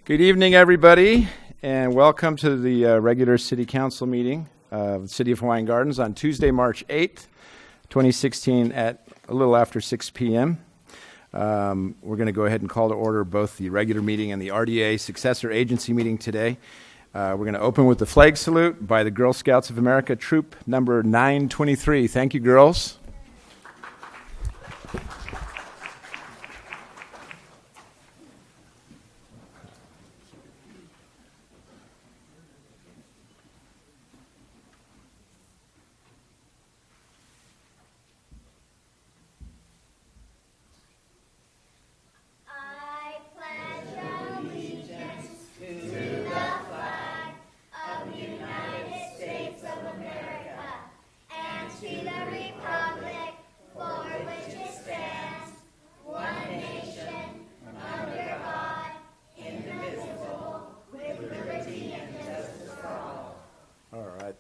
Good evening, everybody, and welcome to the regular City Council meeting of the City of Hawaiian Gardens on Tuesday, March 8th, 2016 at a little after 6 p.m. We're going to go ahead and call to order both the regular meeting and the RDA successor agency meeting today. We're going to open with the flag salute by the Girl Scouts of America, Troop number 923. Thank you, girls.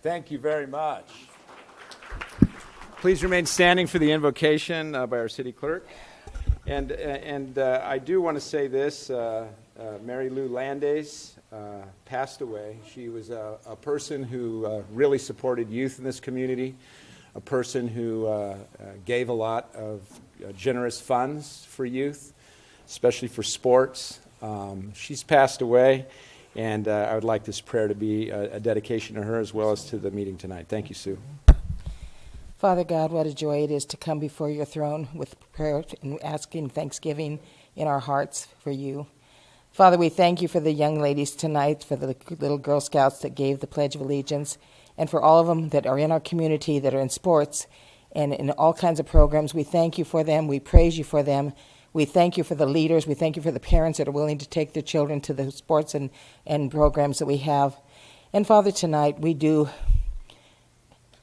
Thank you very much. Please remain standing for the invocation by our city clerk. And I do want to say this, Mary Lou Landes passed away. She was a person who really supported youth in this community, a person who gave a lot of generous funds for youth, especially for sports. She's passed away. And I would like this prayer to be a dedication to her as well as to the meeting tonight. Thank you, Sue. Father God, what a joy it is to come before your throne with prayer and asking thanksgiving in our hearts for you. Father, we thank you for the young ladies tonight, for the little Girl Scouts that gave the Pledge of Allegiance, and for all of them that are in our community, that are in sports and in all kinds of programs. We thank you for them. We praise you for them. We thank you for the leaders. We thank you for the parents that are willing to take their children to the sports and programs that we have. And Father, tonight we do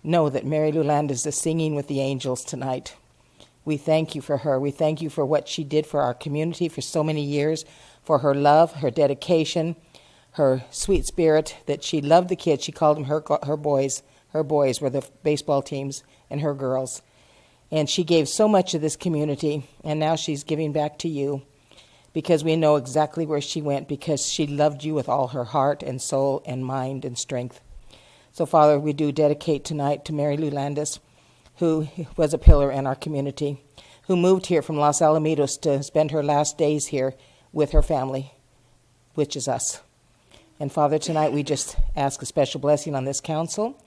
know that Mary Lou Landes is singing with the angels tonight. We thank you for her. We thank you for what she did for our community for so many years, for her love, her dedication, her sweet spirit, that she loved the kids. She called them her boys. Her boys were the baseball teams and her girls. And she gave so much to this community, and now she's giving back to you because we know exactly where she went, because she loved you with all her heart and soul and mind and strength. So, Father, we do dedicate tonight to Mary Lou Landes, who was a pillar in our community, who moved here from Los Alamitos to spend her last days here with her family, which is us. And, Father, tonight we just ask a special blessing on this council.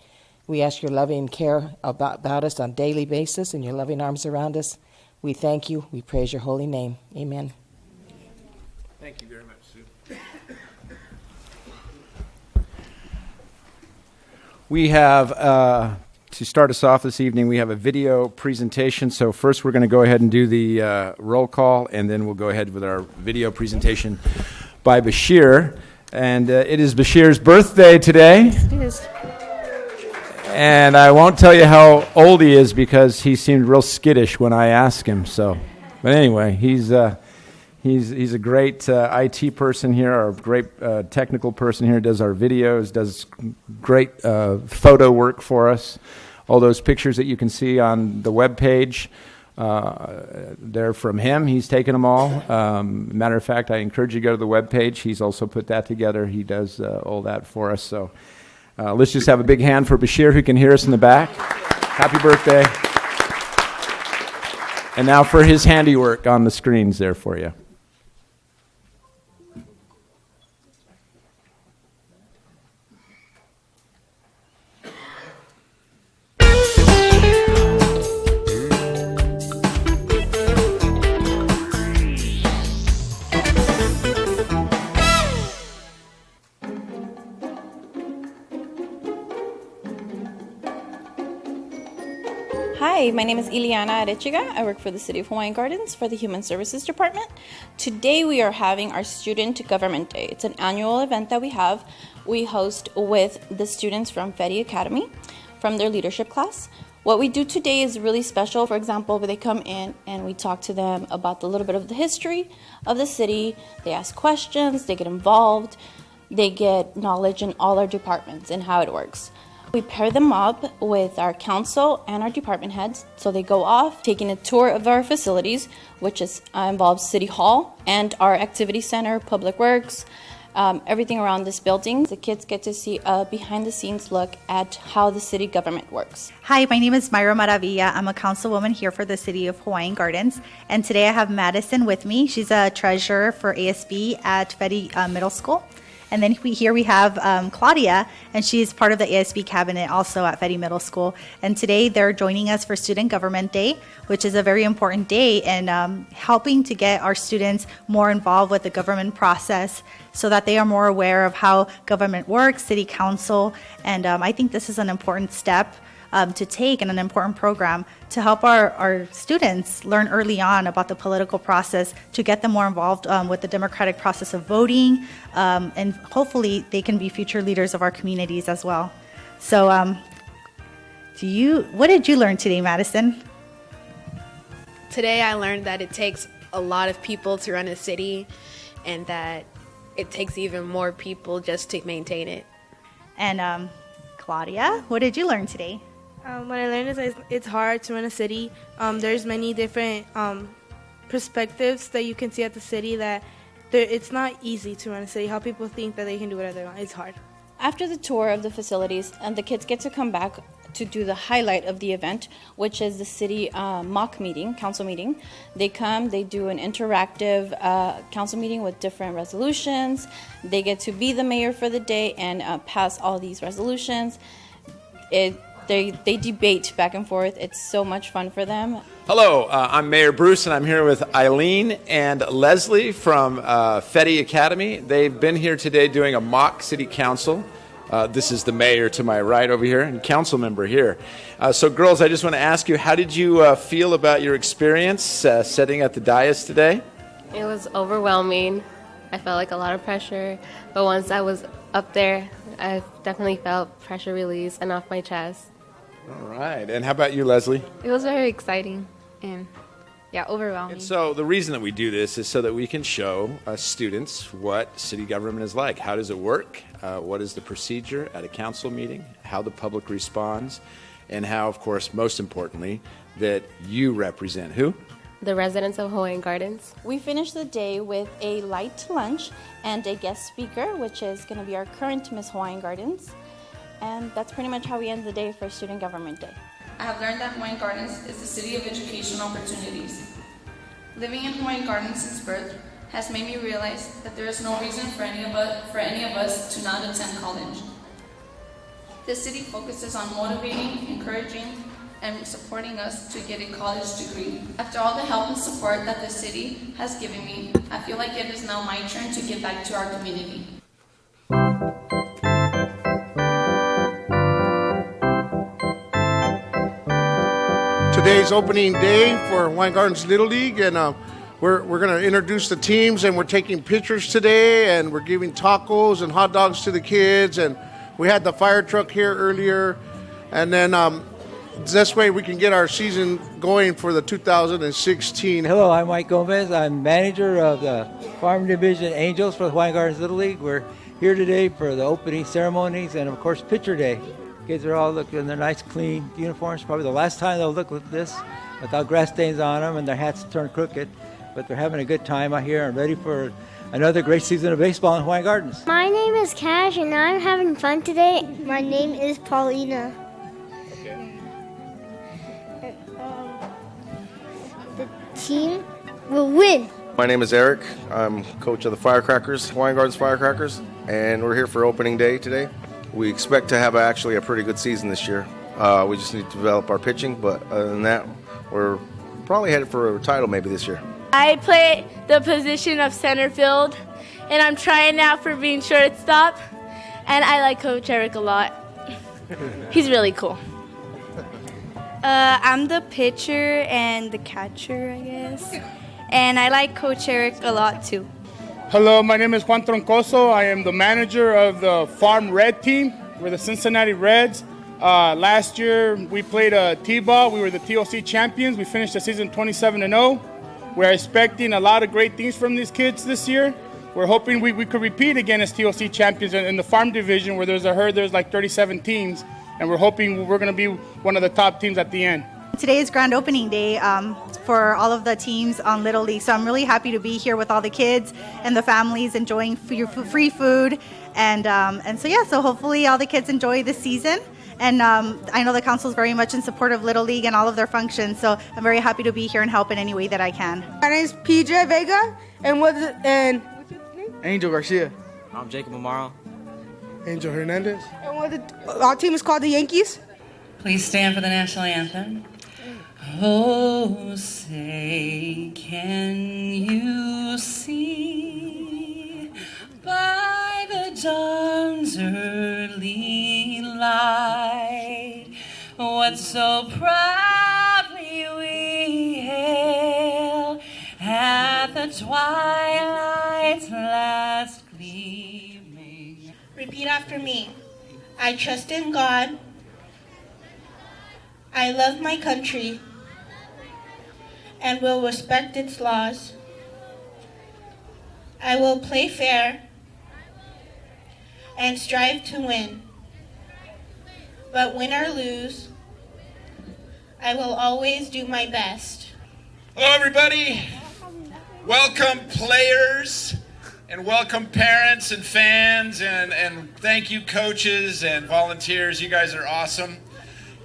We ask your loving care about us on a daily basis and your loving arms around us. We thank you. We praise your holy name. Amen. Thank you very much, Sue. We have, to start us off this evening, we have a video presentation. So first we're going to go ahead and do the roll call, and then we'll go ahead with our video presentation by Bashir. And it is Bashir's birthday today. It is. And I won't tell you how old he is because he seemed real skittish when I asked him. So, but anyway, he's a great IT person here, or a great technical person here. Does our videos, does great photo work for us. All those pictures that you can see on the web page, they're from him. He's taken them all. Matter of fact, I encourage you to go to the web page. He's also put that together. He does all that for us. So. Let's just have a big hand for Bashir, who can hear us in the back. Happy birthday. And now for his handiwork on the screens there for you. Hi, my name is Ileana Arechiga. I work for the City of Hawaiian Gardens for the Human Services Department. Today we are having our Student Government Day. It's an annual event that we have. We host with the students from Fedi Academy, from their leadership class. What we do today is really special. For example, they come in and we talk to them about a little bit of the history of the city. They ask questions, they get involved, they get knowledge in all our departments and how it works. We pair them up with our council and our department heads, so they go off taking a tour of our facilities, which involves City Hall and our activity center, Public Works, everything around this building. The kids get to see a behind-the-scenes look at how the city government works. Hi, my name is Myra Maravilla. I'm a councilwoman here for the City of Hawaiian Gardens. And today I have Madison with me. She's a treasurer for ASB at Fetty Middle School. And then here we have Claudia, and she's part of the ASB cabinet also at Fetty Middle School. And today they're joining us for Student Government Day, which is a very important day in helping to get our students more involved with the government process so that they are more aware of how government works, city council. And I think this is an important step to take and an important program to help our students learn early on about the political process, to get them more involved with the democratic process of voting, and hopefully they can be future leaders of our communities as well. So what did you learn today, Madison? Today I learned that it takes a lot of people to run a city and that it takes even more people just to maintain it. And Claudia, what did you learn today? What I learned is it's hard to run a city. There's many different perspectives that you can see at the city that it's not easy to run a city. How people think that they can do whatever they want, it's hard. After the tour of the facilities, and the kids get to come back to do the highlight of the event, which is the city mock meeting, council meeting. They come, they do an interactive council meeting with different resolutions. They get to be the mayor for the day and pass all these resolutions. They debate back and forth. It's so much fun for them. Hello, I'm Mayor Bruce, and I'm here with Eileen and Leslie from Fetty Academy. They've been here today doing a mock city council. This is the mayor to my right over here and council member here. So girls, I just want to ask you, how did you feel about your experience sitting at the dais today? It was overwhelming. I felt like a lot of pressure, but once I was up there, I definitely felt pressure release and off my chest. All right, and how about you, Leslie? It was very exciting and overwhelming. And so the reason that we do this is so that we can show students what city government is like. How does it work? What is the procedure at a council meeting? How the public responds? And how, of course, most importantly, that you represent who? The residents of Hawaiian Gardens. We finished the day with a light lunch and a guest speaker, which is going to be our current Miss Hawaiian Gardens. And that's pretty much how we end the day for Student Government Day. I have learned that Hawaiian Gardens is the city of educational opportunities. Living in Hawaiian Gardens since birth has made me realize that there is no reason for any of us to not attend college. This city focuses on motivating, encouraging, and supporting us to get a college degree. After all the help and support that the city has given me, I feel like it is now my turn to give back to our community. Today's opening day for Hawaiian Gardens Little League, and we're going to introduce the teams, and we're taking pictures today, and we're giving tacos and hot dogs to the kids, and we had the fire truck here earlier, and then this way we can get our season going for the 2016. Hello, I'm Mike Gomez. I'm manager of the Farm Division Angels for the Hawaiian Gardens Little League. We're here today for the opening ceremonies and, of course, picture day. Kids are all looking in their nice, clean uniforms. Probably the last time they'll look like this without grass stains on them and their hats turned crooked. But they're having a good time out here and ready for another great season of baseball in Hawaiian Gardens. My name is Cash, and I'm having fun today. My name is Paulina. The team will win. My name is Eric. I'm coach of the Firecrackers, Hawaiian Gardens Firecrackers, and we're here for opening day today. We expect to have actually a pretty good season this year. We just need to develop our pitching, but other than that, we're probably headed for a title maybe this year. I play the position of center field, and I'm trying out for being shortstop, and I like Coach Eric a lot. He's really cool. I'm the pitcher and the catcher, I guess, and I like Coach Eric a lot too. Hello, my name is Juan Troncoso. I am the manager of the Farm Red team. We're the Cincinnati Reds. Last year, we played T-ball. We were the TOC champions. We finished the season 27-0. We're expecting a lot of great things from these kids this year. We're hoping we could repeat again as TOC champions in the farm division where there's like 37 teams. And we're hoping we're going to be one of the top teams at the end. Today is grand opening day for all of the teams on Little League, so I'm really happy to be here with all the kids and the families enjoying free food, and so hopefully all the kids enjoy this season. And I know the council is very much in support of Little League and all of their functions, so I'm very happy to be here and help in any way that I can. My name is PJ Vega, and what's your name? Angel Garcia. I'm Jacob Amaro. Angel Hernandez. And our team is called the Yankees. Please stand for the national anthem. Oh, say, can you see by the dawn's early light what so proudly we hailed at the twilight's last gleaming? Repeat after me. I trust in God. I love my country and will respect its laws. I will play fair and strive to win. But win or lose, I will always do my best. Hello, everybody. Welcome, players, and welcome, parents and fans, and thank you, coaches and volunteers. You guys are awesome.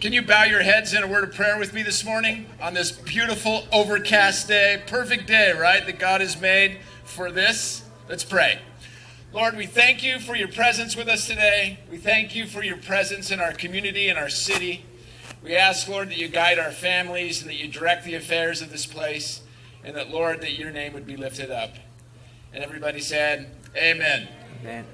Can you bow your heads in a word of prayer with me this morning on this beautiful overcast day? Perfect day, right, that God has made for this? Let's pray. Lord, we thank you for your presence with us today. We thank you for your presence in our community and our city. We ask, Lord, that you guide our families and that you direct the affairs of this place, and that, Lord, that your name would be lifted up. And everybody said, amen. Amen.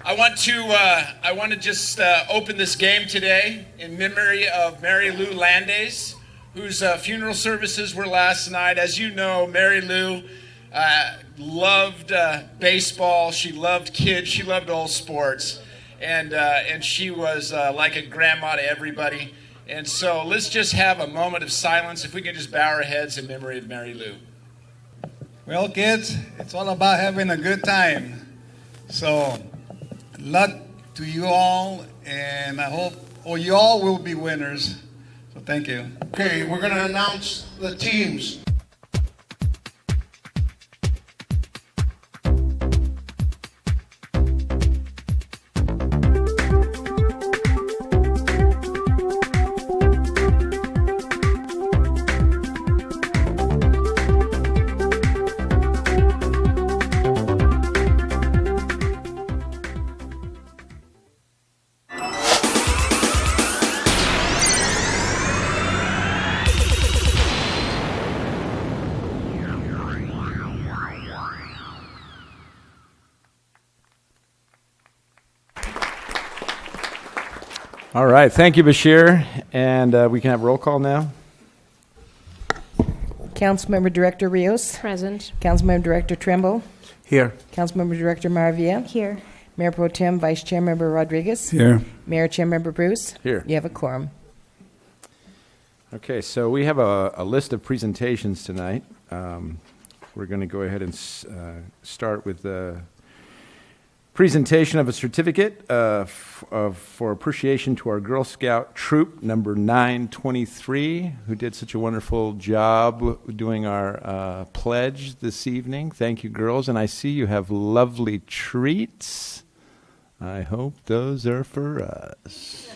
I want to just open this game today in memory of Mary Lou Landais, whose funeral services were last night. As you know, Mary Lou loved baseball. She loved kids. She loved all sports, and she was like a grandma to everybody. And so let's just have a moment of silence. If we can just bow our heads in memory of Mary Lou. Well, kids, it's all about having a good time. So, luck to you all, and I hope you all will be winners. So thank you. Okay, we're going to announce the teams. All right. Thank you, Bashir. And we can have roll call now. Councilmember Director Rios. Present. Councilmember Director Tremble. Here. Councilmember Director Maravilla. Here. Mayor Pro Tem Vice Chairmember Rodriguez. Here. Mayor Chairmember Bruce. Here. You have a quorum. Okay, so we have a list of presentations tonight. We're going to go ahead and start with the presentation of a certificate for appreciation to our Girl Scout troop number 923, who did such a wonderful job doing our pledge this evening. Thank you, girls. And I see you have lovely treats. I hope those are for us.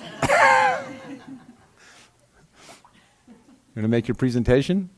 You going to make your presentation?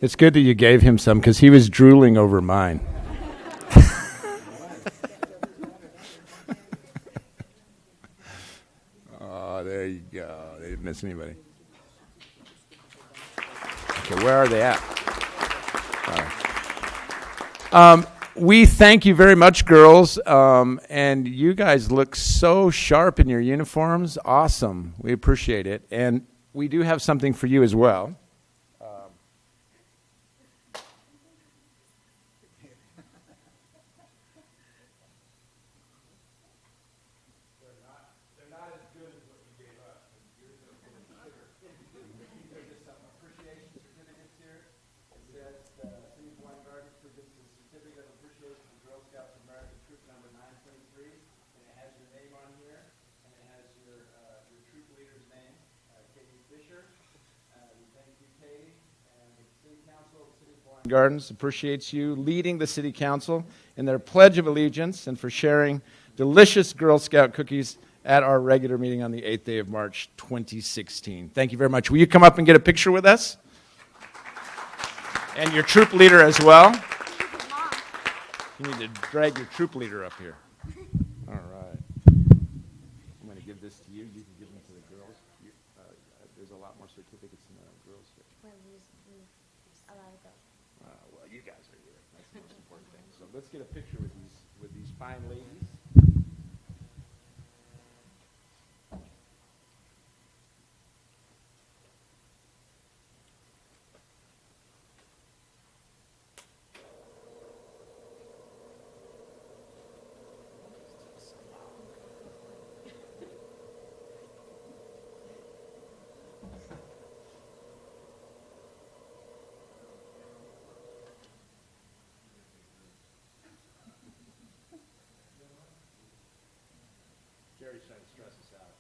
It's good that you gave him some because he was drooling over mine. Oh, there you go. They didn't miss anybody. Okay, where are they at? All right. We thank you very much, girls. And you guys look so sharp in your uniforms. Awesome. We appreciate it. And we do have something for you as well. Gardens appreciates you leading the City Council in their Pledge of Allegiance and for sharing delicious Girl Scout cookies at our regular meeting on the 8th day of March 2016. Thank you very much. Will you come up and get a picture with us? And your troop leader as well. You need to drag your troop leader up here. All right. I'm going to give this to you. You can give them to the girls. There's a lot more certificates in the girls here. Well, you guys are here. That's the most important thing. So let's get a picture with these fine ladies. Jerry's trying to stress us out.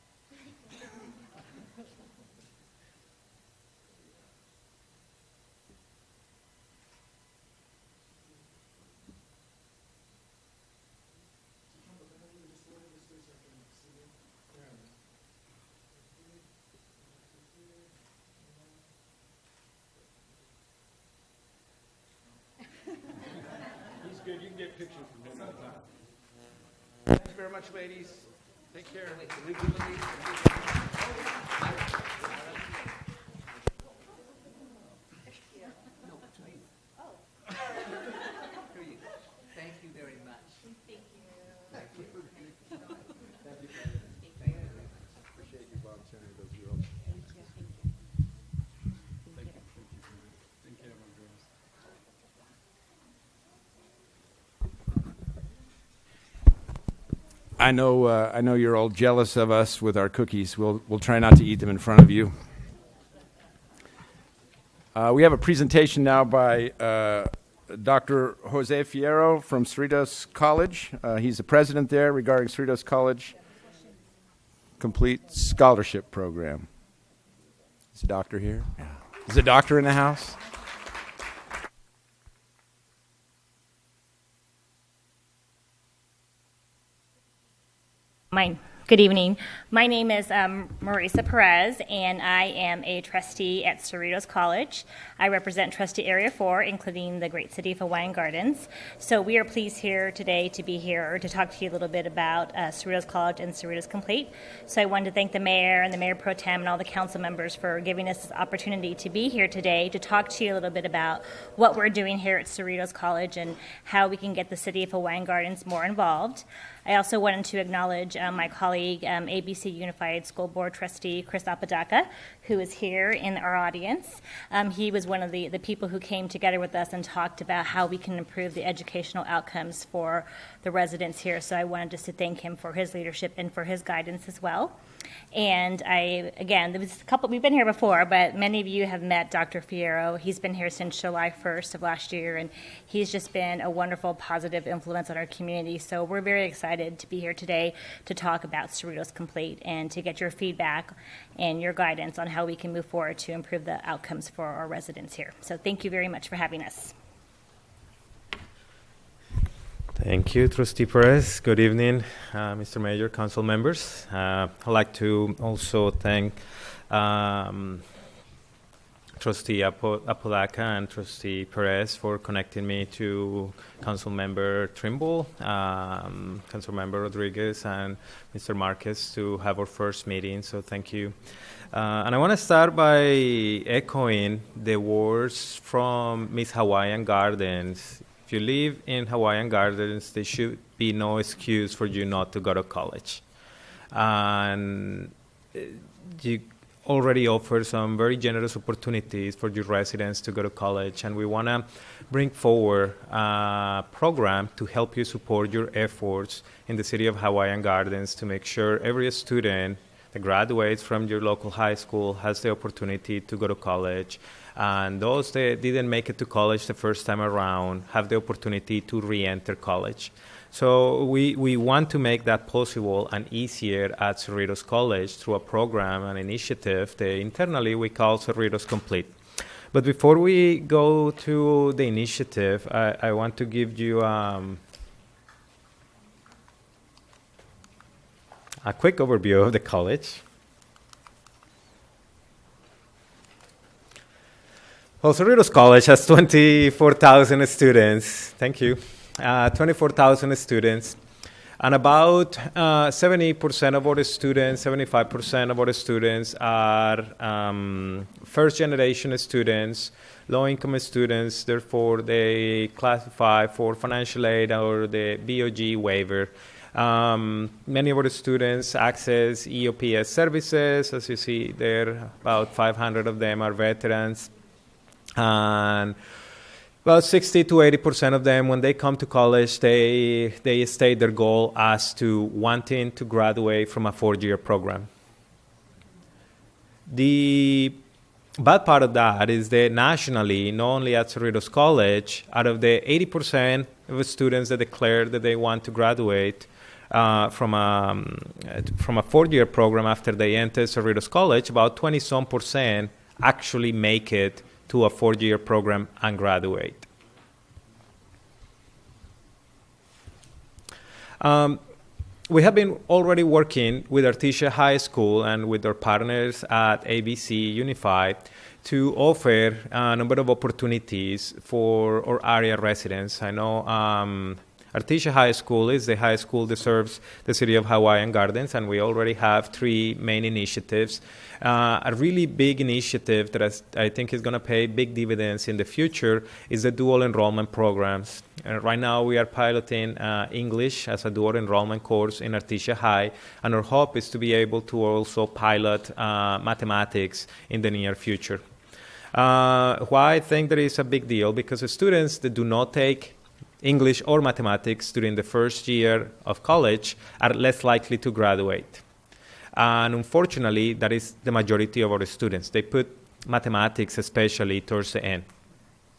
He's good. You can get pictures from him anytime. Thank you very much, ladies. Take care. Thank you very much. Thank you. Thank you. Thank you. Appreciate you volunteering those girls. Thank you. Thank you. Thank you, my girls. I know you're all jealous of us with our cookies. We'll try not to eat them in front of you. We have a presentation now by Dr. Jose Fierro from Cerritos College. He's the president there regarding Cerritos College Complete Scholarship Program. Is the doctor here? Yeah. Is the doctor in the house? Good evening. My name is Marisa Perez, and I am a trustee at Cerritos College. I represent Trustee Area 4, including the great city of Hawaiian Gardens. So we are pleased here today to be here to talk to you a little bit about Cerritos College and Cerritos Complete. So I wanted to thank the mayor and the mayor pro tem and all the council members for giving us this opportunity to be here today to talk to you a little bit about what we're doing here at Cerritos College and how we can get the city of Hawaiian Gardens more involved. I also wanted to acknowledge my colleague, ABC Unified School Board Trustee Chris Apodaca, who is here in our audience. He was one of the people who came together with us and talked about how we can improve the educational outcomes for the residents here. So I wanted just to thank him for his leadership and for his guidance as well. And there was a couple, we've been here before, but many of you have met Dr. Fierro. He's been here since July 1st of last year, and he's just been a wonderful, positive influence on our community. So we're very excited to be here today to talk about Cerritos Complete and to get your feedback and your guidance on how we can move forward to improve the outcomes for our residents here. So thank you very much for having us. Thank you, Trustee Perez. Good evening, Mr. Mayor, council members. I'd like to also thank Trustee Apodaca and Trustee Perez for connecting me to Councilmember Trimble, Councilmember Rodriguez, and Mr. Marquez to have our first meeting. So thank you. And I want to start by echoing the words from Miss Hawaiian Gardens. If you live in Hawaiian Gardens, there should be no excuse for you not to go to college. And you already offer some very generous opportunities for your residents to go to college, and we want to bring forward a program to help you support your efforts in the city of Hawaiian Gardens to make sure every student that graduates from your local high school has the opportunity to go to college, and those that didn't make it to college the first time around have the opportunity to re-enter college. So we want to make that possible and easier at Cerritos College through a program, an initiative that internally we call Cerritos Complete. But before we go to the initiative, I want to give you a quick overview of the college. Well, Cerritos College has 24,000 students. Thank you. 24,000 students, and about 70% of our students, 75% of our students are first-generation students, low-income students. Therefore, they classify for financial aid or the BOG waiver. Many of our students access EOPS services. As you see there, about 500 of them are veterans. And about 60 to 80% of them, when they come to college, they state their goal as to wanting to graduate from a 4-year program. The bad part of that is that nationally, not only at Cerritos College, out of the 80% of the students that declare that they want to graduate from a 4-year program after they enter Cerritos College, about 20-some% actually make it to a 4-year program and graduate. We have been already working with Artesia High School and with our partners at ABC Unified to offer a number of opportunities for our area residents. I know Artesia High School is the high school that serves the city of Hawaiian Gardens, and we already have 3 main initiatives. A really big initiative that I think is going to pay big dividends in the future is the dual enrollment programs. Right now we are piloting English as a dual enrollment course in Artesia High, and our hope is to be able to also pilot mathematics in the near future. Why I think that is a big deal? Because the students that do not take English or mathematics during the first year of college are less likely to graduate. And unfortunately, that is the majority of our students. They put mathematics especially towards the end.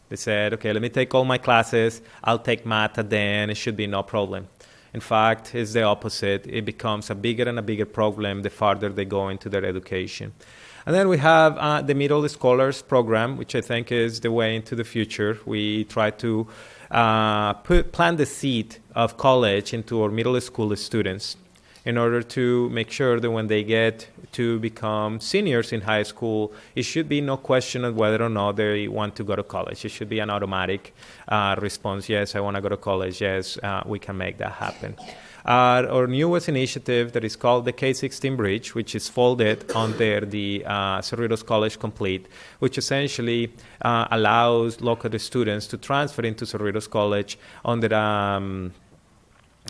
They said, okay, let me take all my classes, I'll take math at the end, it should be no problem. In fact, it's the opposite. It becomes a bigger and a bigger problem the farther they go into their education. And then we have the Middle Scholars Program, which I think is the way into the future. We try to plant the seed of college into our middle school students in order to make sure that when they get to become seniors in high school, it should be no question of whether or not they want to go to college. It should be an automatic response. Yes, I want to go to college. Yes, we can make that happen. Our newest initiative that is called the K-16 Bridge, which is folded under the Cerritos College Complete, which essentially allows local students to transfer into Cerritos College under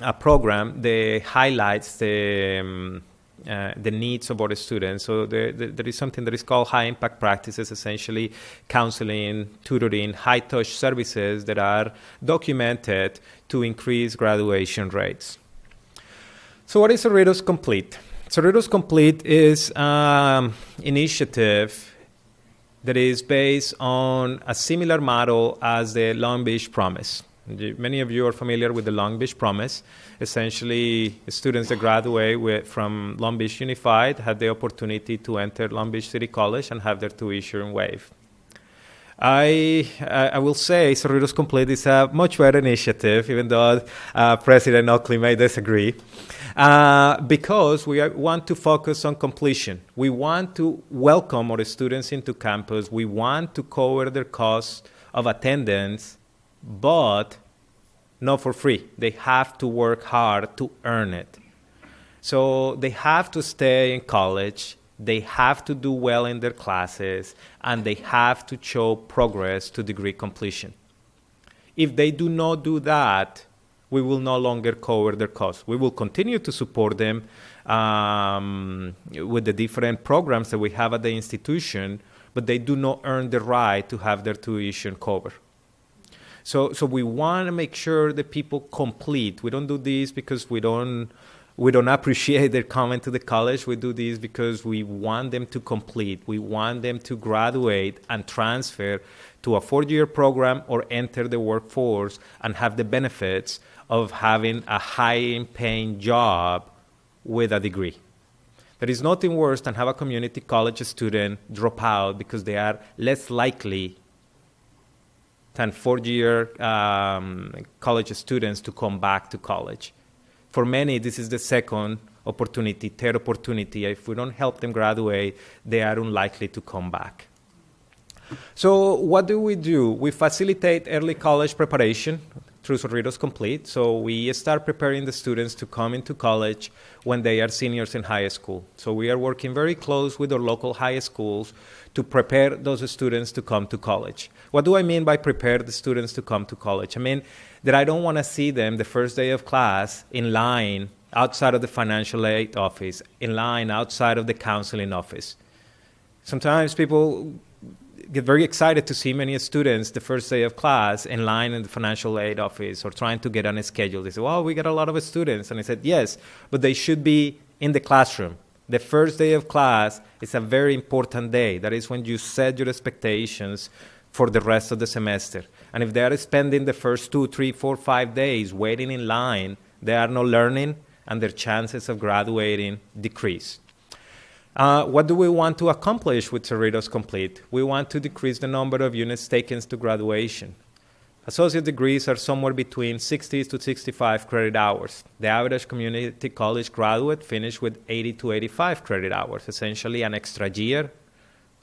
a program that highlights the needs of our students. So there is something that is called high impact practices, essentially counseling, tutoring, high touch services that are documented to increase graduation rates. So what is Cerritos Complete? Cerritos Complete is an initiative that is based on a similar model as the Long Beach Promise. Many of you are familiar with the Long Beach Promise. Essentially, students that graduate from Long Beach Unified have the opportunity to enter Long Beach City College and have their tuition waived. I will say Cerritos Complete is a much better initiative, even though President Oakley may disagree, because we want to focus on completion. We want to welcome our students into campus. We want to cover their costs of attendance, but not for free. They have to work hard to earn it. So they have to stay in college. They have to do well in their classes, and they have to show progress to degree completion. If they do not do that, we will no longer cover their costs. We will continue to support them with the different programs that we have at the institution, but they do not earn the right to have their tuition covered. So we want to make sure that people complete. We don't do this because we don't appreciate their coming to the college. We do this because we want them to complete. We want them to graduate and transfer to a 4-year program or enter the workforce and have the benefits of having a high-paying job with a degree. There is nothing worse than have a community college student drop out because they are less likely than 4-year college students to come back to college. For many, this is the second opportunity, third opportunity. If we don't help them graduate, they are unlikely to come back. So what do? We facilitate early college preparation through Cerritos Complete. So we start preparing the students to come into college when they are seniors in high school. So we are working very close with our local high schools to prepare those students to come to college. What do I mean by prepare the students to come to college? I mean that I don't want to see them the first day of class in line outside of the financial aid office, in line outside of the counseling office. Sometimes people get very excited to see many students the first day of class in line in the financial aid office or trying to get on a schedule. They say, well, we got a lot of students. And I said, yes, but they should be in the classroom. The first day of class is a very important day. That is when you set your expectations for the rest of the semester. And if they are spending the first 2, 3, 4, 5 days waiting in line, they are not learning, and their chances of graduating decrease. What do we want to accomplish with Cerritos Complete? We want to decrease the number of units taken to graduation. Associate degrees are somewhere between 60 to 65 credit hours. The average community college graduate finished with 80 to 85 credit hours, essentially an extra year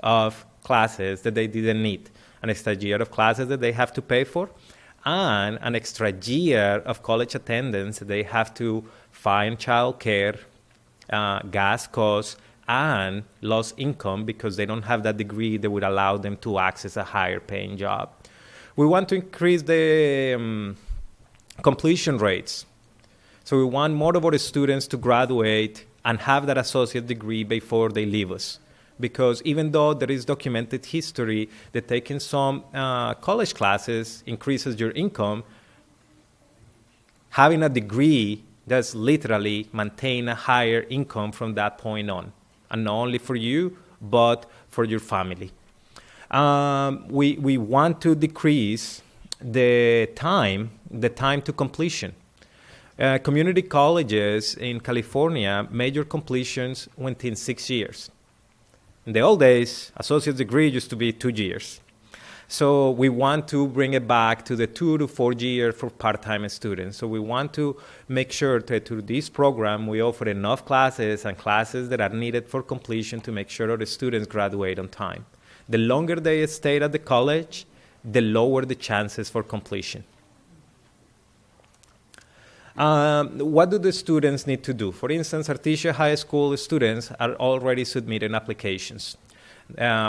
of classes that they didn't need, an extra year of classes that they have to pay for, and an extra year of college attendance that they have to find childcare, gas costs, and lost income because they don't have that degree that would allow them to access a higher paying job. We want to increase the completion rates. So we want more of our students to graduate and have that associate degree before they leave us. Because even though there is documented history that taking some college classes increases your income, having a degree does literally maintain a higher income from that point on. And not only for you, but for your family. We want to decrease the time to completion. Community colleges in California major completions within 6 years. In the old days, associate degree used to be 2 years. So we want to bring it back to the 2 to 4 year for part-time students. So we want to make sure that through this program we offer enough classes and classes that are needed for completion to make sure our students graduate on time. The longer they stay at the college, the lower the chances for completion. What do the students need to do? For instance, Artesia High School students are already submitting applications.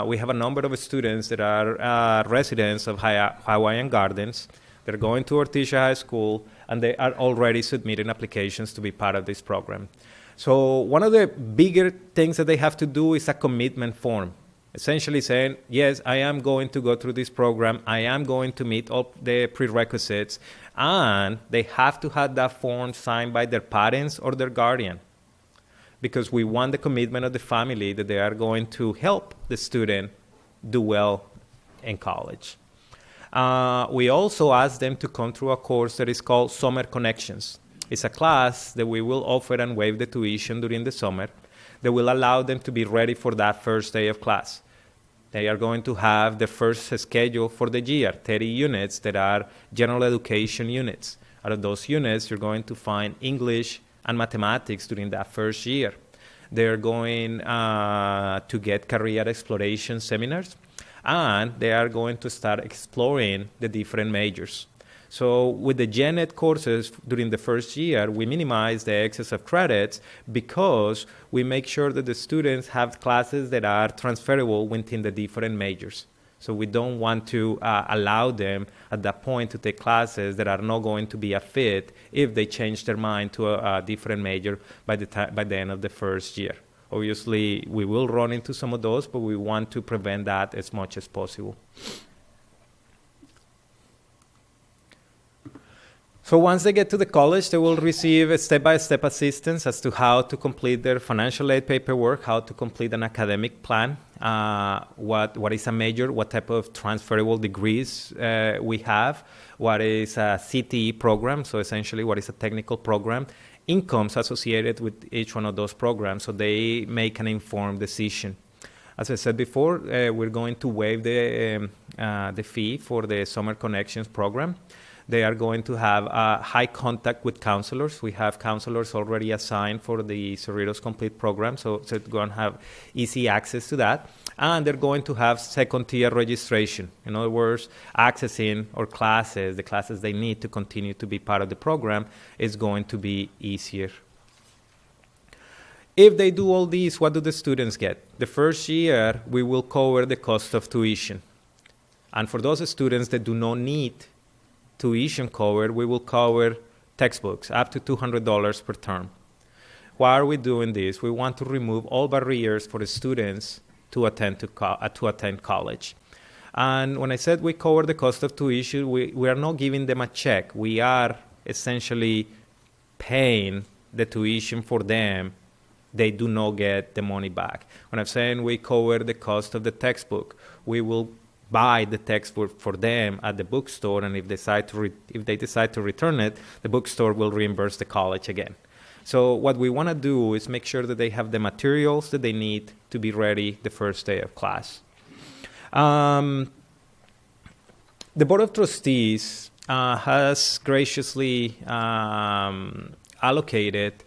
We have a number of students that are residents of Hawaiian Gardens. They're going to Artesia High School, and they are already submitting applications to be part of this program. So one of the bigger things that they have to do is a commitment form, essentially saying, yes, I am going to go through this program. I am going to meet all the prerequisites, and they have to have that form signed by their parents or their guardian, because we want the commitment of the family that they are going to help the student do well in college. We also ask them to come through a course that is called Summer Connections. It's a class that we will offer and waive the tuition during the summer that will allow them to be ready for that first day of class. They are going to have the first schedule for the year, 30 units that are general education units. Out of those units, you're going to find English and mathematics during that first year. They're going to get career exploration seminars, and they are going to start exploring the different majors. So with the gen ed courses during the first year, we minimize the excess of credits because we make sure that the students have classes that are transferable within the different majors. So we don't want to allow them at that point to take classes that are not going to be a fit if they change their mind to a different major by the end of the first year. Obviously, we will run into some of those, but we want to prevent that as much as possible. So once they get to the college, they will receive a step-by-step assistance as to how to complete their financial aid paperwork, how to complete an academic plan, what is a major, what type of transferable degrees we have, what is a CTE program, so essentially what is a technical program, incomes associated with each one of those programs, so they make an informed decision. As I said before, we're going to waive the fee for the Summer Connections program. They are going to have high contact with counselors. We have counselors already assigned for the Cerritos Complete program, so they're going to have easy access to that. And they're going to have second-tier registration. In other words, accessing our classes, the classes they need to continue to be part of the program, is going to be easier. If they do all these, what do the students get? The first year, we will cover the cost of tuition. And for those students that do not need tuition covered, we will cover textbooks up to $200 per term. Why are we doing this? We want to remove all barriers for the students to attend college. And when I said we cover the cost of tuition, we are not giving them a check. We are essentially paying the tuition for them. They do not get the money back. When I'm saying we cover the cost of the textbook, we will buy the textbook for them at the bookstore, and if they decide to return it, the bookstore will reimburse the college again. So what we want to do is make sure that they have the materials that they need to be ready the first day of class. The Board of Trustees has graciously allocated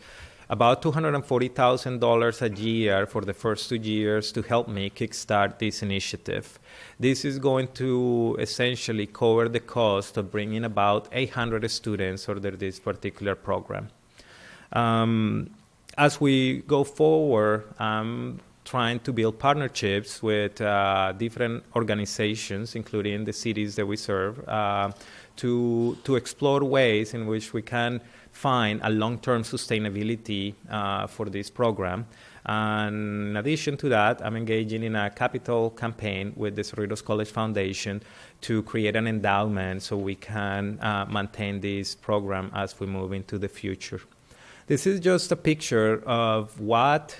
about $240,000 a year for the first 2 years to help me kickstart this initiative. This is going to essentially cover the cost of bringing about 800 students under this particular program. As we go forward, I'm trying to build partnerships with different organizations, including the cities that we serve, to explore ways in which we can find a long-term sustainability for this program. And in addition to that, I'm engaging in a capital campaign with the Cerritos College Foundation to create an endowment so we can maintain this program as we move into the future. This is just a picture of what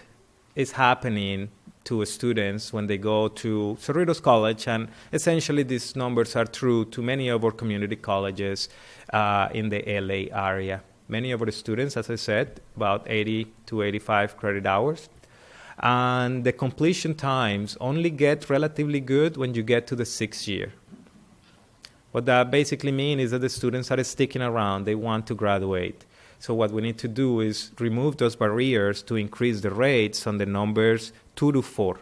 is happening to students when they go to Cerritos College, and essentially these numbers are true to many of our community colleges in the LA area. Many of our students, as I said, about 80 to 85 credit hours. And the completion times only get relatively good when you get to the 6th year. What that basically means is that the students are sticking around. They want to graduate. So what we need to do is remove those barriers to increase the rates on the numbers 2 to 4.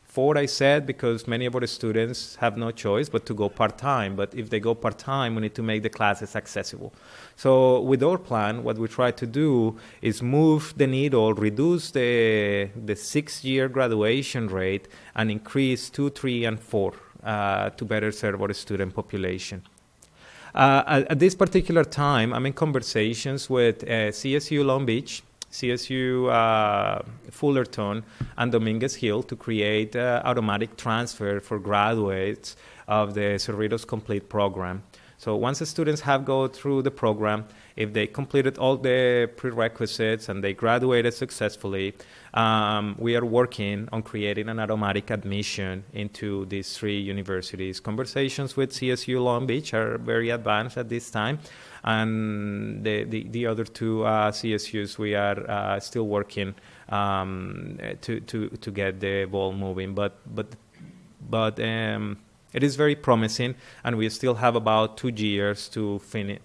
4, I said, because many of our students have no choice but to go part-time. But if they go part-time, we need to make the classes accessible. So with our plan, what we try to do is move the needle, reduce the 6-year graduation rate, and increase 2, 3, and 4 to better serve our student population. At this particular time, I'm in conversations with CSU Long Beach, CSU Fullerton, and Dominguez Hill to create automatic transfer for graduates of the Cerritos Complete program. So once the students have gone through the program, if they completed all the prerequisites and they graduated successfully, we are working on creating an automatic admission into these 3 universities. Conversations with CSU Long Beach are very advanced at this time, and the other 2 CSUs, we are still working to get the ball moving. But but it is very promising, and we still have about 2 years to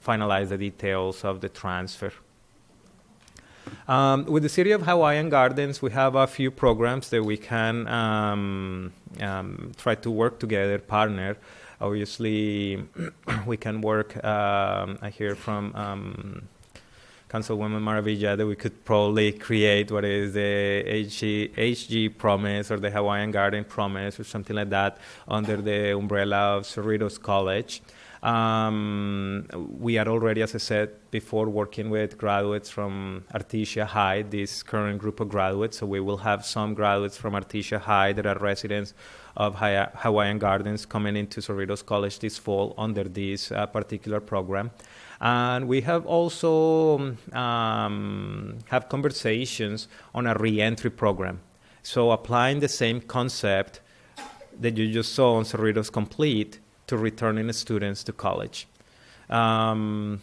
finalize the details of the transfer. With the City of Hawaiian Gardens, we have a few programs that we can try to work together, partner. Obviously, we can work, I hear from Councilwoman Maravilla that we could probably create what is the HG Promise or the Hawaiian Garden Promise or something like that under the umbrella of Cerritos College. We are already, as I said before, working with graduates from Artesia High, this current group of graduates. So we will have some graduates from Artesia High that are residents of Hawaiian Gardens coming into Cerritos College this fall under this particular program. And we have also have conversations on a re-entry program. So applying the same concept that you just saw on Cerritos Complete to returning students to college. The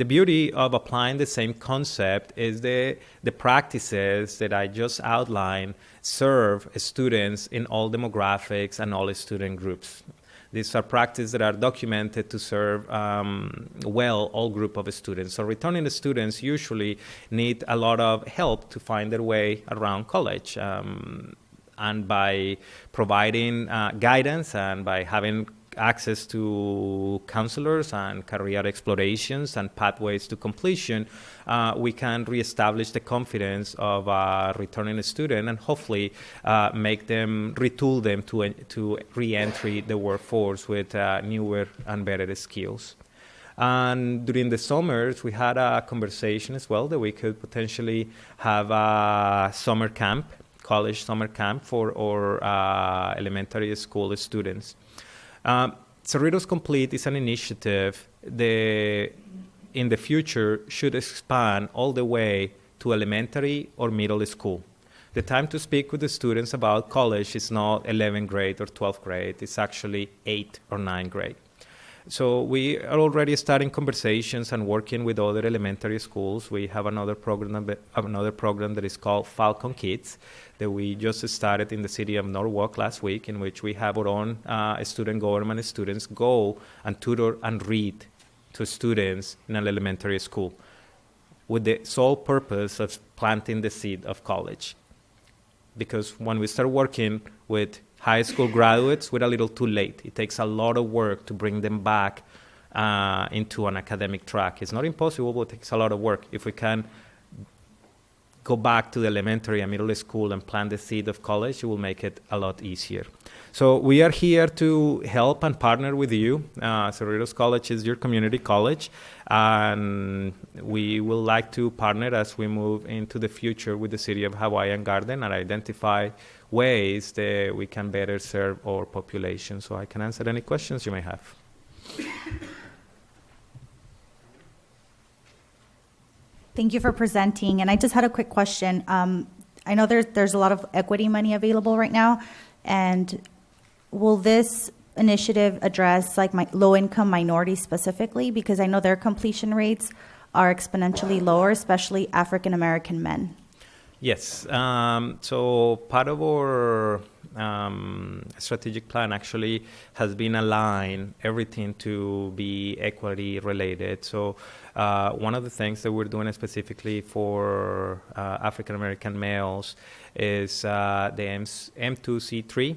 beauty of applying the same concept is the practices that I just outlined serve students in all demographics and all student groups. These are practices that are documented to serve well all group of students. So returning students usually need a lot of help to find their way around college. And by providing guidance and by having access to counselors and career explorations and pathways to completion, we can reestablish the confidence of a returning student and hopefully retool them to re-entry the workforce with newer and better skills. And during the summers, we had a conversation as well that we could potentially have a summer camp, college summer camp for our elementary school students. Cerritos Complete is an initiative that in the future should expand all the way to elementary or middle school. The time to speak with the students about college is not 11th grade or 12th grade, it's actually 8th or 9th grade. So we are already starting conversations and working with other elementary schools. We have another program that is called Falcon Kids that we just started in the city of Norwalk last week, in which we have our own student government students go and tutor and read to students in an elementary school with the sole purpose of planting the seed of college. Because when we start working with high school graduates, we're a little too late. It takes a lot of work to bring them back into an academic track. It's not impossible, but it takes a lot of work. If we can go back to the elementary and middle school and plant the seed of college, it will make it a lot easier. So we are here to help and partner with you. Cerritos College is your community college, and we will like to partner as we move into the future with the City of Hawaiian Garden and identify ways that we can better serve our population. So I can answer any questions you may have. Thank you for presenting. And I just had a quick question. I know there's a lot of equity money available right now, and will this initiative address like low-income minorities specifically? Because I know their completion rates are exponentially lower, especially African American men. Yes. So part of our strategic plan actually has been aligned everything to be equity related. So one of the things that we're doing specifically for African American males is the M2C3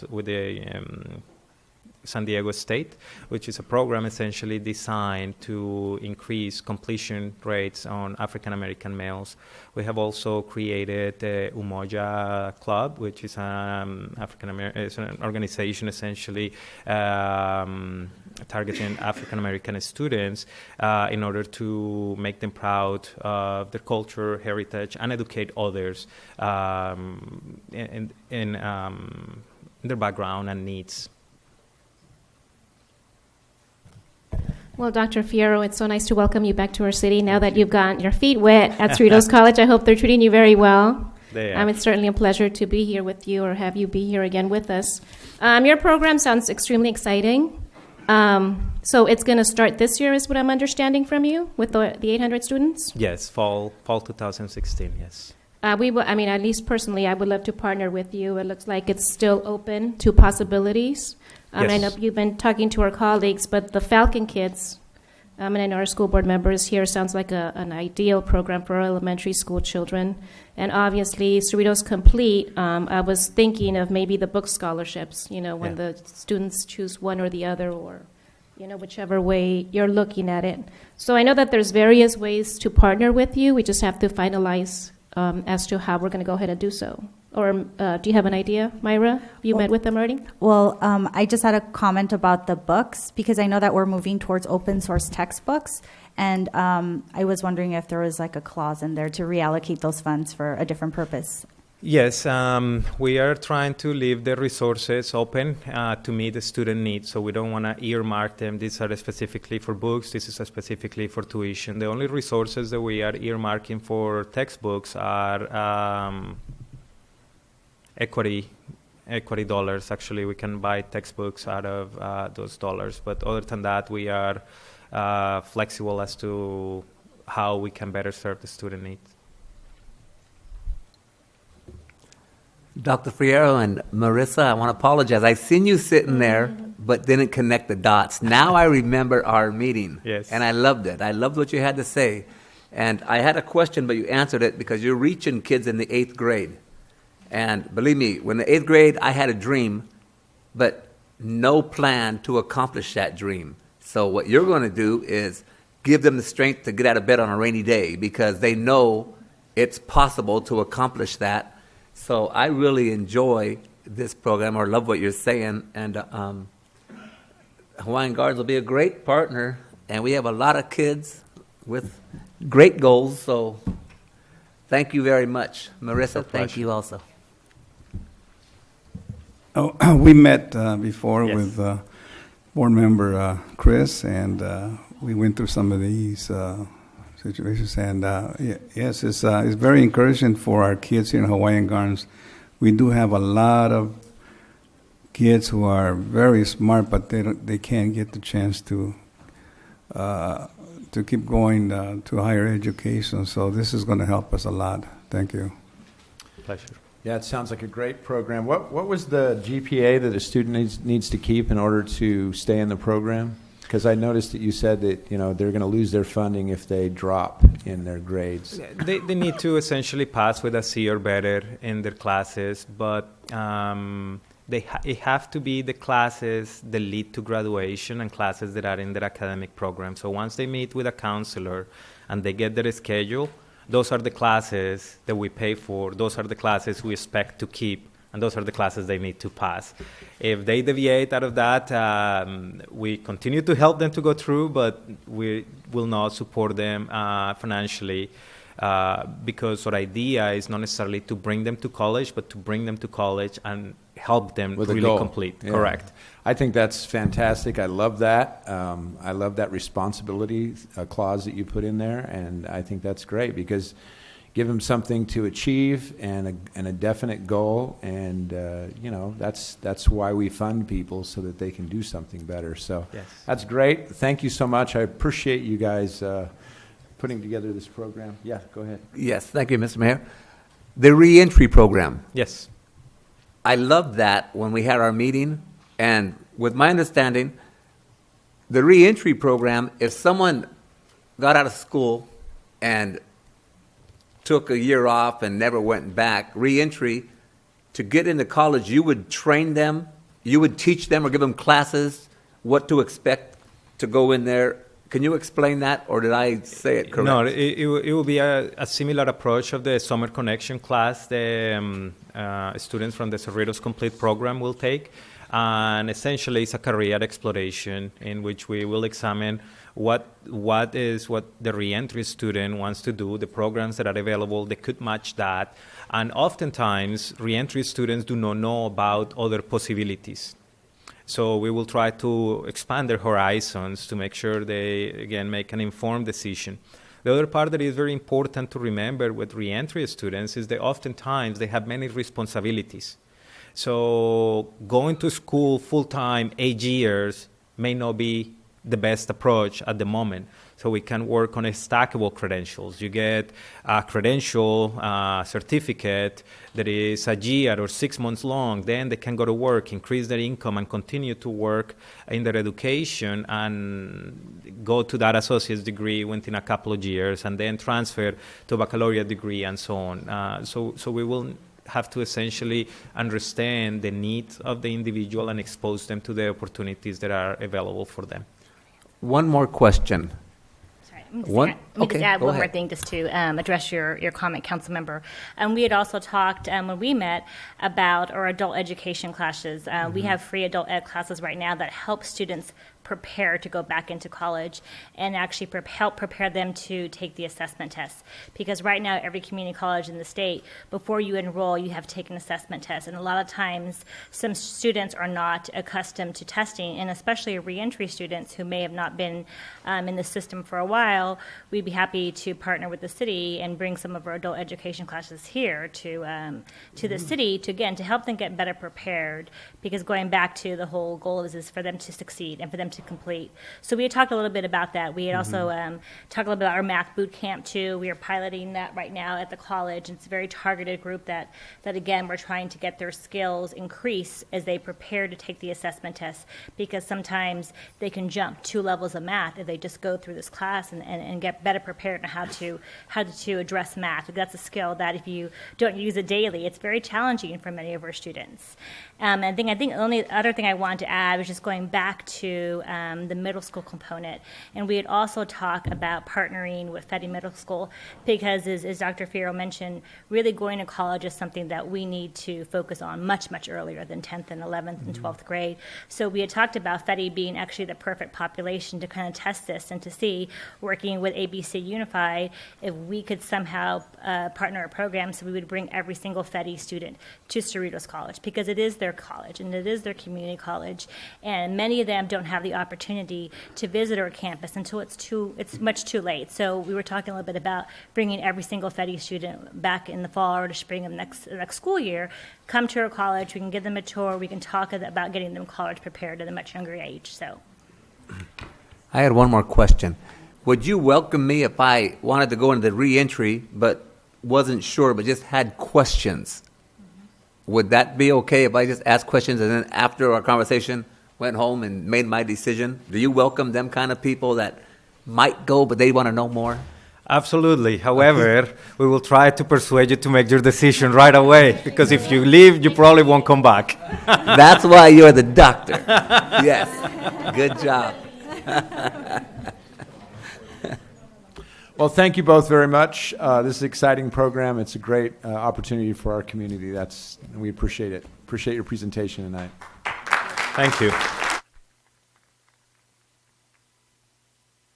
with the San Diego State, which is a program essentially designed to increase completion rates on African American males. We have also created the Umoja Club, which is it's an organization essentially targeting African American students in order to make them proud of their culture, heritage, and educate others in their background and needs. Well, Dr. Fierro, it's so nice to welcome you back to our city now that you've gotten your feet wet at Cerritos College. I hope they're treating you very well. They are. It's certainly a pleasure to be here with you or have you be here again with us. Your program sounds extremely exciting. So it's going to start this year is what I'm understanding from you with the 800 students? Yes, fall 2016, yes. At least personally, I would love to partner with you. It looks like it's still open to possibilities. I know Yes. you've been talking to our colleagues, but the Falcon Kids, and I know our school board members here, sounds like an ideal program for elementary school children. And obviously, Cerritos Complete, I was thinking of maybe the book scholarships, when the students choose one or the other, or whichever way you're looking at it. So I know that there's various ways to partner with you. We just have to finalize as to how we're going to go ahead and do so. Or do you have an idea, Myra? Have you met with them already? Well, I just had a comment about the books, because I know that we're moving towards open source textbooks, and I was wondering if there was like a clause in there to reallocate those funds for a different purpose. Yes, we are trying to leave the resources open to meet the student needs, so we don't want to earmark them. These are specifically for books, this is specifically for tuition. The only resources that we are earmarking for textbooks are equity dollars. Actually, we can buy textbooks out of those dollars, but other than that, we are flexible as to how we can better serve the student needs. Dr. Fierro and Marissa, I want to apologize. I seen you sitting there, but didn't connect the dots. Now I remember our meeting, Yes. and I loved it. I loved what you had to say. And I had a question, but you answered it because you're reaching kids in the 8th grade. And believe me, when the 8th grade, I had a dream, but no plan to accomplish that dream. So what you're going to do is give them the strength to get out of bed on a rainy day, because they know it's possible to accomplish that. So I really enjoy this program, or love what you're saying, and Hawaiian Gardens will be a great partner, and we have a lot of kids with great goals, so thank you very much. Marissa, thank you also. Oh, we met before Yes. with board member Chris, and we went through some of these situations. And yes, it's very encouraging for our kids here in Hawaiian Gardens. We do have a lot of kids who are very smart, but they can't get the chance to keep going to higher education. So this is going to help us a lot. Thank you. Pleasure. Yeah, it sounds like a great program. What was the GPA that a student needs to keep in order to stay in the program? Because I noticed that you said that they're going to lose their funding if they drop in their grades. They need to essentially pass with a C or better in their classes, but it have to be the classes that lead to graduation and classes that are in their academic program. So once they meet with a counselor and they get their schedule, those are the classes that we pay for. Those are the classes we expect to keep, and those are the classes they need to pass. If they deviate out of that, we continue to help them to go through, but we will not support them financially, because our idea is not necessarily to bring them to college, but to bring them to college and help them With a really goal. complete. Yeah. Correct. I think that's fantastic. I love that. I love that responsibility clause that you put in there, and I think that's great because give them something to achieve and a definite goal, and that's why we fund people, so that they can do something better. So Yes. that's great. Thank you so much. I appreciate you guys putting together this program. Yeah, go ahead. Yes, thank you, Mr. Mayor. The reentry program. Yes. I loved that when we had our meeting, and with my understanding, the reentry program, if someone got out of school and took a year off and never went back, reentry, to get into college, you would train them, you would teach them or give them classes what to expect to go in there. Can you explain that, or did I say it correct? No, it will be a similar approach of the Summer Connection class the students from the Cerritos Complete program will take. And essentially, it's a career exploration in which we will examine what the reentry student wants to do, the programs that are available that could match that. And oftentimes, reentry students do not know about other possibilities. So we will try to expand their horizons to make sure they, again, make an informed decision. The other part that is very important to remember with reentry students is that oftentimes they have many responsibilities. So going to school full-time 8 years may not be the best approach at the moment. so we can work on a stackable credentials. You get a credential certificate that is a year or 6 months long, then they can go to work, increase their income, and continue to work in their education and go to that associate's degree within a couple of years, and then transfer to a baccalaureate degree and so on. So we will have to essentially understand the needs of the individual and expose them to the opportunities that are available for them. One more question. Let me just add one more thing just to address your comment, council member. We had also talked when we met about our adult education classes. We have free adult ed classes right now that help students prepare to go back into college and actually help prepare them to take the assessment test. Because right now, every community college in the state, before you enroll, you have to take an assessment test. And a lot of times, some students are not accustomed to testing, and especially reentry students who may have not been in the system for a while. We'd be happy to partner with the city and bring some of our adult education classes here to the city to help them get better prepared. Because going back to the whole goal is for them to succeed and for them to complete. So we had talked a little bit about that. We had also talked a little bit about our math boot camp too. We are piloting that right now at the college. It's a very targeted group that again, we're trying to get their skills increase as they prepare to take the assessment test, because sometimes they can jump 2 levels of math if they just go through this class and get better prepared on how to address math. That's a skill that if you don't use it daily, it's very challenging for many of our students. I think the only other thing I wanted to add was just going back to the middle school component. And we had also talked about partnering with Fetty Middle School, because as Dr. Fierro mentioned, really going to college is something that we need to focus on much, much earlier than 10th and 11th and 12th grade. So we had talked about Fetty being actually the perfect population to kind of test this and to see, working with ABC Unified, if we could somehow partner a program so we would bring every single Fetty student to Cerritos College, because it is their college and it is their community college, and many of them don't have the opportunity to visit our campus until it's much too late. So we were talking a little bit about bringing every single Fetty student back in the fall or to spring of next school year, come to our college, we can give them a tour, we can talk about getting them college prepared at a much younger age. So I had one more question. Would you welcome me if I wanted to go into the re-entry but wasn't sure but just had questions? Would that be okay if I just asked questions and then after our conversation went home and made my decision? Do you welcome them kind of people that might go but they want to know more? Absolutely. However, we will try to persuade you to make your decision right away, because if you leave, you probably won't come back. That's why you're the doctor. Yes. Good job. Well, thank you both very much. This is an exciting program. It's a great opportunity for our community. We appreciate it. Appreciate your presentation tonight. Thank you.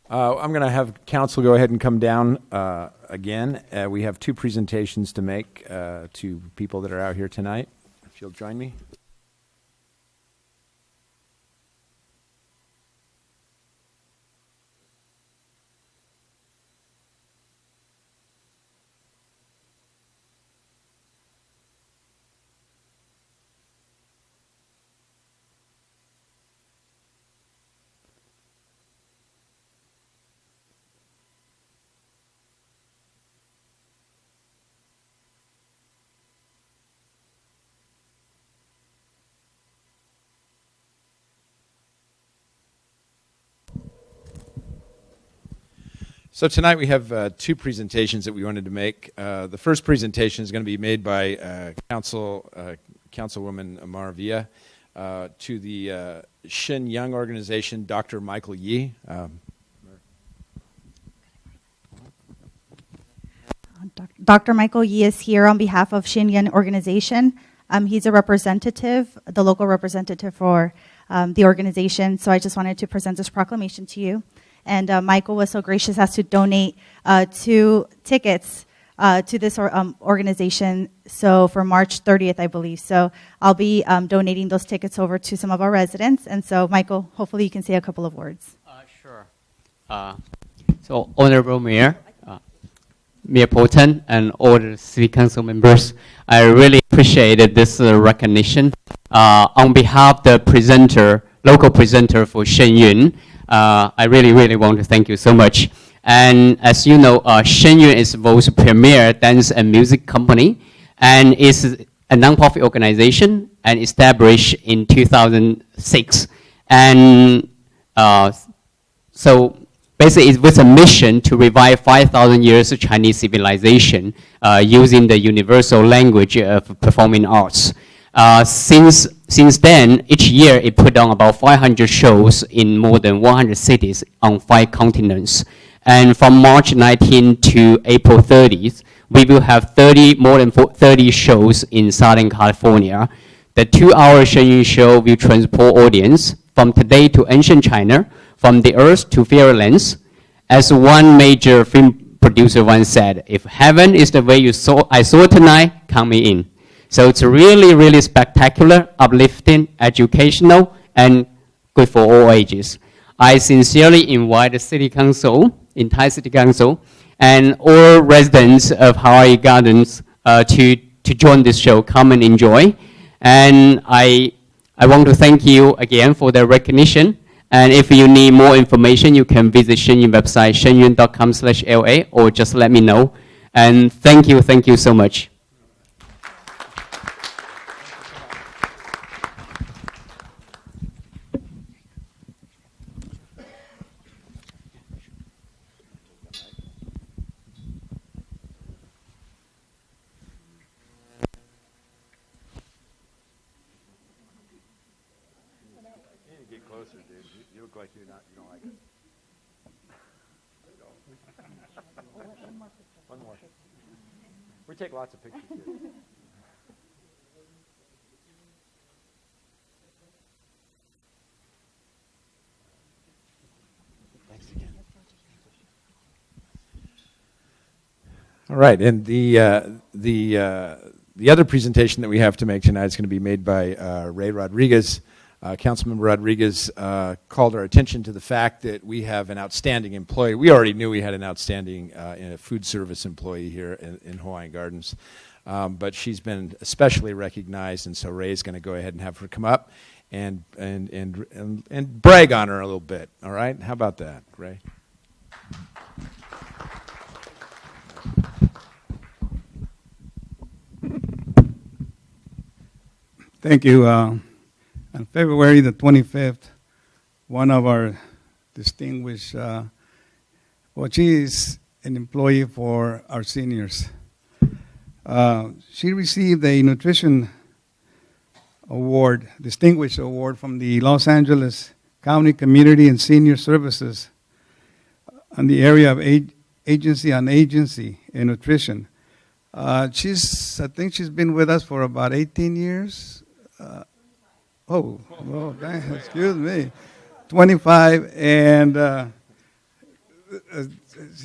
I'm going to have council go ahead and come down again. We have 2 presentations to make to people that are out here tonight. If you'll join me. So tonight we have 2 presentations that we wanted to make. The first presentation is going to be made by Councilwoman Maravilla to the Shin Young organization, Dr. Michael Yee. Dr. Michael Yee is here on behalf of Shin Young organization. He's a representative, the local representative for the organization. So I just wanted to present this proclamation to you. And Michael was so gracious as to donate 2 tickets to this organization. So for March 30th, I believe. So I'll be donating those tickets over to some of our residents. And so, Michael, hopefully you can say a couple of words. Sure. So, Honorable Mayor, Mayor Poten, and all the City Council members, I really appreciated this recognition. On behalf of the local presenter for Shenyun, I really, really want to thank you so much. And as you know, Shenyun is the world's premier dance and music company, and is a non-profit organization and established in 2006. And so basically it's with a mission to revive 5,000 years of Chinese civilization using the universal language of performing arts. Since then, each year it put on about 500 shows in more than 100 cities on 5 continents. And from March 19 to April 30th, we will have more than 30 shows in Southern California. The 2-hour Shenyun show will transport audience from today to ancient China, from the earth to fairylands. As one major film producer once said, if heaven is the way I saw tonight, count me in. So it's really, really spectacular, uplifting, educational, and good for all ages. I sincerely invite the City Council, entire City Council, and all residents of Hawaii Gardens to join this show. Come and enjoy. And I want to thank you again for the recognition. And if you need more information, you can visit Shenyun website, shenyun.com/LA, or just let me know. And thank you so much. We take lots of pictures here. Thanks again. All right, and the other presentation that we have to make tonight is going to be made by Ray Rodriguez. Councilmember Rodriguez called our attention to the fact that we have an outstanding employee. We already knew we had an outstanding food service employee here in Hawaiian Gardens, but she's been especially recognized, and so Ray's going to go ahead and have her come up and brag on her a little bit. All right, how about that, Ray? Thank you. On February the 25th, one of our distinguished, she is an employee for our seniors. She received a nutrition award, distinguished award from the Los Angeles County Community and Senior Services on the area of agency on agency in nutrition. I think she's been with us for about 18 years. Excuse me, 25, and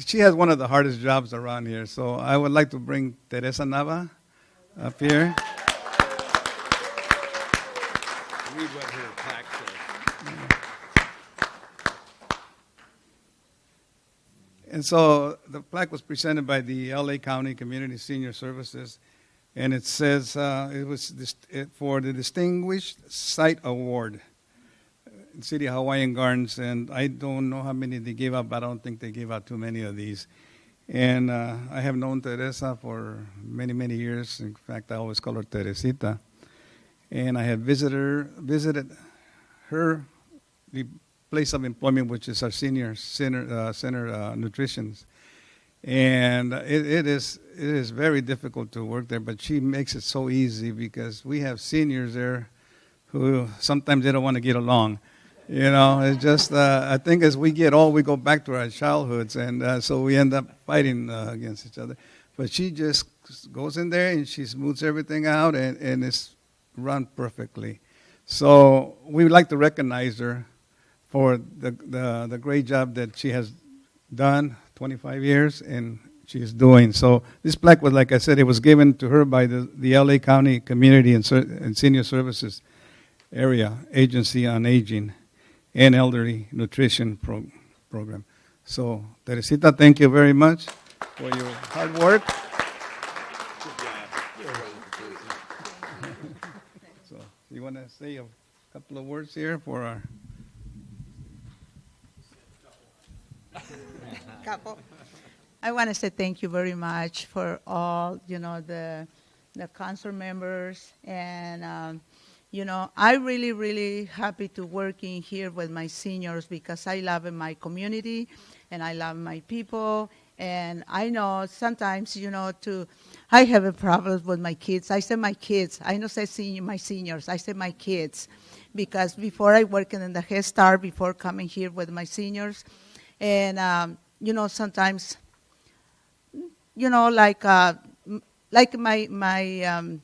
she has one of the hardest jobs around here. So I would like to bring Teresa Nava up here. Read what her plaque says. And so the plaque was presented by the LA County Community Senior Services. And it says it was for the Distinguished Site Award in City of Hawaiian Gardens. And I don't know how many they gave out, but I don't think they gave out too many of these. And I have known Teresa for many, many years. In fact, I always call her Teresita. And I had visited her the place of employment, which is our senior center nutrition. And it is very difficult to work there, but she makes it so easy because we have seniors there who sometimes they don't want to get along. You know, it's just, I think as we get old, we go back to our childhoods, and so we end up fighting against each other. But she just goes in there and she smooths everything out, and it's run perfectly. So we would like to recognize her for the great job that she has done, 25 years, and she's doing. So this plaque was, like I said, it was given to her by the LA County Community and Senior Services Area Agency on Aging and Elderly Nutrition Program. So, Teresita, thank you very much for your hard work. So, you want to say a couple of words here for our... Capo. I want to say thank you very much for all, the council members. And, I really happy to work in here with my seniors because I love my community and I love my people. And I know sometimes, I have a problem with my kids. I say my kids. I don't say my seniors. I say my kids. Because before I worked in the Head Start, before coming here with my seniors, and, sometimes, like my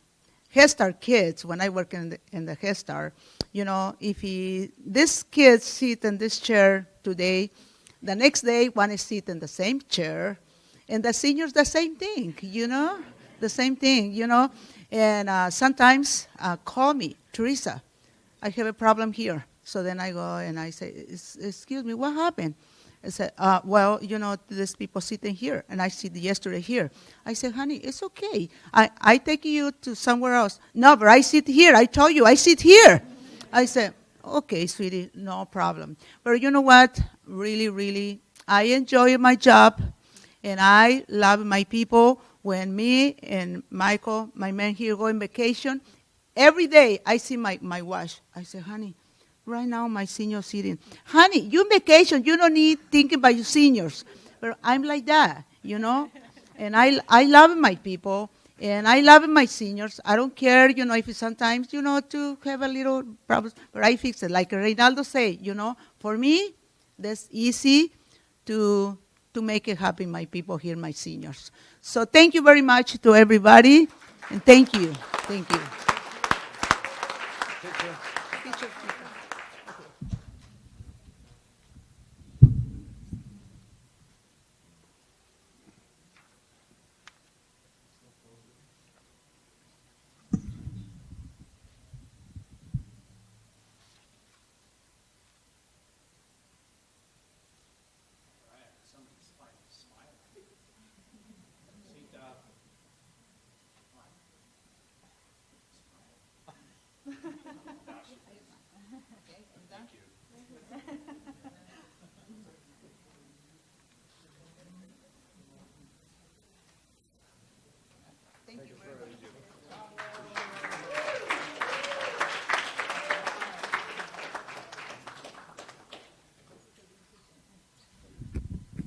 Head Start kids, when I work in the Head Start, if this kid sit in this chair today, the next day want to sit in the same chair, and the seniors the same thing, the same thing, and sometimes call me, Teresa, I have a problem here. So then I go and I say, excuse me, what happened? I said, well, these people sitting here, and I sit yesterday here. I said, honey, it's okay. I take you to somewhere else. No, but I sit here. I told you, I sit here. I said, okay, sweetie, no problem. But you know what? Really, I enjoy my job, and I love my people. When me and Michael, my man here, go on vacation, every day I see my watch. I say, honey, right now my senior sitting. Honey, you on vacation, you don't need thinking about your seniors. But I'm like that, And I love my people, and I love my seniors. I don't care, if it's sometimes, to have a little problems, but I fix it. Like Reynaldo say, for me, that's easy to make it happen, my people here, my seniors. So thank you very much to everybody, and thank you. Thank you.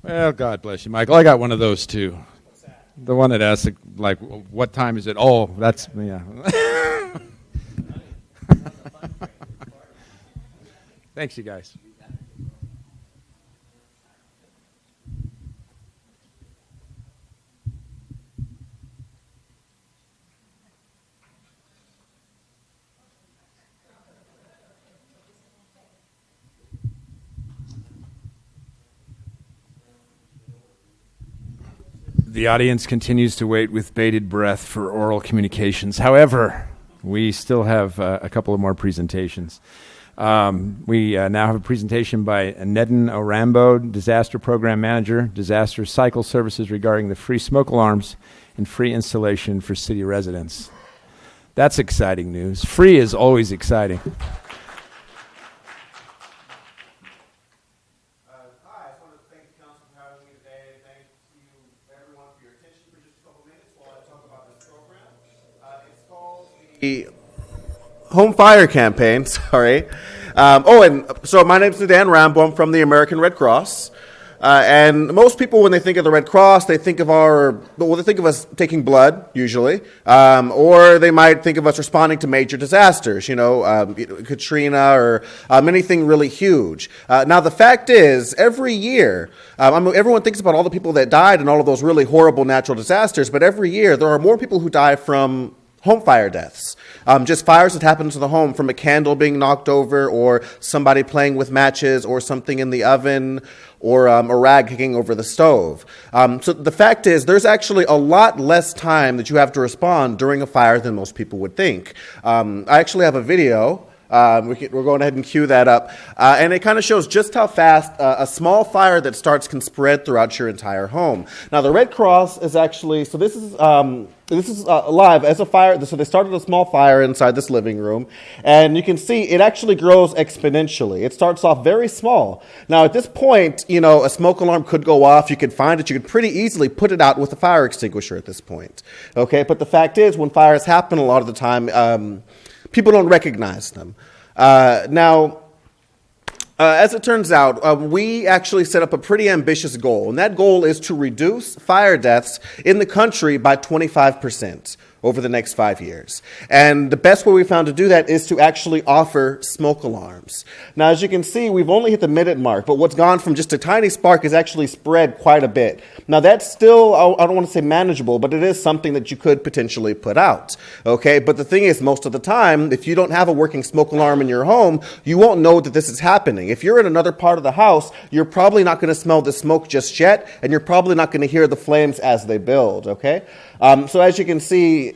Well, God bless you, Michael. I got one of those too. The one that asks, like, what time is it? Oh, that's, yeah. Thanks, you guys. The audience continues to wait with bated breath for oral communications. However, we still have a couple of more presentations. We now have a presentation by Nedden Orambo, Disaster Program Manager, Disaster Cycle Services regarding the free smoke alarms and free installation for city residents. That's exciting news. Free is always exciting. The Home Fire Campaign, sorry. And so my name's Dan Rambo. I'm from the American Red Cross. And most people, when they think of the Red Cross, they think of us taking blood, usually. Or they might think of us responding to major disasters, Katrina or anything really huge. Now, the fact is, every year, everyone thinks about all the people that died in all of those really horrible natural disasters, but every year there are more people who die from home fire deaths. Just fires that happen to the home, from a candle being knocked over, or somebody playing with matches, or something in the oven, or a rag hanging over the stove. So the fact is, there's actually a lot less time that you have to respond during a fire than most people would think. I actually have a video We're going ahead and cue that up. And it kind of shows just how fast a small fire that starts can spread throughout your entire home. Now, the Red Cross is actually, so this is live as a fire. So they started a small fire inside this living room. And you can see it actually grows exponentially. It starts off very small. Now, at this point, you know, a smoke alarm could go off. You could find it. You could pretty easily put it out with a fire extinguisher at this point. Okay, but the fact is, when fires happen, a lot of the time, people don't recognize them. As it turns out, we actually set up a pretty ambitious goal, and that goal is to reduce fire deaths in the country by 25% over the next 5 years. And the best way we found to do that is to actually offer smoke alarms. Now, as you can see, we've only hit the minute mark, but what's gone from just a tiny spark has actually spread quite a bit. Now, that's still, I don't want to say manageable, but it is something that you could potentially put out. Okay, but the thing is, most of the time, if you don't have a working smoke alarm in your home, you won't know that this is happening. If you're in another part of the house, you're probably not going to smell the smoke just yet, and you're probably not going to hear the flames as they build, okay? So as you can see,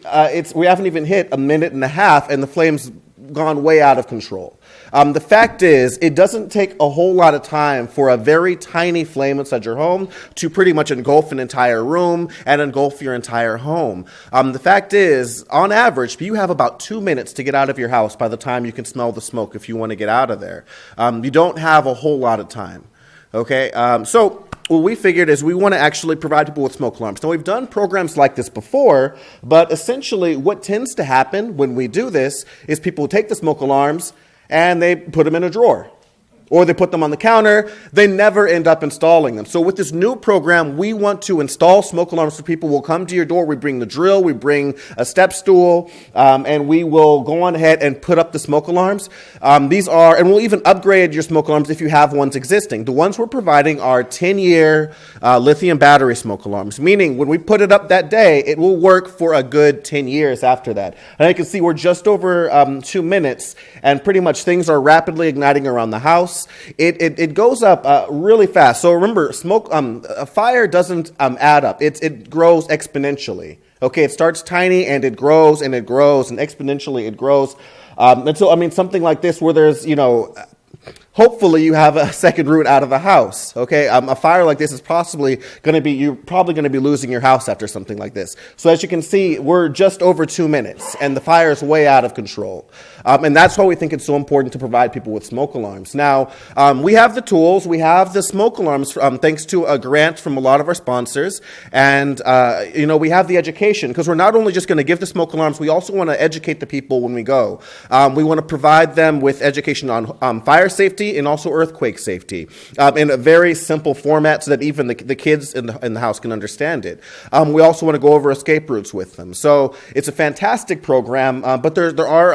we haven't even hit a minute and a half, and the flames gone way out of control. The fact is, it doesn't take a whole lot of time for a very tiny flame inside your home to pretty much engulf an entire room and engulf your entire home. The fact is, on average, you have about 2 minutes to get out of your house by the time you can smell the smoke if you want to get out of there. You don't have a whole lot of time. Okay, so what we figured is we want to actually provide people with smoke alarms. Now, we've done programs like this before, but essentially what tends to happen when we do this is people take the smoke alarms and they put them in a drawer. Or they put them on the counter. They never end up installing them. So with this new program, we want to install smoke alarms so people will come to your door. We bring the drill, we bring a step stool, and we will go on ahead and put up the smoke alarms. And we'll even upgrade your smoke alarms if you have ones existing. The ones we're providing are 10-year lithium battery smoke alarms, meaning when we put it up that day, it will work for a good 10 years after that. And you can see we're just over 2 minutes, and pretty much things are rapidly igniting around the house. It goes up really fast. So remember, a fire doesn't add up. It grows exponentially. Okay, it starts tiny and it grows and it grows and exponentially it grows. And so, I mean, something like this where there's, hopefully you have a second route out of the house. Okay, a fire like this is you're probably going to be losing your house after something like this. So as you can see, we're just over 2 minutes and the fire is way out of control. And that's why we think it's so important to provide people with smoke alarms. Now, we have the tools, we have the smoke alarms, thanks to a grant from a lot of our sponsors. And, we have the education, because we're not only just going to give the smoke alarms, we also want to educate the people when we go. We want to provide them with education on fire safety and also earthquake safety in a very simple format so that even the kids in the house can understand it. We also want to go over escape routes with them. So it's a fantastic program, but there are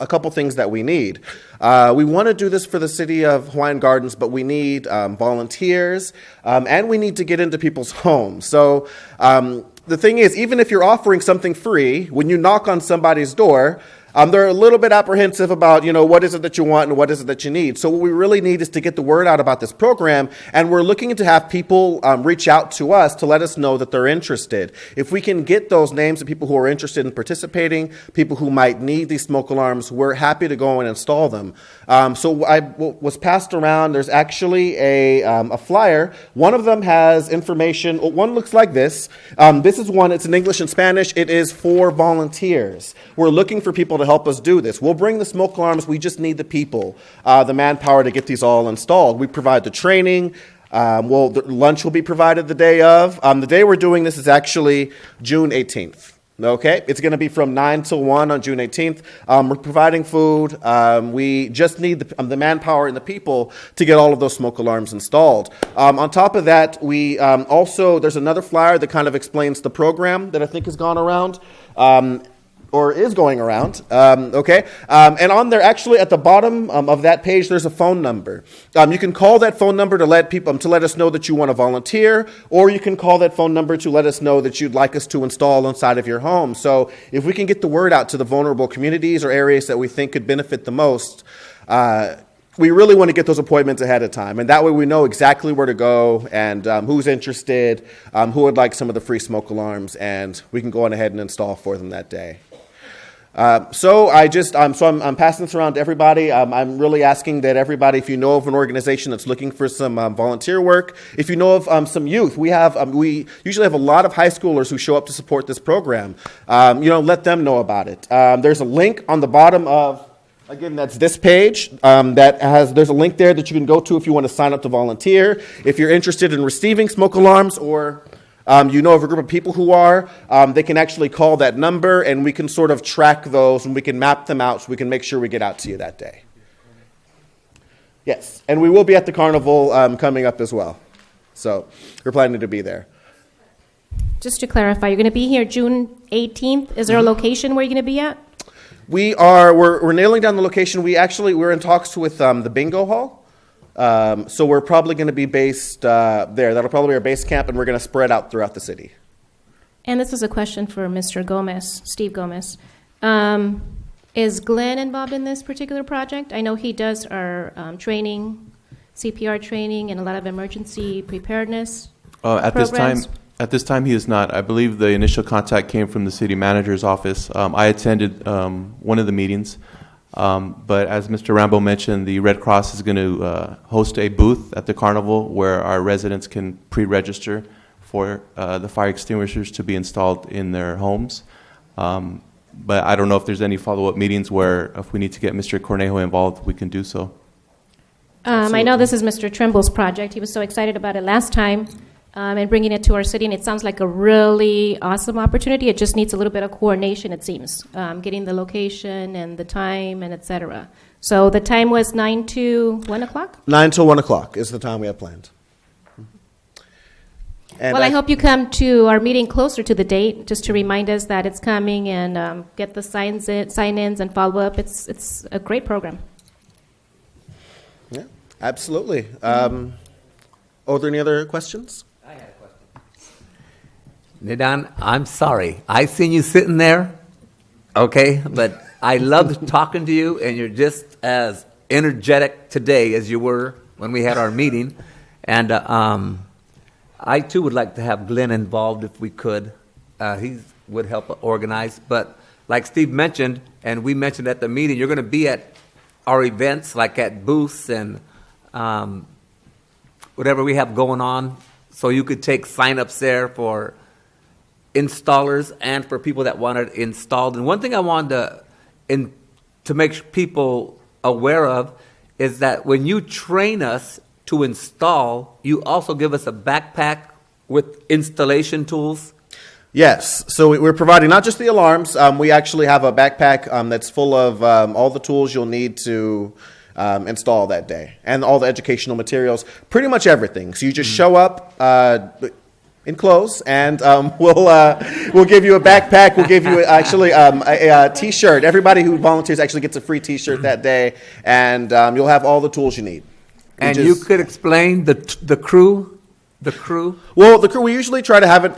a couple things that we need. We want to do this for the city of Hawaiian Gardens, but we need volunteers, and we need to get into people's homes. So the thing is, even if you're offering something free, when you knock on somebody's door, they're a little bit apprehensive about, what is it that you want and what is it that you need. So what we really need is to get the word out about this program, and we're looking to have people reach out to us to let us know that they're interested. If we can get those names of people who are interested in participating, people who might need these smoke alarms, we're happy to go and install them. So I was passed around. There's actually a flyer. One of them has information. One looks like this. This is one. It's in English and Spanish. It is for volunteers. We're looking for people to help us do this. We'll bring the smoke alarms. We just need the people, the manpower to get these all installed. We provide the training. The lunch will be provided the day of. The day we're doing this is actually June 18th. Okay, it's going to be from 9 till 1 on June 18th. We're providing food. We just need the manpower and the people to get all of those smoke alarms installed. On top of that, we there's another flyer that kind of explains the program that I think has gone around. Or is going around, okay? And on there, actually, at the bottom of that page, there's a phone number. You can call that phone number to let us know that you want to volunteer, or you can call that phone number to let us know that you'd like us to install inside of your home. So if we can get the word out to the vulnerable communities or areas that we think could benefit the most, we really want to get those appointments ahead of time. And that way we know exactly where to go and who's interested, who would like some of the free smoke alarms, and we can go on ahead and install for them that day. So I'm passing this around to everybody. I'm really asking that everybody, if you know of an organization that's looking for some volunteer work, if you know of some youth, we usually have a lot of high schoolers who show up to support this program. Let them know about it. There's a link on the bottom of, again, that's this page. There's a link there that you can go to if you want to sign up to volunteer. If you're interested in receiving smoke alarms, or you know of a group of people who are, they can actually call that number, and we can sort of track those, and we can map them out so we can make sure we get out to you that day. Yes, and we will be at the carnival coming up as well. So we're planning to be there. Just to clarify, you're going to be here June 18th. Is there a location where you're going to be at? We're nailing down the location. We're in talks with the bingo hall. So we're probably going to be based there. That'll probably be our base camp, and we're going to spread out throughout the city. And this is a question for Mr. Gomez, Steve Gomez. Is Glenn involved in this particular project? I know he does our training, CPR training, and a lot of emergency preparedness programs. At this time, he is not. I believe the initial contact came from the city manager's office. I attended one of the meetings. But as Mr. Rambo mentioned, the Red Cross is going to host a booth at the carnival where our residents can pre-register for the fire extinguishers to be installed in their homes. But I don't know if there's any follow-up meetings where if we need to get Mr. Cornejo involved, we can do so. I know this is Mr. Trimble's project. He was so excited about it last time and bringing it to our city, and it sounds like a really awesome opportunity. It just needs a little bit of coordination, it seems, getting the location and the time and et cetera. So the time was 9 to 1 o'clock? 9 till 1 o'clock is the time we have planned. And I hope you come to our meeting closer to the date, just to remind us that it's coming, and get the sign-ins and follow up. It's a great program. Yeah, absolutely. Are there any other questions? I had a question. Nidan, I'm sorry. I seen you sitting there, okay? But I loved talking to you, and you're just as energetic today as you were when we had our meeting. And I, too, would like to have Glenn involved if we could. He would help organize. But like Steve mentioned, and we mentioned at the meeting, you're going to be at our events, like at booths and whatever we have going on. So you could take sign-ups there for installers and for people that want it installed. And one thing I wanted to make people aware of is that when you train us to install, you also give us a backpack with installation tools. Yes, so we're providing not just the alarms. We actually have a backpack that's full of all the tools you'll need to install that day, and all the educational materials, pretty much everything. So you just show up in clothes, and we'll give you a backpack. We'll give you actually a T-shirt. Everybody who volunteers actually gets a free T-shirt that day, and you'll have all the tools you need. And you could explain the crew? The crew? Well, the crew, we usually try to have it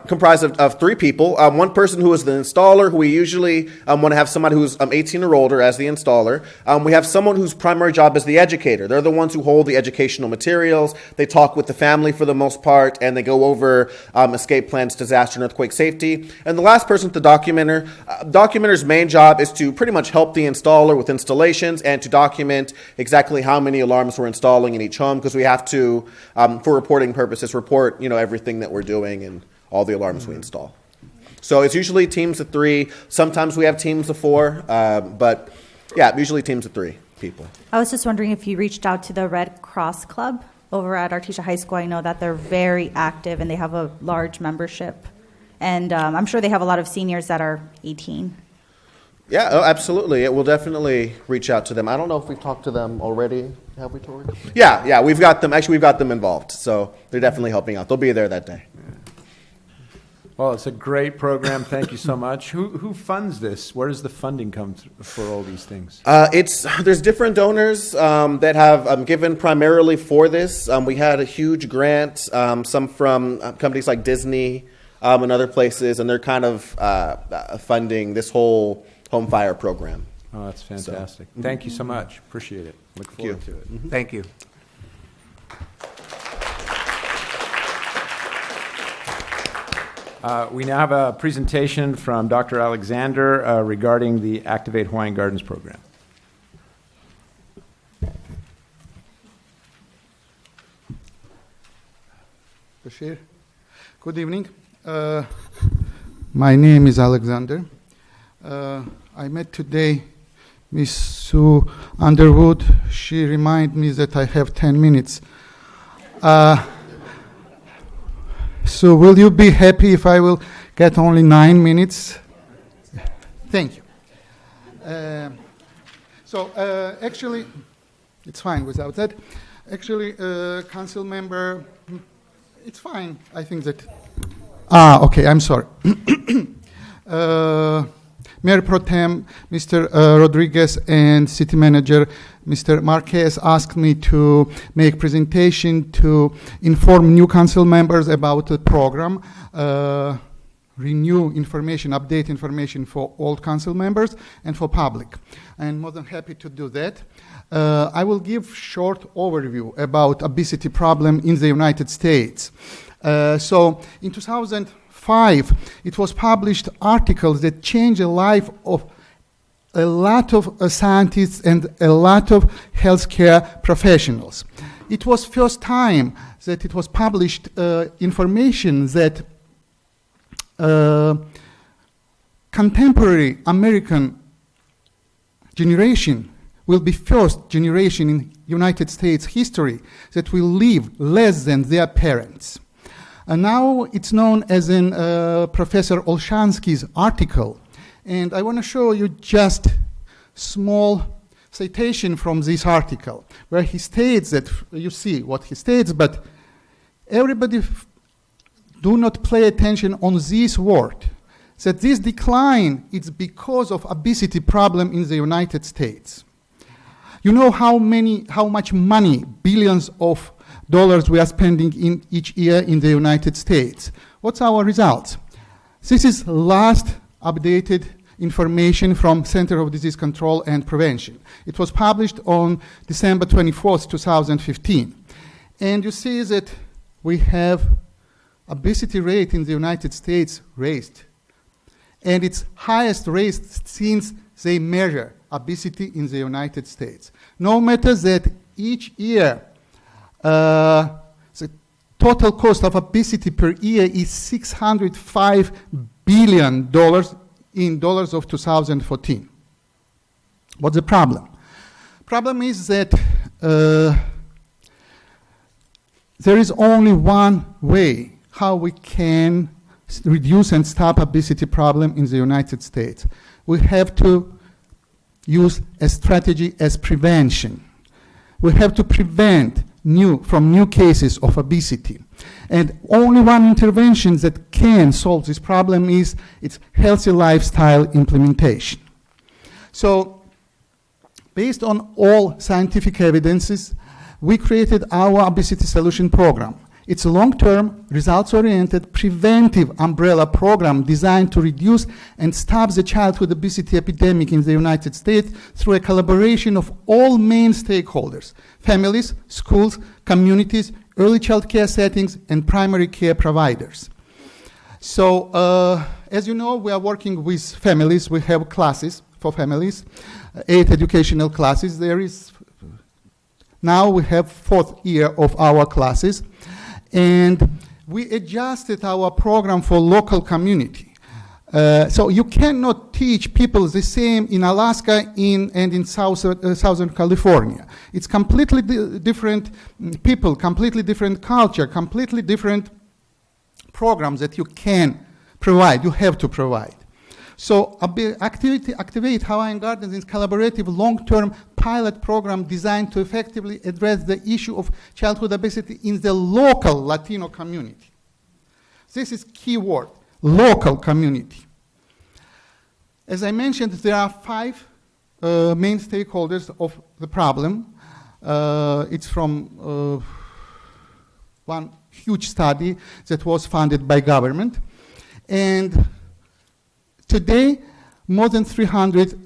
comprised of 3 people. One person who is the installer, who we usually want to have somebody who's 18 or older as the installer. We have someone whose primary job is the educator. They're the ones who hold the educational materials. They talk with the family for the most part, and they go over escape plans, disaster, and earthquake safety. And the last person, the documenter. Documenter main job is to pretty much help the installer with installations and to document exactly how many alarms we're installing in each home, because we have to, for reporting purposes, report everything that we're doing and all the alarms we install. So it's usually teams of 3. Sometimes we have teams of 4, but yeah, usually teams of 3 people. I was just wondering if you reached out to the Red Cross Club over at Artesia High School. I know that they're very active and they have a large membership, and I'm sure they have a lot of seniors that are 18. Yeah, absolutely. We'll definitely reach out to them. I don't know if we've talked to them already. Have we, Tori? Yeah, we've got them. Actually, we've got them involved, so they're definitely helping out. They'll be there that day. Well, it's a great program. Thank you so much. Who funds this? Where does the funding come for all these things? There's different donors that have given primarily for this. We had a huge grant, some from companies like Disney and other places, and they're kind of funding this whole home fire program. Oh, that's fantastic. So, thank you so much. Appreciate it. Look forward to it. Mm-hmm. Thank you. We now have a presentation from Dr. Alexander regarding the Activate Hawaiian Gardens program. Bashir. Good evening. My name is Alexander. I met today Miss Sue Underwood. She reminded me that I have 10 minutes. So will you be happy if I will get only 9 minutes? Thank you. Actually, it's fine without that. Actually, council member, it's fine. I think that. Okay, I'm sorry. Mayor Pro Tem, Mr. Rodriguez, and City Manager, Mr. Marquez, asked me to make presentation to inform new council members about the program, renew information, update information for old council members and for public. I'm more than happy to do that. I will give short overview about obesity problem in the United States. So in 2005, it was published articles that changed the life of a lot of scientists and a lot of healthcare professionals. It was first time that it was published information that contemporary American generation will be first generation in United States history that will live less than their parents. And now it's known as in Professor Olshansky's article. And I want to show you just small citation from this article, where he states that, you see what he states, but everybody do not pay attention on this word, that this decline is because of obesity problem in the United States. You know how much money, billions of dollars we are spending in each year in the United States. What's our result? This is last updated information from Center of Disease Control and Prevention. It was published on December 24th, 2015. And you see that we have obesity rate in the United States raised. And it's highest raised since they measure obesity in the United States. No matter that each year the total cost of obesity per year is $605 billion in dollars of 2014. What's the problem? Problem is that there is only one way how we can reduce and stop obesity problem in the United States. We have to use a strategy as prevention. We have to prevent from new cases of obesity. And only one intervention that can solve this problem is its healthy lifestyle implementation. So, based on all scientific evidences, we created our obesity solution program. It's a long-term, results-oriented, preventive umbrella program designed to reduce and stop the childhood obesity epidemic in the United States through a collaboration of all main stakeholders: families, schools, communities, early child care settings, and primary care providers. So, as you know, we are working with families. We have classes for families, 8 educational classes. Now we have 4th year of our classes. And we adjusted our program for local community. So you cannot teach people the same in Alaska and in Southern California. It's completely different people, completely different culture, completely different programs that you can provide, you have to provide. So Activate Hawaiian Gardens is a collaborative long-term pilot program designed to effectively address the issue of childhood obesity in the local Latino community. This is key word, local community. As I mentioned, there are 5 main stakeholders of the problem. It's from one huge study that was funded by government. And today, more than 300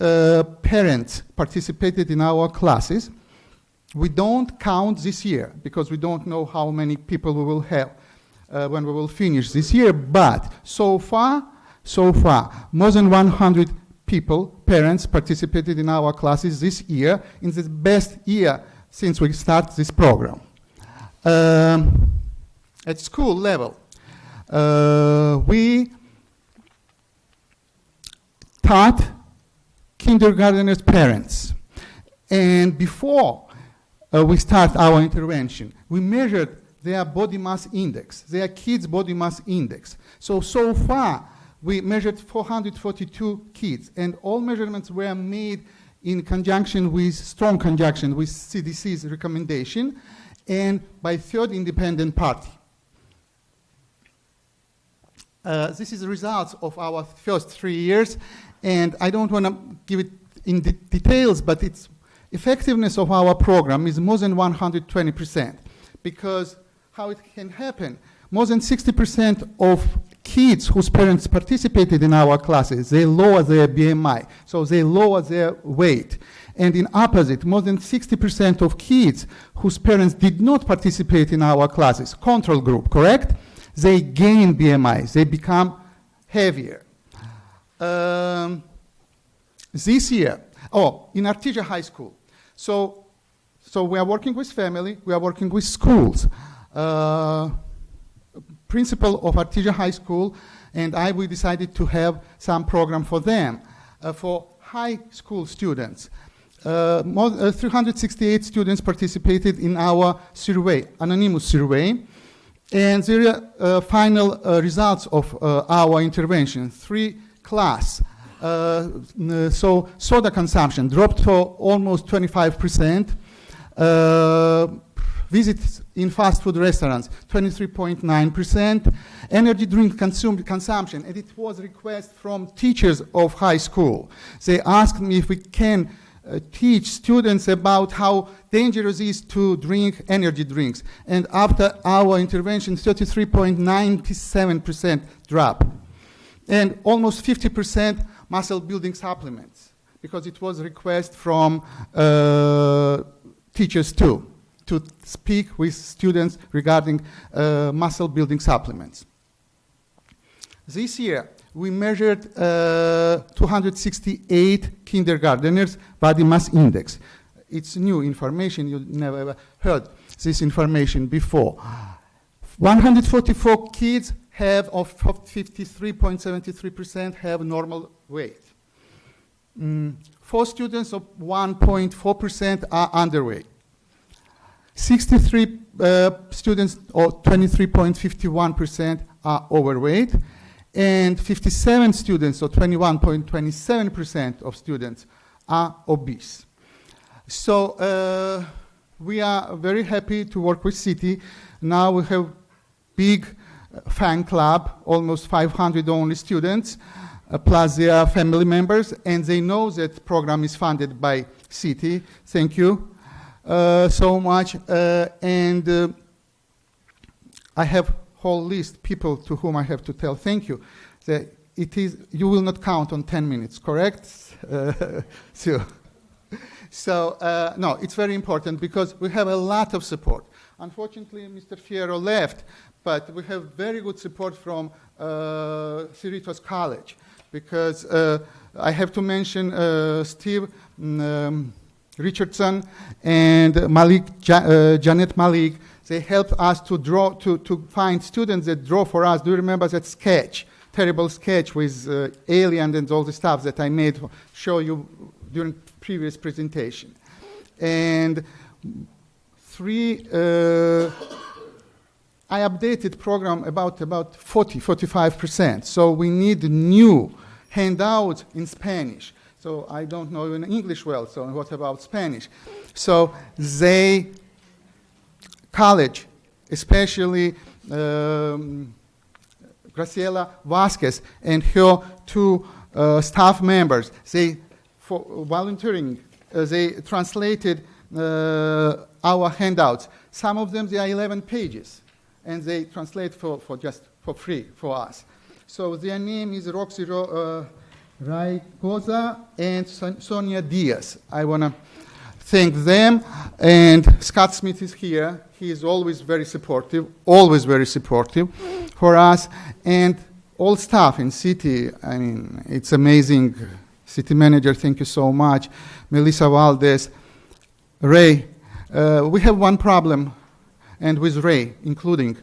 parents participated in our classes. We don't count this year because we don't know how many people we will have. when we will finish this year. But so far, more than 100 people, parents, participated in our classes this year, in the best year since we start this program. At school level, we taught kindergarteners' parents. And before we start our intervention, we measured their body mass index, their kids' body mass index. So far, we measured 442 kids, and all measurements were made in strong conjunction with CDC's recommendation and by third independent party. This is the results of our first 3 years, and I don't want to give it in details, but its effectiveness of our program is more than 120%, because how it can happen, more than 60% of kids whose parents participated in our classes, they lower their BMI, so they lower their weight. And in opposite, more than 60% of kids whose parents did not participate in our classes, control group, correct? They gain BMI, they become heavier. This year, in Artesia High School. So we are working with family, we are working with schools. Principal of Artesia High School and we decided to have some program for them, for high school students. 368 students participated in our survey, anonymous survey, and the final results of our intervention, 3 class. So soda consumption dropped for almost 25%. Visits in fast food restaurants, 23.9%. Energy drink consumption, and it was a request from teachers of high school. They asked me if we can teach students about how dangerous it is to drink energy drinks. And after our intervention, 33.97% drop. And almost 50% muscle building supplements, because it was a request from teachers too, to speak with students regarding muscle building supplements. This year, we measured 268 kindergarteners' body mass index. It's new information, you never ever heard this information before. 144 kids have, of 53.73%, have normal weight. 4 students of 1.4% are underweight. 63 students, or 23.51%, are overweight, and 57 students, or 21.27% of students, are obese. So we are very happy to work with City. Now we have big fan club, almost 500 only students, plus their family members, and they know that program is funded by City. Thank you so much. And I have whole list people to whom I have to tell thank you. That it is, you will not count on 10 minutes, correct? So no, it's very important because we have a lot of support. Unfortunately, Mr. Fierro left, but we have very good support from Cerritos College, because I have to mention Steve Richardson and Janet Malik. They helped us to draw, to find students that draw for us. Do you remember that sketch, terrible sketch with alien and all the stuff that I made, show you during previous presentation? And I updated program about 45%. So we need new handouts in Spanish. So I don't know in English well, so what about Spanish? So they, college, especially Graciela Vasquez and her 2 staff members, they, for volunteering, they translated our handouts. Some of them, they are 11 pages, and they translate for free for us. So their name is Roxy Raigoza and Sonia Diaz. I want to thank them. And Scott Smith is here. He is always very supportive for us. And all staff in city, I mean, it's amazing. City manager, thank you so much. Melissa Valdez, Ray. We have one problem, and with Ray including,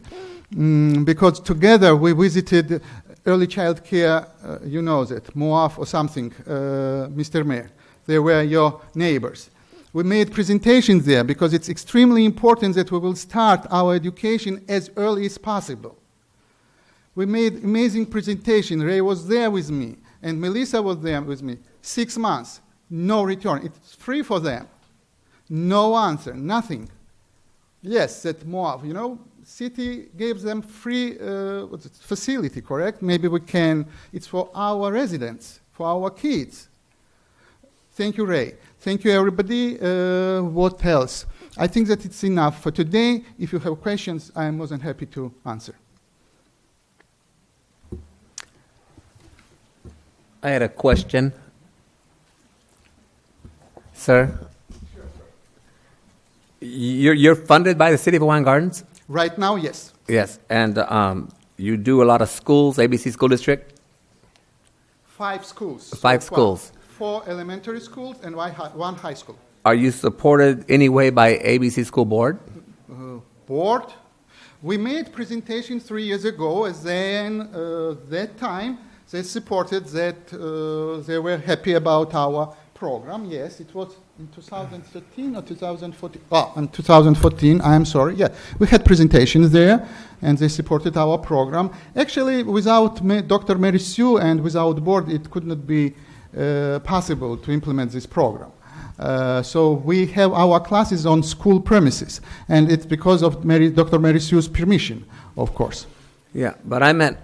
because together we visited early child care, you know that, Moaf or something, Mr. Mayor. They were your neighbors. We made presentations there because it's extremely important that we will start our education as early as possible. We made amazing presentation. Ray was there with me, and Melissa was there with me. 6 months, no return. It's free for them. No answer, nothing. Yes, that Moab, you know, city gave them free facility, correct? Maybe we can, it's for our residents, for our kids. Thank you, Ray. Thank you, everybody. What else? I think that it's enough for today. If you have questions, I am more than happy to answer. I had a question. Sir? You're funded by the City of Hawaiian Gardens? Right now, yes. Yes, and you do a lot of schools, ABC School District? 5 schools. 5 schools. 4 elementary schools and 1 high school. Are you supported anyway by ABC School Board? Board? We made presentation 3 years ago, and then that time they supported that they were happy about our program. Yes, it was in 2013 or 2014. Oh, in 2014, I am sorry. Yeah, we had presentations there, and they supported our program. Actually, without Dr. Mary Sue and without board, it could not be possible to implement this program. So we have our classes on school premises, and it's because of Dr. Mary Sue's permission, of course. Yeah, but I meant,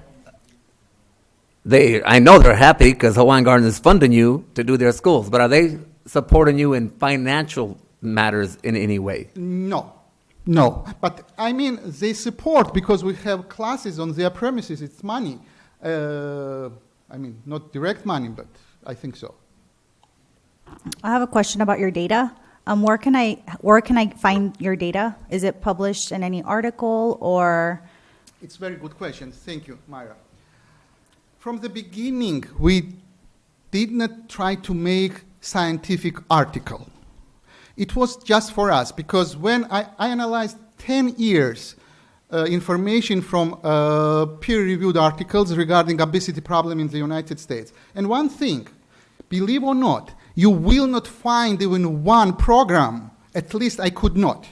I know they're happy because Hawaiian Gardens is funding you to do their schools, but are they supporting you in financial matters in any way? No. But I mean, they support because we have classes on their premises. It's money. I mean, not direct money, but I think so. I have a question about your data. Where can I find your data? Is it published in any article or? It's a very good question. Thank you, Myra. From the beginning, we did not try to make scientific article. It was just for us because when I analyzed 10 years information from peer-reviewed articles regarding obesity problem in the United States. And one thing, believe or not, you will not find even one program, at least I could not,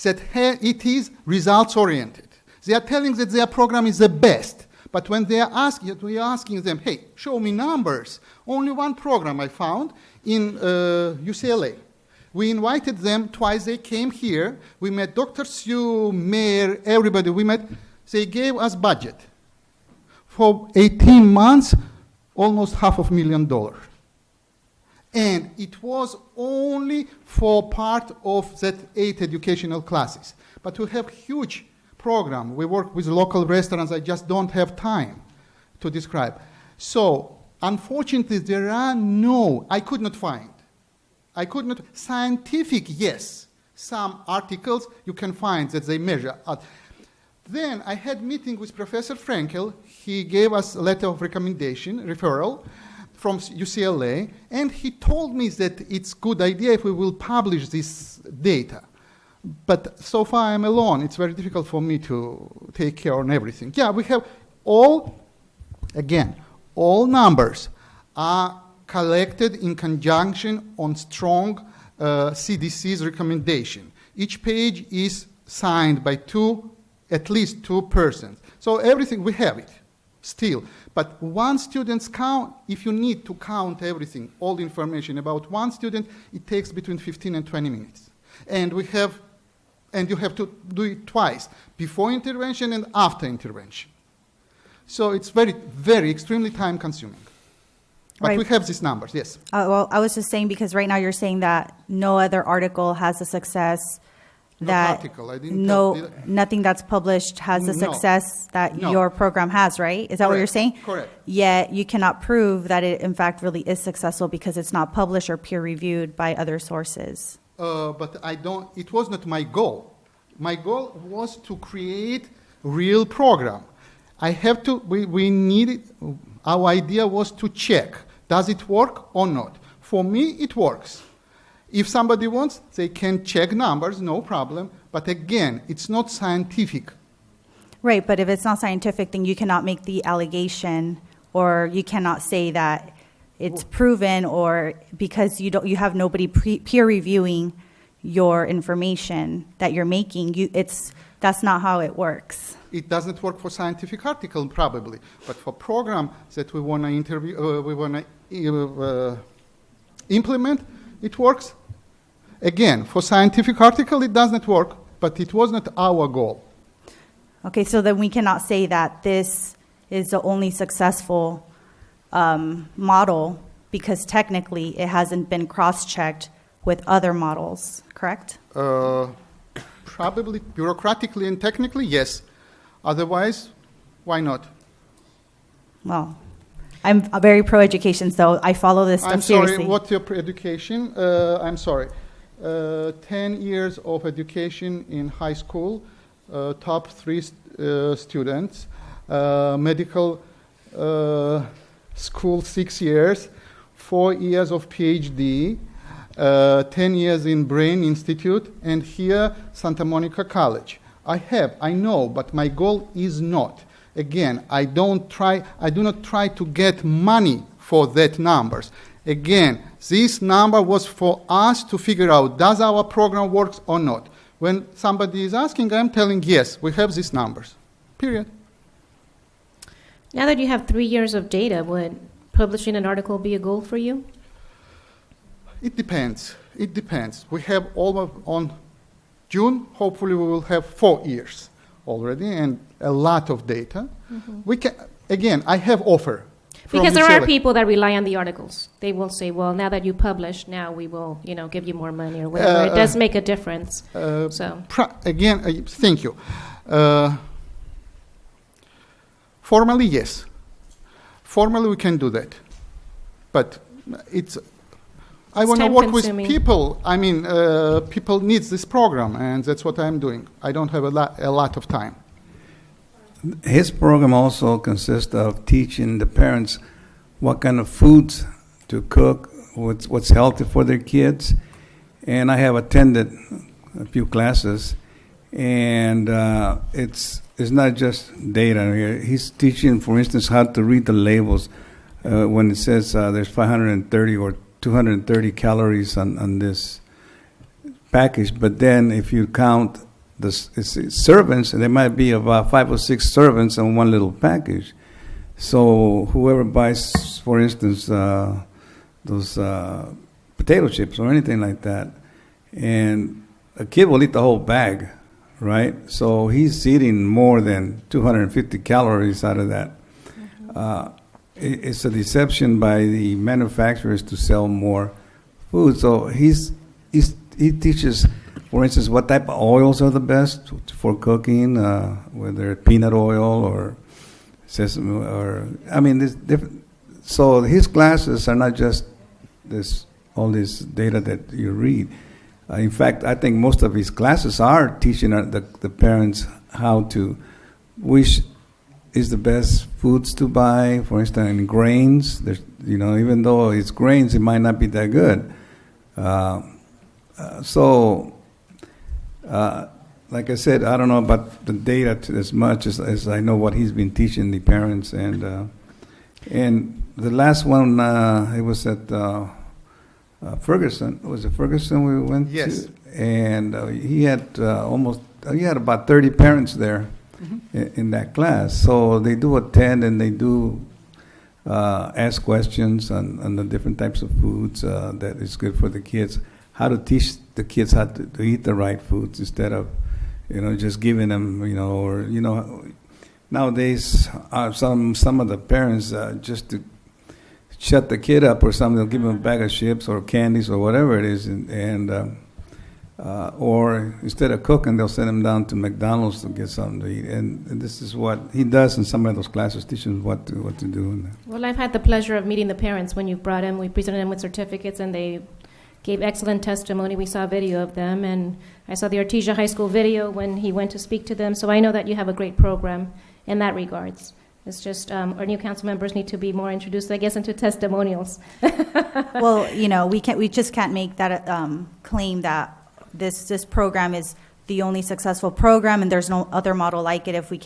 that it is results-oriented. They are telling that their program is the best, but when we are asking them, hey, show me numbers, only one program I found in UCLA. We invited them twice. They came here. We met Dr. Sue, Mayor, everybody. We met. They gave us budget. For 18 months, almost $500,000. And it was only for part of that 8 educational classes. But we have huge program. We work with local restaurants. I just don't have time to describe. So, unfortunately, there are I could not find. Scientific, yes. Some articles you can find that they measure. Then I had meeting with Professor Frankel. He gave us a letter of recommendation, referral, from UCLA, and he told me that it's a good idea if we will publish this data. But so far I'm alone. It's very difficult for me to take care of everything. Yeah, we have all numbers are collected in conjunction on strong CDC's recommendation. Each page is signed by at least two persons. So everything, we have it still. But one student's count, if you need to count everything, all the information about one student, it takes between 15 and 20 minutes. And you have to do it twice, before intervention and after intervention. So it's very, very extremely time consuming. But right. We have these numbers, yes. Well, I was just saying because right now you're saying that no other article has the success nothing that's published has the success that your program has, right? Is that what you're saying? Correct. Yet you cannot prove that it in fact really is successful because it's not published or peer reviewed by other sources. but I don't. It was not my goal. My goal was to create real program. I have to. We needed. Our idea was to check: does it work or not? For me, it works. If somebody wants, they can check numbers, no problem. But again, it's not scientific. Right, but if it's not scientific, then you cannot make the allegation, or you cannot say that it's proven, or because you have nobody peer reviewing your information that you're making. That's not how it works. It doesn't work for scientific article probably, but for program that we want to implement, it works. Again, for scientific article, it doesn't work, but it was not our goal. Okay, so then we cannot say that this is the only successful model because technically it hasn't been cross-checked with other models, correct? Probably bureaucratically and technically, yes. Otherwise, why not? Well, I'm very pro-education, so I follow this stuff seriously. I'm sorry, what's your education? I'm sorry. 10 years of education in high school, top 3 students, medical school 6 years, 4 years of PhD, 10 years in Brain Institute, and here Santa Monica College. I know, but my goal is not. Again, I do not try to get money for that numbers. Again, this number was for us to figure out, does our program work or not? When somebody is asking, I'm telling, yes, we have these numbers, period. Now that you have 3 years of data, would publishing an article be a goal for you? It depends. It depends. We have almost on June, hopefully we will have 4 years already and a lot of data. Mm-hmm. We can, again, I have offer. Because there are people that rely on the articles. They will say, well, now that you publish, now we will, give you more money or whatever. It does make a difference. Again, thank you. Formally, yes. Formally, we can do that. But I want to work with people. I mean, people need this program, and that's what I'm doing. I don't have a lot of time. His program also consists of teaching the parents what kind of foods to cook, what's healthy for their kids. And I have attended a few classes, and it's not just data here. He's teaching, for instance, how to read the labels when it says there's 530 or 230 calories on this package. But then if you count the servants, there might be about 5 or 6 servants on one little package. So whoever buys, for instance, those potato chips or anything like that, and a kid will eat the whole bag, right? So he's eating more than 250 calories out of that. Mm-hmm. It's a deception by the manufacturers to sell more food. So he teaches, for instance, what type of oils are the best for cooking, whether peanut oil or sesame, there's different. So his classes are not just all this data that you read. In fact, I think most of his classes are teaching the parents how to, which is the best foods to buy. For instance, in grains, even though it's grains, it might not be that good. Like I said, I don't know about the data as much as I know what he's been teaching the parents. And the last one, it was at Ferguson. Was it Ferguson we went yes. to? And he had about 30 parents there in that class. So they do attend and they do ask questions on the different types of foods that is good for the kids. How to teach the kids how to eat the right foods instead of, just giving them, nowadays some of the parents just to shut the kid up or something, they'll give them a bag of chips or candies or whatever it is, or instead of cooking, they'll send them down to McDonald's to get something to eat. And this is what he does in some of those classes, teaching what to do. Well, I've had the pleasure of meeting the parents when you've brought them. We presented them with certificates, and they gave excellent testimony. We saw a video of them, and I saw the Artesia High School video when he went to speak to them. So I know that you have a great program in that regards. It's just our new council members need to be more introduced, I guess, into testimonials. Well, we just can't make that claim that this program is the only successful program and there's no other model like it if it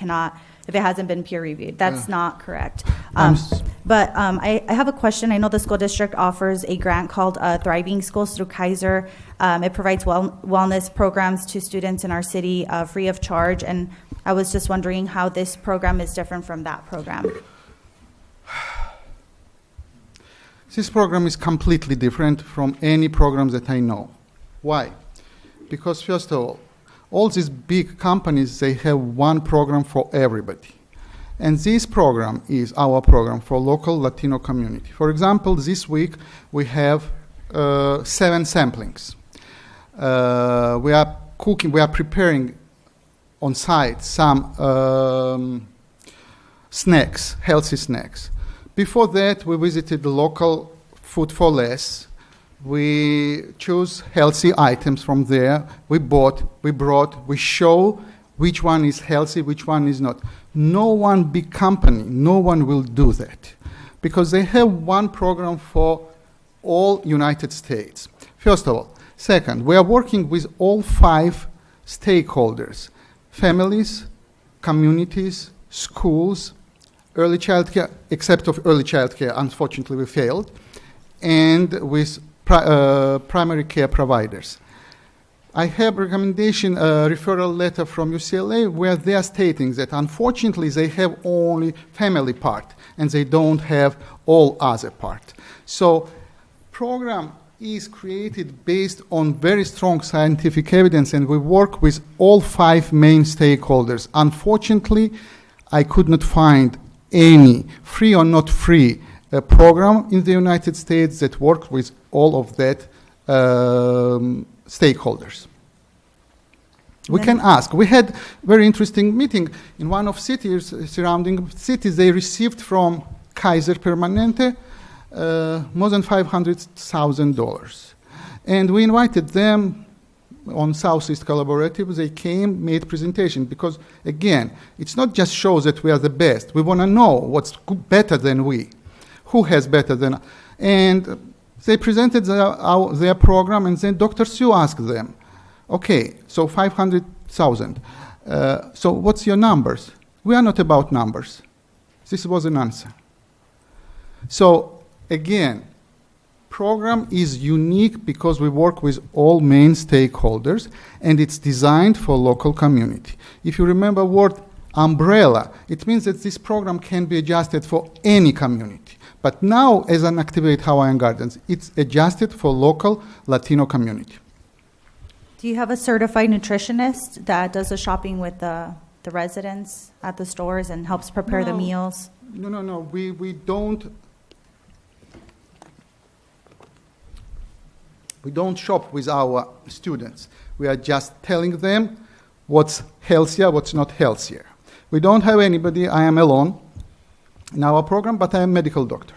hasn't been peer reviewed. That's not correct. But I have a question. I know the school district offers a grant called Thriving Schools through Kaiser. It provides wellness programs to students in our city free of charge. And I was just wondering how this program is different from that program. This program is completely different from any programs that I know. Why? Because first of all these big companies, they have one program for everybody. And this program is our program for local Latino community. For example, this week we have 7 samplings. We are preparing on site some snacks, healthy snacks. Before that, we visited the local Food for Less. We choose healthy items from there. We brought, we show which one is healthy, which one is not. No one big company, no one will do that because they have one program for all United States. First of all. Second, we are working with all 5 stakeholders, families, communities, schools, early child care, except of early child care, unfortunately we failed, and with primary care providers. I have recommendation referral letter from UCLA where they are stating that unfortunately they have only family part and they don't have all other part. So program is created based on very strong scientific evidence and we work with all 5 main stakeholders. Unfortunately, I could not find any free or not free program in the United States that worked with all of that stakeholders. We can ask. We had very interesting meeting in one of cities, surrounding cities. They received from Kaiser Permanente more than $500,000. And we invited them on Southeast Collaborative. They came, made presentation, because again, it's not just shows that we are the best. We want to know what's better than we, who has better than, and they presented their program, and then Dr. Sue asked them, okay, so 500,000. So what's your numbers? We are not about numbers. This was an answer. So again, program is unique because we work with all main stakeholders and it's designed for local community. If you remember word umbrella, it means that this program can be adjusted for any community. But now, as an Activate Hawaiian Gardens, it's adjusted for local Latino community. Do you have a certified nutritionist that does the shopping with the residents at the stores and helps prepare the meals? No. We don't. We don't shop with our students. We are just telling them what's healthier, what's not healthier. We don't have anybody. I am alone in our program, but I am a medical doctor.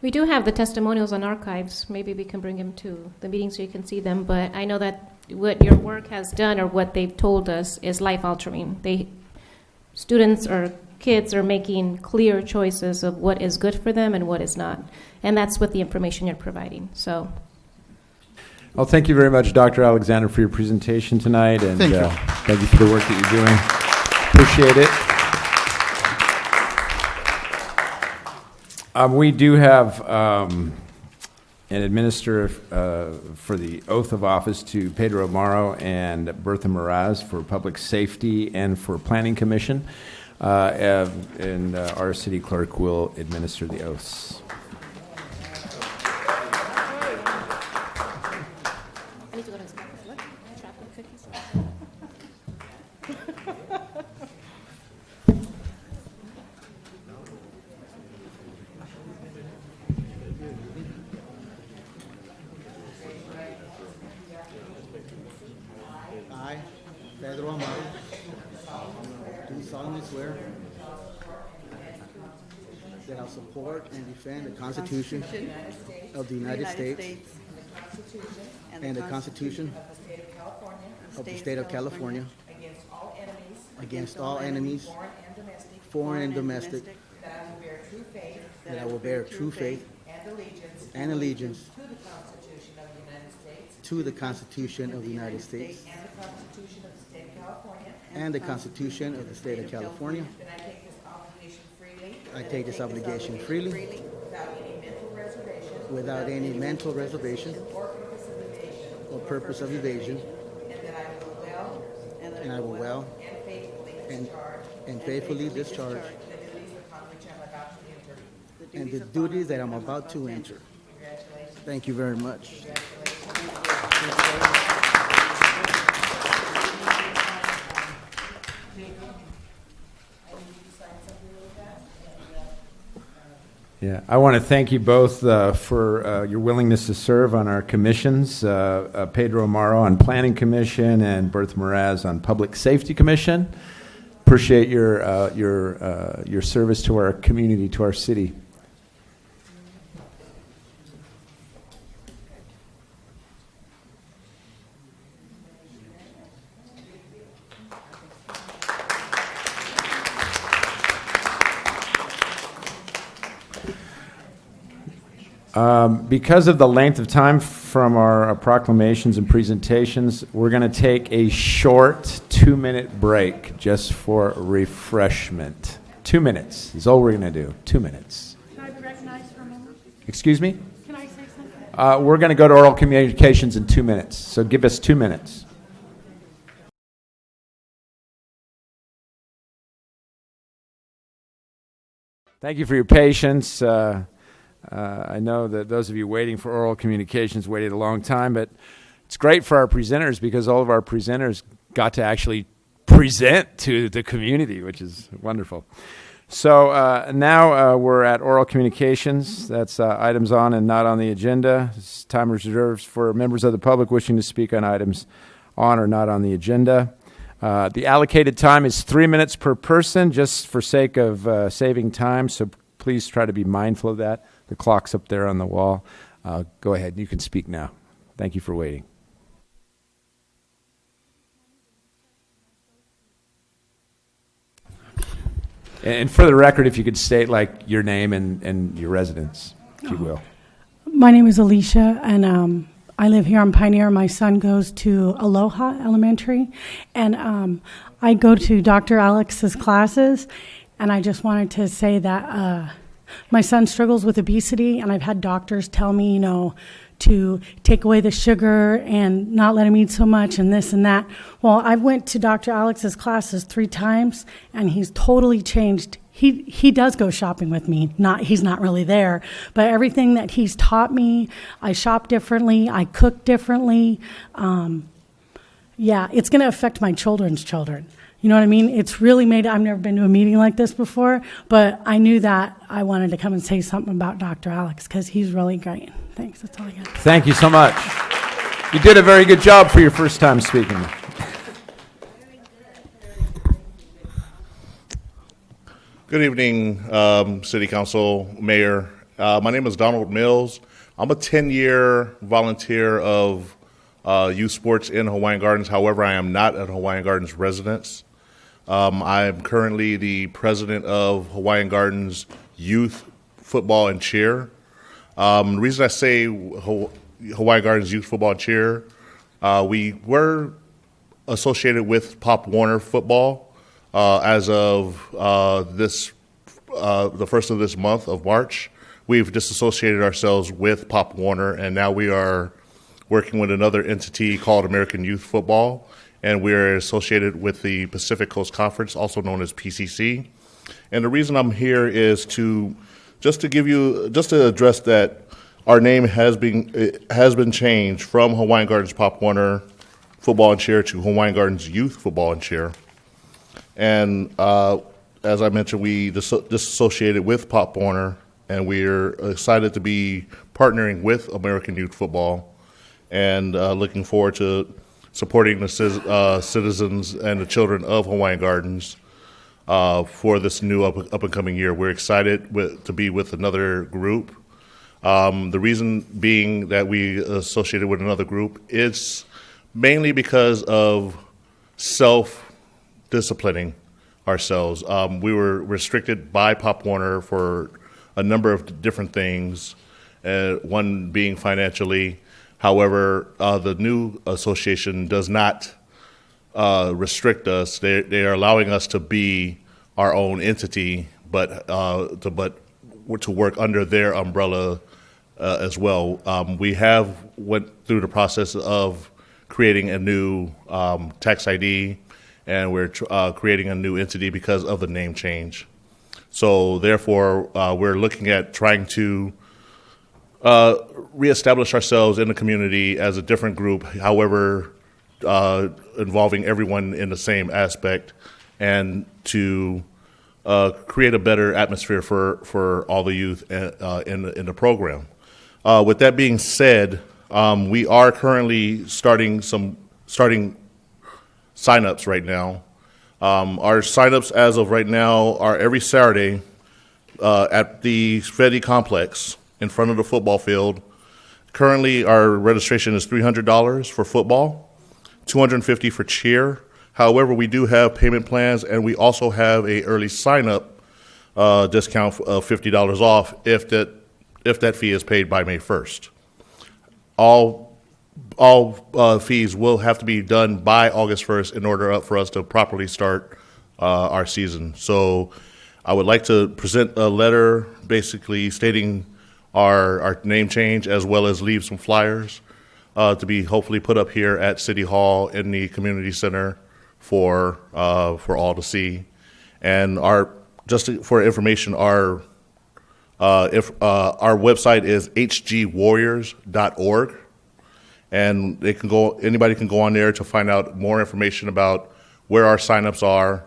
We do have the testimonials on archives. Maybe we can bring them to the meeting so you can see them. But I know that what your work has done or what they've told us is life-altering. Students or kids are making clear choices of what is good for them and what is not. And that's what the information you're providing. So, well, thank you very much, Dr. Alexander, for your presentation tonight. And thank you. Thank you for the work that you're doing. Appreciate it. We do have an administrator for the oath of office to Pedro Amaro and Bertha Moraz for public safety and for planning commission. And our city clerk will administer the oaths. I, Pedro Amaro, do solemnly swear that I will support and defend the Constitution of the United States and the Constitution of the State of California against all enemies, foreign and domestic, that I will bear true faith and allegiance to the Constitution of the United States and the Constitution of the State of California. I take this obligation freely without any mental reservation or purpose of evasion, and I will well and faithfully discharge and the duties that I'm about to enter. Thank you very much. Yeah, I want to thank you both for your willingness to serve on our commissions. Pedro Amaro on Planning Commission and Bertha Moraz on Public Safety Commission. Appreciate your service to our community, to our city. Because of the length of time from our proclamations and presentations, we're going to take a short 2-minute break just for refreshment. 2 minutes is all we're going to do. 2 minutes. Can I be recognized for a moment? Excuse me? Can I say something? We're going to go to oral communications in 2 minutes, so give us 2 minutes. Thank you for your patience. I know that those of you waiting for oral communications waited a long time, but it's great for our presenters because all of our presenters got to actually present to the community, which is wonderful. So now we're at oral communications. That's items on and not on the agenda. This time is reserved for members of the public wishing to speak on items on or not on the agenda. The allocated time is 3 minutes per person, just for sake of saving time, so please try to be mindful of that. The clock's up there on the wall. Go ahead. You can speak now. Thank you for waiting. And for the record, if you could state like your name and your residence, if you will. My name is Alicia, and I live here on Pioneer. My son goes to Aloha Elementary, and I go to Dr. Alex's classes, and I just wanted to say that my son struggles with obesity, and I've had doctors tell me, to take away the sugar and not let him eat so much and this and that. Well, I went to Dr. Alex's classes 3 times, and he's totally changed. He does go shopping with me. He's not really there, but everything that he's taught me, I shop differently, I cook differently. It's going to affect my children's children. You know what I mean? It's really I've never been to a meeting like this before, but I knew that I wanted to come and say something about Dr. Alex because he's really great. Thanks. That's all I got. Thank you so much. You did a very good job for your first time speaking. Good evening, City Council, Mayor. My name is Donald Mills. I'm a 10-year volunteer of youth sports in Hawaiian Gardens. However, I am not a Hawaiian Gardens resident. I am currently the president of Hawaiian Gardens Youth Football and Cheer. The reason I say Hawaiian Gardens Youth Football and Cheer, we were associated with Pop Warner Football as of the first of this month of March. We've disassociated ourselves with Pop Warner, and now we are working with another entity called American Youth Football, and we're associated with the Pacific Coast Conference, also known as PCC. And the reason I'm here is to address that our name has been changed from Hawaiian Gardens Pop Warner Football and Cheer to Hawaiian Gardens Youth Football and Cheer. And as I mentioned, we disassociated with Pop Warner, and we're excited to be partnering with American Youth Football and looking forward to supporting the citizens and the children of Hawaiian Gardens for this new up and coming year. We're excited to be with another group. The reason being that we associated with another group is mainly because of self-disciplining ourselves. We were restricted by Pop Warner for a number of different things, one being financially. However, the new association does not restrict us. They are allowing us to be our own entity, but to work under their umbrella as well. We have went through the process of creating a new tax ID, and we're creating a new entity because of the name change. So therefore, we're looking at trying to reestablish ourselves in the community as a different group, however, involving everyone in the same aspect, and to create a better atmosphere for all the youth in the program. With that being said, we are currently starting signups right now. Our signups as of right now are every Saturday at the Fedi complex in front of the football field. Currently, our registration is $300 for football, $250 for cheer. However, we do have payment plans, and we also have a early sign-up discount of $50 off if that fee is paid by May 1st. All fees will have to be done by August 1st in order for us to properly start our season. So I would like to present a letter basically stating our name change, as well as leave some flyers to be hopefully put up here at City Hall in the community center for all to see. And for information, our website is hgwarriors.org, and anybody can go on there to find out more information about where our signups are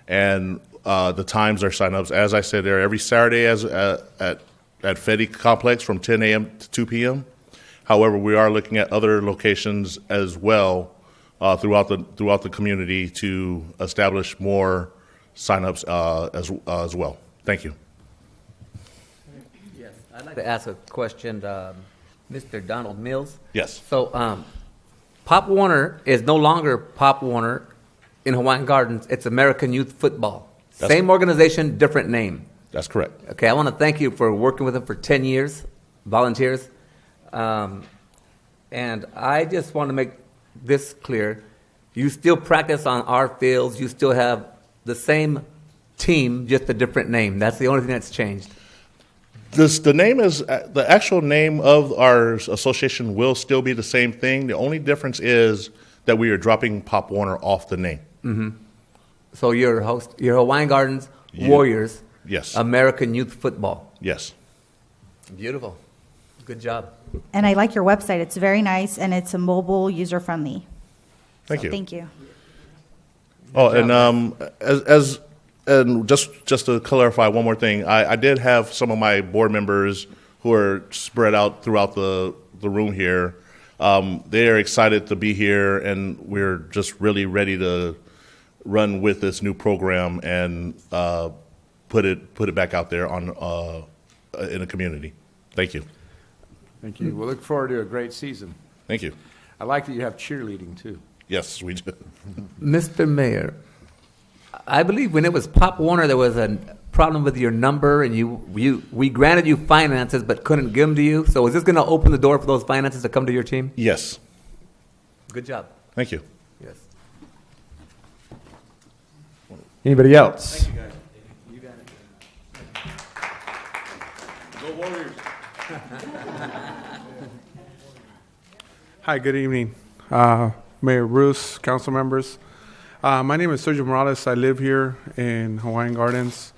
and the times our signups. As I said, they're every Saturday at Fedi Complex from 10 a.m. to 2 p.m. However, we are looking at other locations as well throughout the community to establish more signups as well. Thank you. Yes, I'd like to ask a question, Mr. Donald Mills. Yes. So, Pop Warner is no longer Pop Warner in Hawaiian Gardens. It's American Youth Football. Same organization, different name. That's correct. Okay, I want to thank you for working with them for 10 years, volunteers. And I just want to make this clear. You still practice on our fields. You still have the same team, just a different name. That's the only thing that's changed. The actual name of our association will still be the same thing. The only difference is that we are dropping Pop Warner off the name. Mm-hmm. So you're Hawaiian Gardens Warriors. Yes. American Youth Football. Yes. Beautiful. Good job. And I like your website. It's very nice, and it's a mobile, user-friendly. Thank you. Thank you. Oh, and and just to clarify one more thing, I did have some of my board members who are spread out throughout the room here. They are excited to be here, and we're just really ready to run with this new program and put it back out there in the community. Thank you. Thank you. We'll look forward to a great season. Thank you. I like that you have cheerleading too. Yes, we do. Mr. Mayor, I believe when it was Pop Warner, there was a problem with your number, and we granted you finances but couldn't give them to you. So is this going to open the door for those finances to come to your team? Yes. Good job. Thank you. Yes. Anybody else? Thank you, guys. You got it. Go Warriors. Hi, good evening. Mayor Bruce, council members. My name is Sergio Morales. I live here in Hawaiian Gardens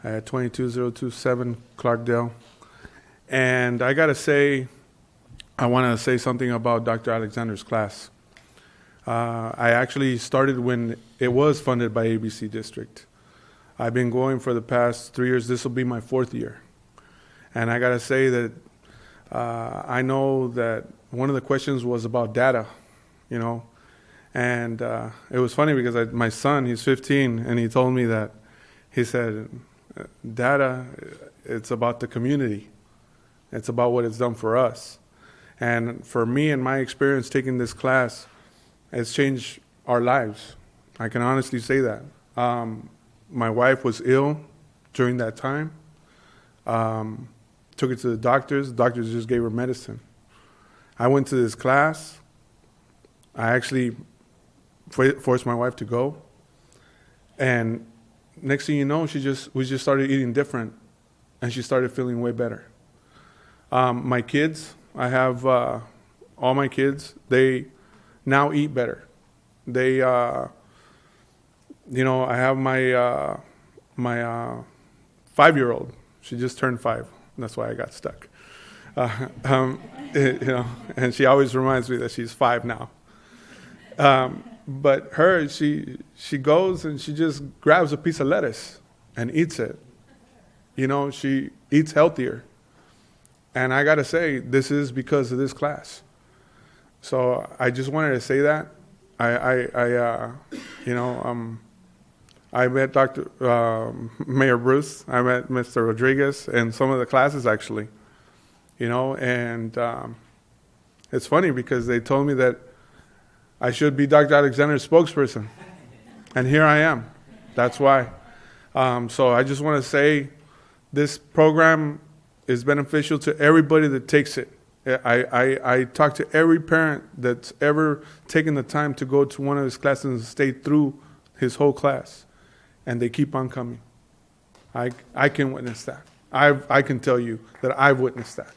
at 22027 Clarkdale. And I got to say, I want to say something about Dr. Alexander's class. I actually started when it was funded by ABC District. I've been going for the past 3 years. This will be my 4th year. And I got to say that I know that one of the questions was about data, And it was funny because my son, he's 15, and he told me that, he said, Dada, it's about the community. It's about what it's done for us. And for me and my experience taking this class, it's changed our lives. I can honestly say that. My wife was ill during that time. Took her to the doctors. The doctors just gave her medicine. I went to this class. I actually forced my wife to go. And next thing you know, we just started eating different, and she started feeling way better. My kids, I have all my kids, they now eat better. They, I have my 5-year-old. She just turned 5. That's why I got stuck. And she always reminds me that she's 5 now. But her, she goes and she just grabs a piece of lettuce and eats it. She eats healthier. And I got to say, this is because of this class. So I just wanted to say that. I met Dr. Mayor Bruce. I met Mr. Rodriguez and some of the classes, actually. And it's funny because they told me that I should be Dr. Alexander's spokesperson. And here I am. That's why. So I just want to say this program is beneficial to everybody that takes it. I talk to every parent that's ever taken the time to go to one of his classes and stay through his whole class. And they keep on coming. I can witness that. I can tell you that I've witnessed that.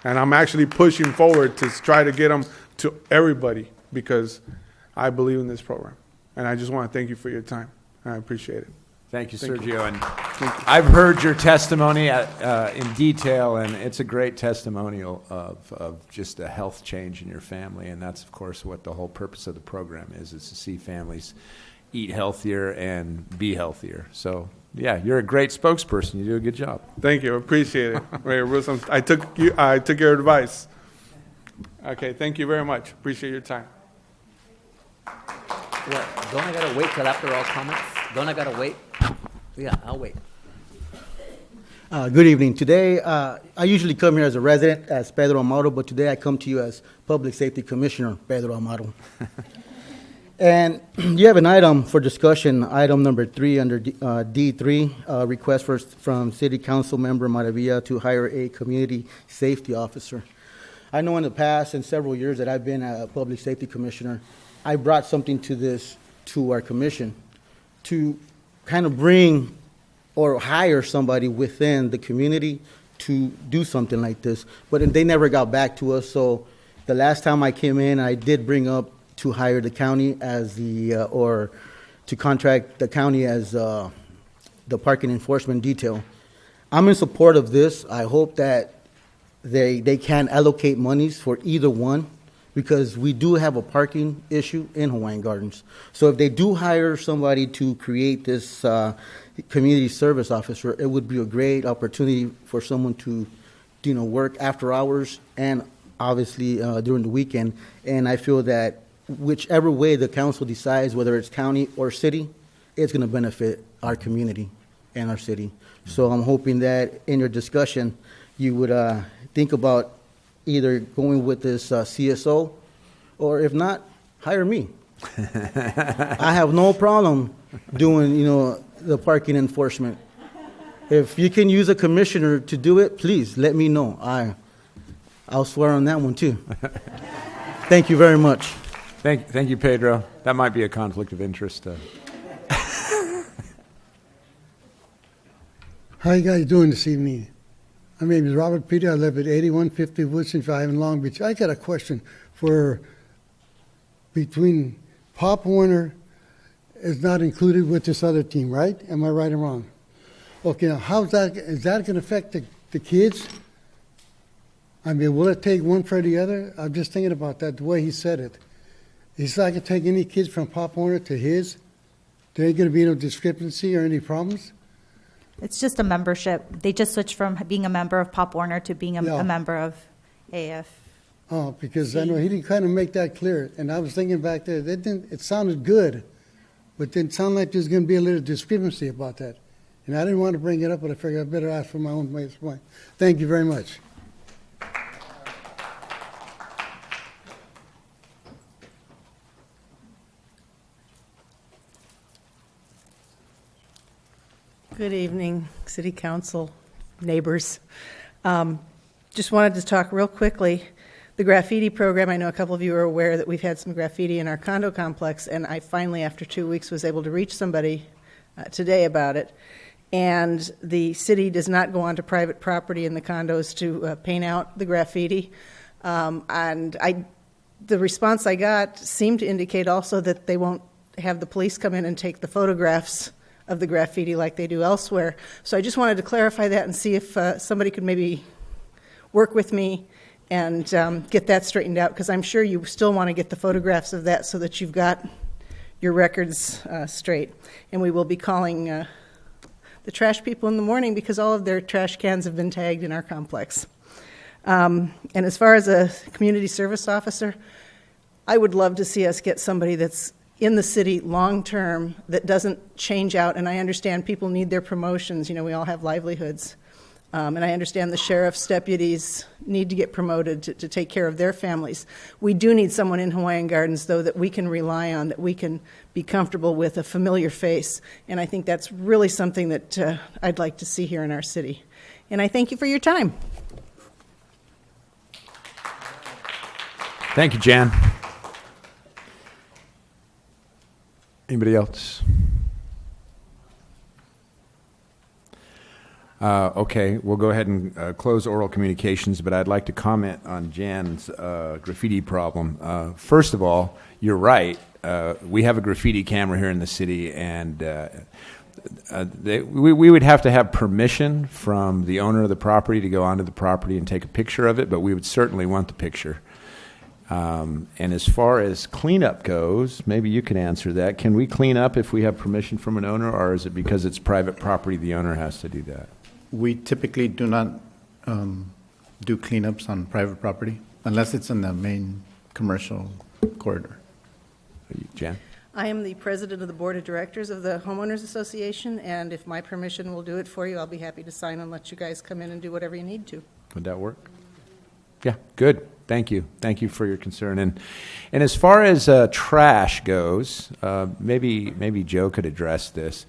And I'm actually pushing forward to try to get them to everybody because I believe in this program. And I just want to thank you for your time. I appreciate it. Thank you, Sergio. And I've heard your testimony in detail, and it's a great testimonial of just a health change in your family. And that's, of course, what the whole purpose of the program is to see families eat healthier and be healthier. So, yeah, you're a great spokesperson. You do a good job. Thank you. I appreciate it. Mayor Bruce, I took your advice. Okay, thank you very much. Appreciate your time. What, don't I got to wait till after all comments? Don't I got to wait? Yeah, I'll wait. Good evening. Today, I usually come here as a resident, as Pedro Amaro, but today I come to you as Public Safety Commissioner Pedro Amaro. And you have an item for discussion, item number 3 under D3, request from City Council Member Maravilla to hire a community safety officer. I know in the past, in several years that I've been a Public Safety Commissioner, I brought something to our commission to kind of bring or hire somebody within the community to do something like this. But they never got back to us. So the last time I came in, I did bring up to hire the county as or to contract the county as the parking enforcement detail. I'm in support of this. I hope that they can allocate monies for either one, because we do have a parking issue in Hawaiian Gardens. So if they do hire somebody to create this community service officer, it would be a great opportunity for someone to, work after hours and obviously during the weekend. And I feel that whichever way the council decides, whether it's county or city, it's going to benefit our community and our city. So I'm hoping that in your discussion, you would think about either going with this CSO, or if not, hire me. I have no problem doing, the parking enforcement. If you can use a commissioner to do it, please let me know. I'll swear on that one too. Thank you very much. Thank you, Pedro. That might be a conflict of interest. How you guys doing this evening? My name is Robert Peter. I live at 8150 Woodson Drive in Long Beach. I got a question for between Pop Warner is not included with this other team, right? Am I right or wrong? Okay, now is that going to affect the kids? I mean, will it take one for the other? I'm just thinking about that, the way he said it. Is that going to take any kids from Pop Warner to his? There ain't going to be no discrepancy or any problems? It's just a membership. They just switched from being a member of Pop Warner to being a member of AF. Oh, because I know he didn't kind of make that clear. And I was thinking back there, it sounded good, but didn't sound like there's going to be a little discrepancy about that. And I didn't want to bring it up, but I figured I better ask for my own point. Thank you very much. Good evening, City Council, neighbors. Just wanted to talk real quickly. The graffiti program, I know a couple of you are aware that we've had some graffiti in our condo complex, and I finally, after 2 weeks, was able to reach somebody today about it. And the city does not go onto private property in the condos to paint out the graffiti. The response I got seemed to indicate also that they won't have the police come in and take the photographs of the graffiti like they do elsewhere. So I just wanted to clarify that and see if somebody could maybe work with me and get that straightened out, because I'm sure you still want to get the photographs of that so that you've got your records straight. And we will be calling the trash people in the morning because all of their trash cans have been tagged in our complex. And as far as a community service officer, I would love to see us get somebody that's in the city long-term that doesn't change out. And I understand people need their promotions. You know, we all have livelihoods. And I understand the sheriff's deputies need to get promoted to take care of their families. We do need someone in Hawaiian Gardens, though, that we can rely on, that we can be comfortable with, a familiar face. And I think that's really something that I'd like to see here in our city. And I thank you for your time. Thank you, Jan. Anybody else? Okay, we'll go ahead and close oral communications, but I'd like to comment on Jan's graffiti problem. First of all, you're right. We have a graffiti camera here in the city, and we would have to have permission from the owner of the property to go onto the property and take a picture of it, but we would certainly want the picture. And as far as cleanup goes, maybe you can answer that. Can we clean up if we have permission from an owner, or is it because it's private property the owner has to do that? We typically do not do cleanups on private property unless it's in the main commercial corridor. Jan? I am the president of the board of directors of the Homeowners Association, and if my permission will do it for you, I'll be happy to sign and let you guys come in and do whatever you need to. Would that work? Yeah, good. Thank you. Thank you for your concern. And as far as trash goes, maybe Joe could address this.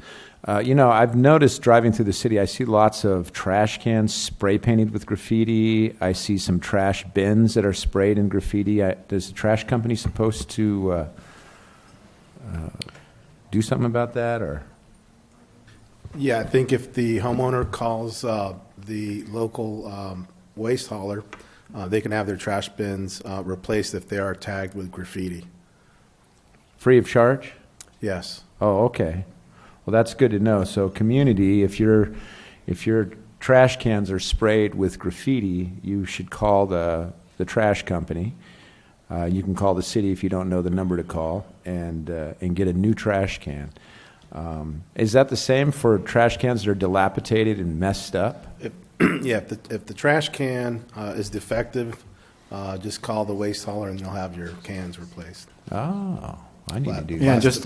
You know, I've noticed driving through the city, I see lots of trash cans spray painted with graffiti. I see some trash bins that are sprayed in graffiti. Is the trash company supposed to do something about that, or? Yeah, I think if the homeowner calls the local waste hauler, they can have their trash bins replaced if they are tagged with graffiti. Free of charge? Yes. Oh, okay. Well, that's good to know. So, community, if your trash cans are sprayed with graffiti, you should call the trash company. You can call the city if you don't know the number to call, and get a new trash can. Is that the same for trash cans that are dilapidated and messed up? If the trash can is defective, just call the waste hauler and they'll have your cans replaced. Oh, I need to do that. Yeah, just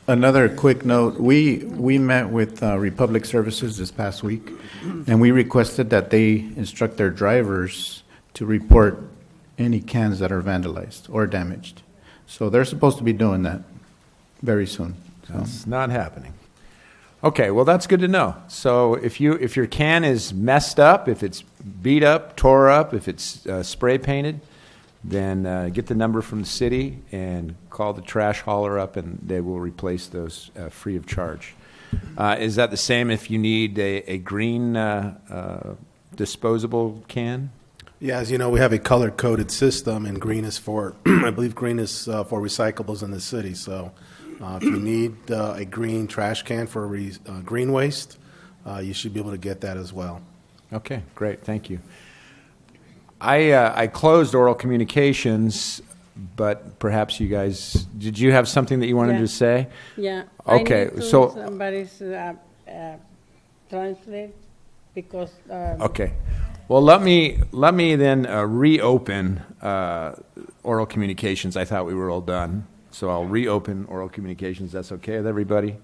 another quick note. We met with Republic Services this past week, and we requested that they instruct their drivers to report any cans that are vandalized or damaged. So they're supposed to be doing that very soon. That's not happening. Okay, well, that's good to know. So if your can is messed up, if it's beat up, tore up, if it's spray painted, then get the number from the city and call the trash hauler up, and they will replace those free of charge. Is that the same if you need a green disposable can? Yeah, as you know, we have a color-coded system, and green is for, I believe green is for recyclables in the city. So if you need a green trash can for green waste, you should be able to get that as well. Okay, great. Thank you. I closed oral communications, but perhaps you guys, did you have something that you wanted to say? Yeah. Okay, I need so somebody's translate because. Okay. Well, let me then reopen oral communications. I thought we were all done. So I'll reopen oral communications. That's okay with everybody?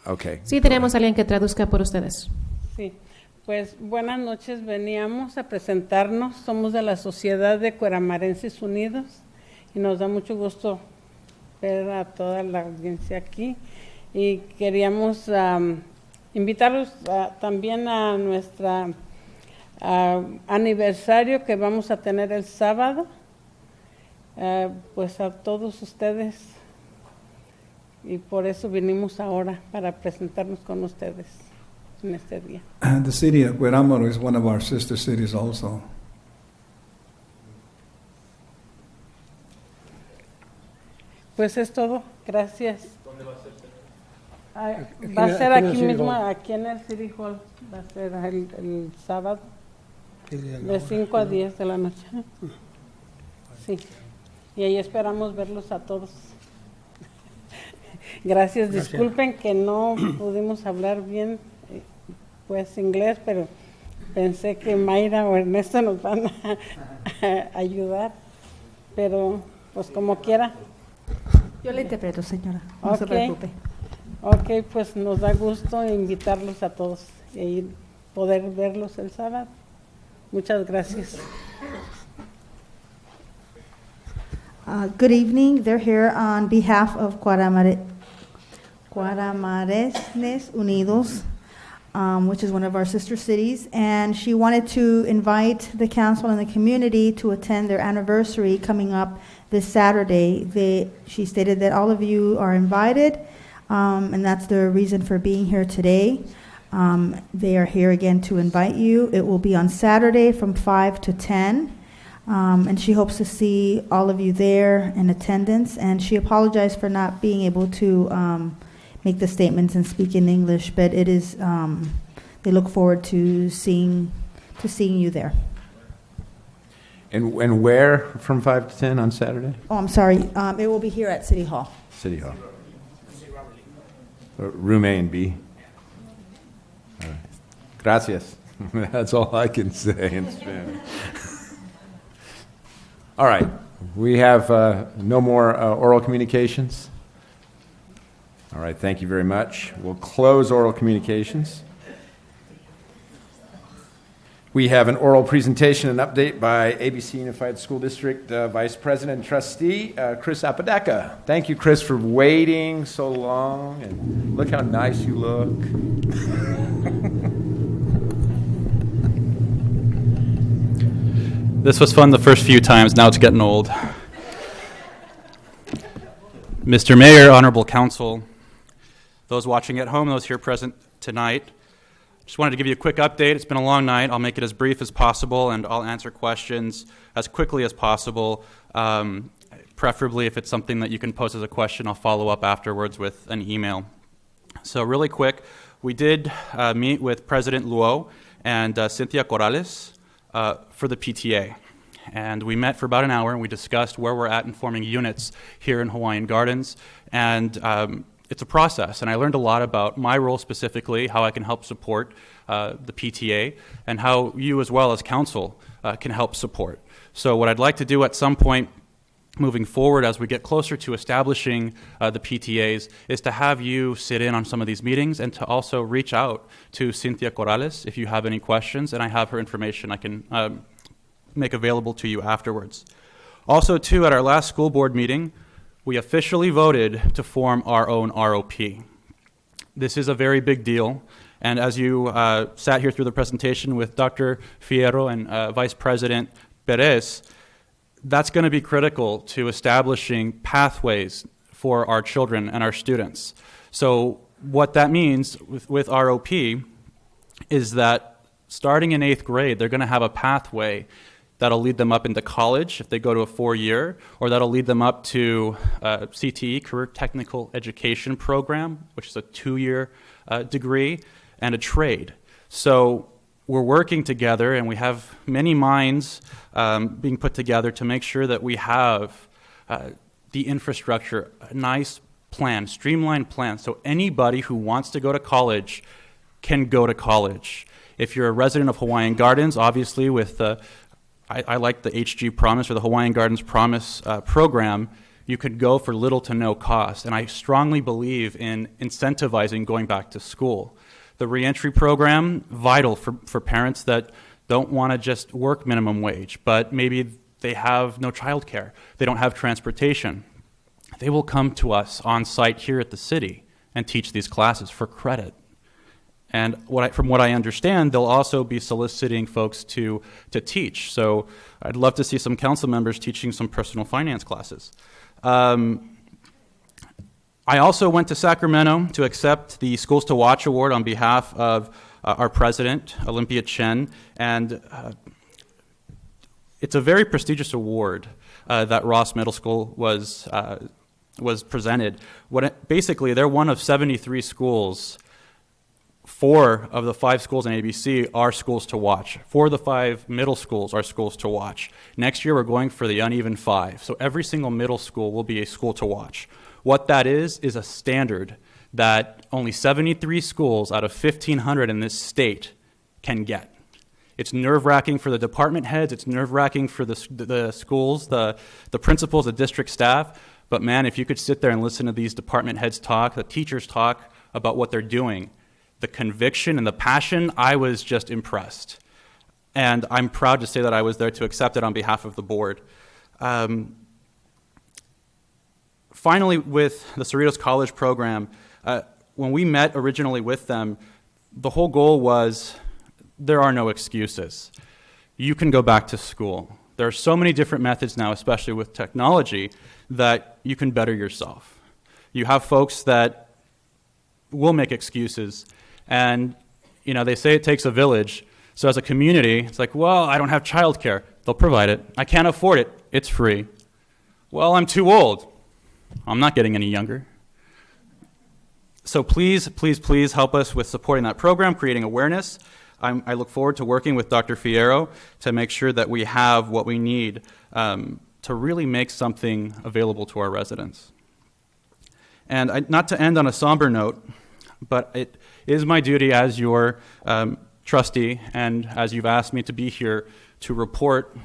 Okay. Sí, tenemos a alguien que traduzca por ustedes. Sí, pues buenas noches. Veníamos a presentarnos. Somos de la Sociedad de Cueramarenses Unidos y nos da mucho gusto ver a toda la audiencia aquí. Y queríamos invitarlos también a nuestro aniversario que vamos a tener el sábado. Pues a todos ustedes, y por eso vinimos ahora para presentarnos con ustedes en este día. The city of Cuerámaro is one of our sister cities also. Pues es todo, gracias. ¿Dónde va a ser? Va a ser aquí mismo, aquí en el City Hall, va a ser el sábado, de 5 a 10 de la noche. Sí. Y ahí esperamos verlos a todos. Gracias. Disculpen que no pudimos hablar bien pues inglés, pero pensé que Mayra o Ernesto nos van a ayudar, pero pues como quiera. Yo le interpreto, señora, no se preocupe. Ok, pues nos da gusto invitarlos a todos y poder verlos el sábado. Muchas gracias. Good evening. They're here on behalf of Cueramaresnes Unidos, which is one of our sister cities, and she wanted to invite the council and the community to attend their anniversary coming up this Saturday. She stated that all of you are invited, and that's the reason for being here today. They are here again to invite you. It will be on Saturday from 5 to 10. And she hopes to see all of you there in attendance. And she apologized for not being able to make the statements and speak in English, but it is. They look forward to seeing you there. And where from 5 to 10 on Saturday? Oh, I'm sorry. It will be here at City Hall. City Hall. Room A and B. All right. Gracias. That's all I can say in Spanish. All right. We have no more oral communications. All right. Thank you very much. We'll close oral communications. We have an oral presentation and update by ABC Unified School District Vice President and Trustee Chris Apodaca. Thank you, Chris, for waiting so long. And look how nice you look. This was fun the first few times, now it's getting old. Mr. Mayor, Honorable Council, those watching at home, those here present tonight, just wanted to give you a quick update. It's been a long night. I'll make it as brief as possible, and I'll answer questions as quickly as possible. Preferably, if it's something that you can pose as a question, I'll follow up afterwards with an email. So really quick, we did meet with President Luo and Cynthia Corrales for the PTA. And we met for about an hour and we discussed where we're at in forming units here in Hawaiian Gardens. And it's a process. And I learned a lot about my role specifically, how I can help support the PTA, and how you as well as council can help support. So what I'd like to do at some point moving forward as we get closer to establishing the PTAs is to have you sit in on some of these meetings and to also reach out to Cynthia Corrales if you have any questions, and I have her information I can make available to you afterwards. Also, too, at our last school board meeting, we officially voted to form our own ROP. This is a very big deal, and as you sat here through the presentation with Dr. Fierro and Vice President Perez, that's going to be critical to establishing pathways for our children and our students. So what that means with ROP is that starting in 8th grade, they're going to have a pathway that'll lead them up into college if they go to a 4-year, or that'll lead them up to CTE, Career Technical Education Program, which is a 2-year degree, and a trade. So we're working together, and we have many minds being put together to make sure that we have the infrastructure, a nice plan, streamlined plan, so anybody who wants to go to college can go to college. If you're a resident of Hawaiian Gardens, obviously with I like the HG Promise or the Hawaiian Gardens Promise program. You could go for little to no cost, and I strongly believe in incentivizing going back to school. The reentry program, vital for parents that don't want to just work minimum wage, but maybe they have no childcare, they don't have transportation. They will come to us on site here at the city and teach these classes for credit. And from what I understand, they'll also be soliciting folks to teach. So I'd love to see some council members teaching some personal finance classes. I also went to Sacramento to accept the Schools to Watch Award on behalf of our president, Olympia Chen, and it's a very prestigious award that Ross Middle School was presented. Basically, they're one of 73 schools. 4 of the 5 schools in ABC are schools to watch. 4 of the 5 middle schools are schools to watch. Next year, we're going for the uneven 5. So every single middle school will be a school to watch. What that is a standard that only 73 schools out of 1,500 in this state can get. It's nerve-wracking for the department heads. It's nerve-wracking for the schools, the principals, the district staff. But man, if you could sit there and listen to these department heads talk, the teachers talk about what they're doing, the conviction and the passion, I was just impressed. And I'm proud to say that I was there to accept it on behalf of the board. Finally, with the Cerritos College program, when we met originally with them, the whole goal was there are no excuses. You can go back to school. There are so many different methods now, especially with technology, that you can better yourself. You have folks that will make excuses, and they say it takes a village. So as a community, it's like, well, I don't have childcare. They'll provide it. I can't afford it. It's free. Well, I'm too old. I'm not getting any younger. So please, please, please help us with supporting that program, creating awareness. I look forward to working with Dr. Fierro to make sure that we have what we need to really make something available to our residents. And not to end on a somber note, but it is my duty as your trustee, and as you've asked me to be here to report.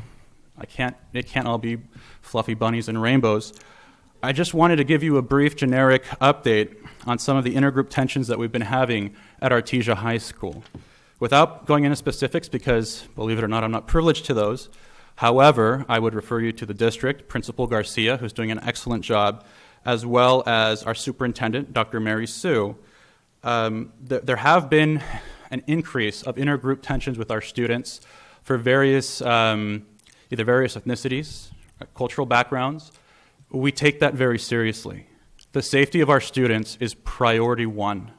It can't all be fluffy bunnies and rainbows. I just wanted to give you a brief generic update on some of the intergroup tensions that we've been having at Artesia High School. Without going into specifics, because believe it or not, I'm not privileged to those. However, I would refer you to the district, Principal Garcia, who's doing an excellent job, as well as our superintendent, Dr. Mary Sue. There have been an increase of intergroup tensions with our students for various, either various ethnicities, cultural backgrounds. We take that very seriously. The safety of our students is priority one.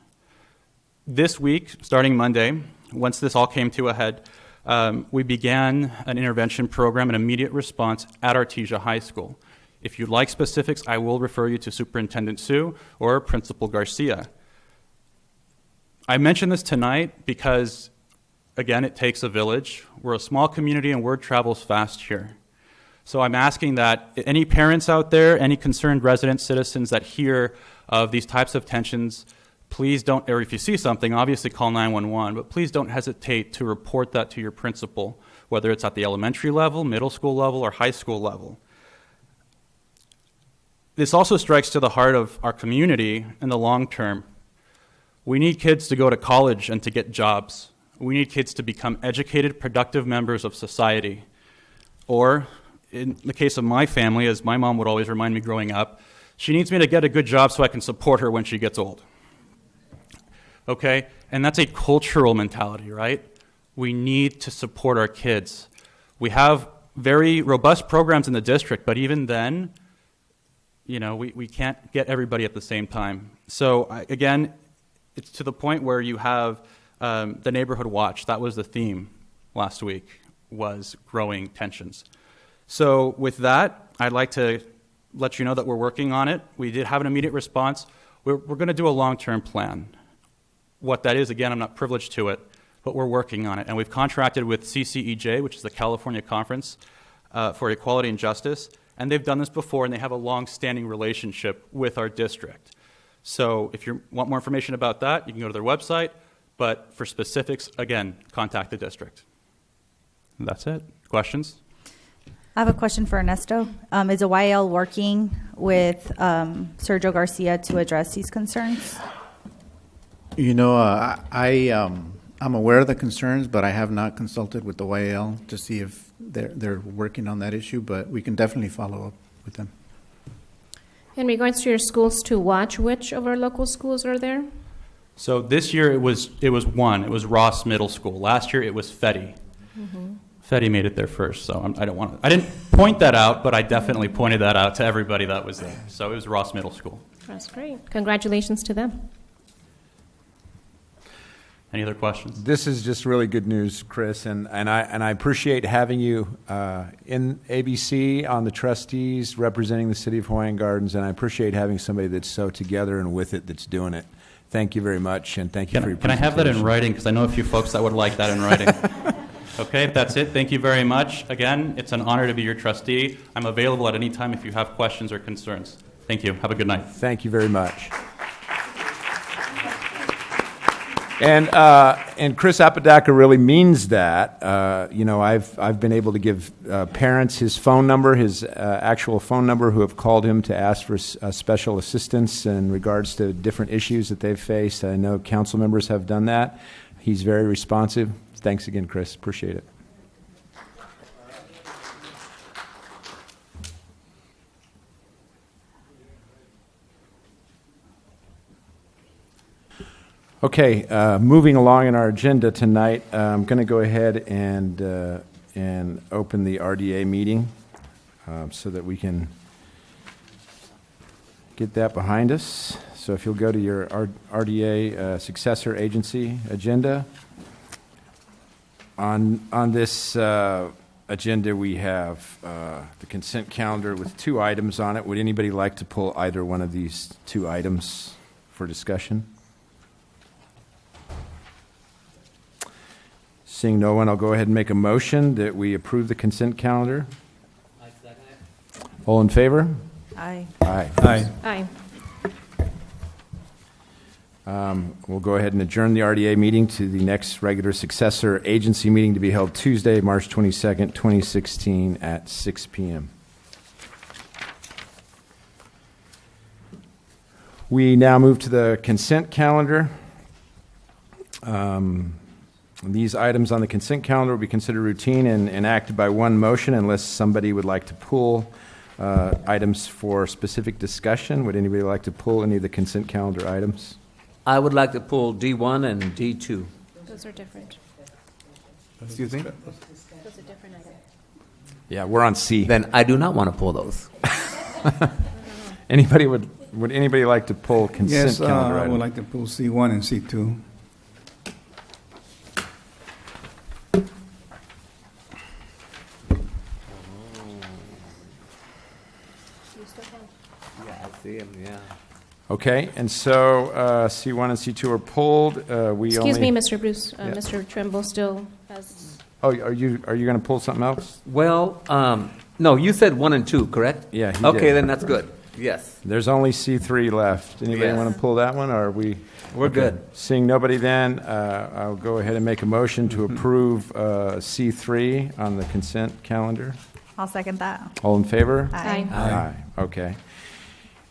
This week, starting Monday, once this all came to a head, we began an intervention program, an immediate response at Artesia High School. If you'd like specifics, I will refer you to Superintendent Sue or Principal Garcia. I mention this tonight because, again, it takes a village. We're a small community and word travels fast here. So I'm asking that any parents out there, any concerned residents, citizens that hear of these types of tensions, please don't, or if you see something, obviously call 911, but please don't hesitate to report that to your principal, whether it's at the elementary level, middle school level, or high school level. This also strikes to the heart of our community in the long term. We need kids to go to college and to get jobs. We need kids to become educated, productive members of society. Or, in the case of my family, as my mom would always remind me growing up, she needs me to get a good job so I can support her when she gets old. Okay? And that's a cultural mentality, right? We need to support our kids. We have very robust programs in the district, but even then, we can't get everybody at the same time. So, again, it's to the point where you have the neighborhood watch. That was the theme last week, was growing tensions. So with that, I'd like to let you know that we're working on it. We did have an immediate response. We're going to do a long-term plan. What that is, again, I'm not privileged to it, but we're working on it. And we've contracted with CCEJ, which is the California Conference for Equality and Justice, and they've done this before, and they have a long-standing relationship with our district. So if you want more information about that, you can go to their website, but for specifics, again, contact the district. And that's it. Questions? I have a question for Ernesto. Is a YL working with Sergio Garcia to address these concerns? You know, I'm aware of the concerns, but I have not consulted with the YL to see if they're working on that issue, but we can definitely follow up with them. In regards to your schools to watch, which of our local schools are there? So this year it was one. It was Ross Middle School. Last year it was Fetty. Fetty made it there first, so I didn't point that out, but I definitely pointed that out to everybody that was there. So it was Ross Middle School. That's great. Congratulations to them. Any other questions? This is just really good news, Chris, and I appreciate having you in ABC on the trustees representing the city of Hawaiian Gardens, and I appreciate having somebody that's so together and with it that's doing it. Thank you very much, and thank you for your Can I have that in presentation. writing? Because I know a few folks that would like that in writing. Okay, that's it. Thank you very much. Again, it's an honor to be your trustee. I'm available at any time if you have questions or concerns. Thank you. Have a good night. Thank you very much. And Chris Apodaca really means that. I've been able to give parents his phone number, his actual phone number, who have called him to ask for special assistance in regards to different issues that they've faced. I know council members have done that. He's very responsive. Thanks again, Chris. Appreciate it. Okay, moving along in our agenda tonight, I'm going to go ahead and open the RDA meeting so that we can get that behind us. So if you'll go to your RDA successor agency agenda. On this agenda, we have the consent calendar with 2 items on it. Would anybody like to pull either one of these 2 items for discussion? Seeing no one, I'll go ahead and make a motion that we approve the consent calendar. All in favor? Aye. Aye. Aye. We'll go ahead and adjourn the RDA meeting to the next regular successor agency meeting to be held Tuesday, March 22nd, 2016 at 6 p.m. We now move to the consent calendar. These items on the consent calendar will be considered routine and enacted by one motion unless somebody would like to pull items for specific discussion. Would anybody like to pull any of the consent calendar items? I would like to pull D1 and D2. Those are different. Excuse me? Those are different items. Yeah, we're on C. Then I do not want to pull those. Would anybody like to pull consent Yes, calendar I items? would like to pull C1 and C2. Yeah, I see them, yeah. Okay, and so C1 and C2 are pulled. Excuse me, Mr. Bruce. Yeah. Mr. Trimble still has. Oh, are you going to pull something else? Well, no, you said 1 and 2, correct? Yeah, he Okay, did. then that's good. Yes. There's only C3 left. Anybody Yes. want to pull that one, or are we? We're good. Seeing nobody, then I'll go ahead and make a motion to approve C3 on the consent calendar. I'll second that. All in favor? Aye. Aye. Okay.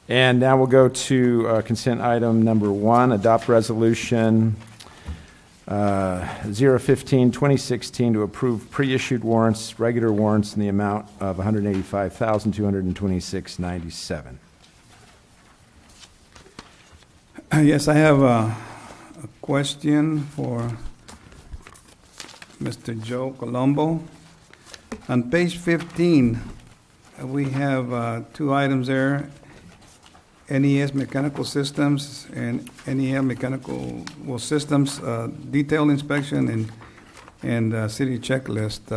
And now we'll go to consent item number 1, adopt resolution 015-2016 to approve pre-issued warrants, regular warrants in the amount of $185,226.97. Yes, I have a question for Mr. Joe Colombo. On page 15, we have 2 items there, NES Mechanical Systems and NEL Mechanical Systems, detailed inspection and city checklist.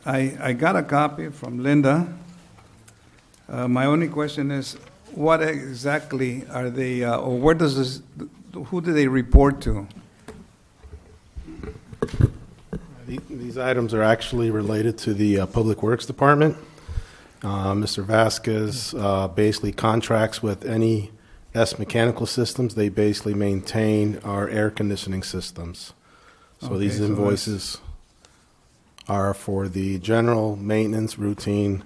I got a copy from Linda. My only question is, what exactly are they, or where does this, who do they report to? These items are actually related to the Public Works Department. Mr. Vasquez basically contracts with NES Mechanical Systems. They basically maintain our air conditioning systems. So Okay, these so invoices are for the general maintenance routine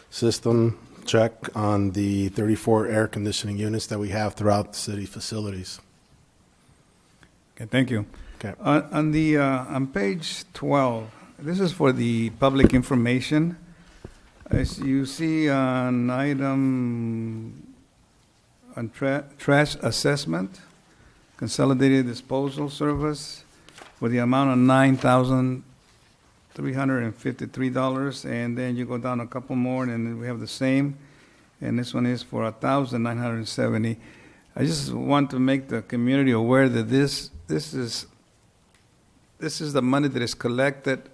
system check on the 34 air conditioning units that we have throughout the city facilities. Okay, thank you. Okay. On page 12, this is for the public information. As you see on item on trash assessment, consolidated disposal service for the amount of $9,353, and then you go down a couple more, and then we have the same, and this one is for $1,970. I just want to make the community aware that this is the money that is collected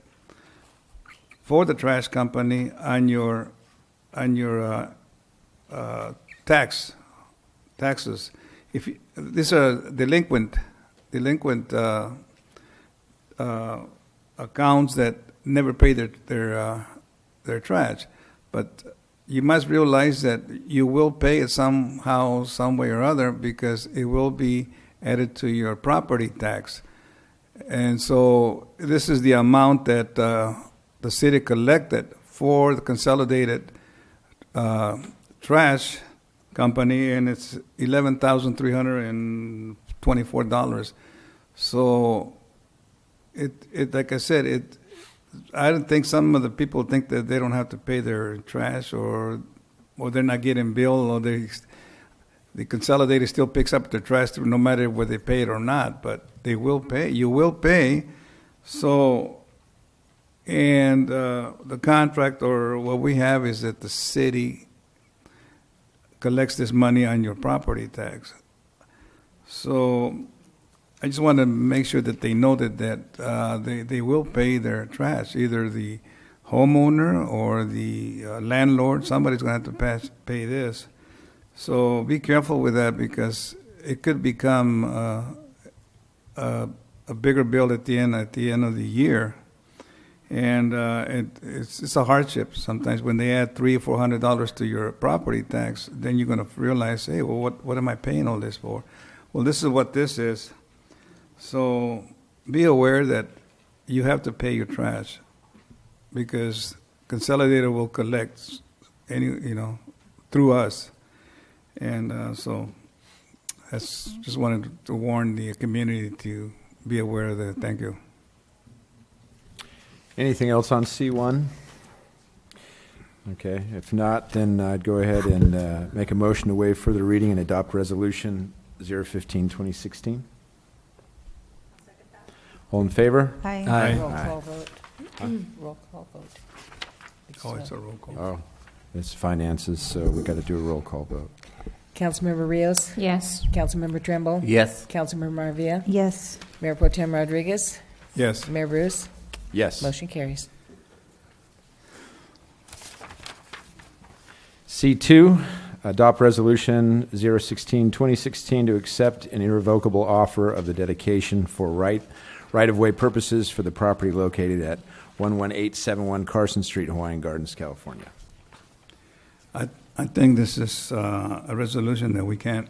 for the trash company on your taxes. If these are delinquent accounts that never pay their trash, but you must realize that you will pay it somehow, some way or other, because it will be added to your property tax. And so this is the amount that the city collected for the consolidated trash company, and it's $11,324. So it like I said, I don't think some of the people think that they don't have to pay their trash, or they're not getting billed, or the consolidated still picks up their trash no matter whether they pay it or not, but they will pay. You will pay. So, and the contract, or what we have, is that the city collects this money on your property tax. So I just want to make sure that they know that they will pay their trash, either the homeowner or the landlord. Somebody's going to have to pay this. So be careful with that, because it could become a bigger bill at the end of the year, and it's a hardship sometimes when they add $300 or $400 to your property tax. Then you're going to realize, hey, well, what am I paying all this for? Well, this is what this is. So be aware that you have to pay your trash, because Consolidated will collect through us. And so that's just wanted to warn the community to be aware of that. Thank you. Anything else on C1? Okay, if not, then I'd go ahead and make a motion to waive further reading and adopt Resolution 015-2016. All in favor? Aye. Aye. Roll call vote. Roll call vote. Oh, it's a roll call. Oh, it's finances, so we got to do a roll call vote. Councilmember Rios? Yes. Councilmember Tremble? Yes. Councilmember Maravilla? Yes. Mayor Pro Tem Rodriguez? Yes. Mayor Bruce? Yes. Motion carries. C2, adopt Resolution 016-2016 to accept an irrevocable offer of the dedication for right-of-way purposes for the property located at 11871 Carson Street, Hawaiian Gardens, California. I think this is a resolution that we can't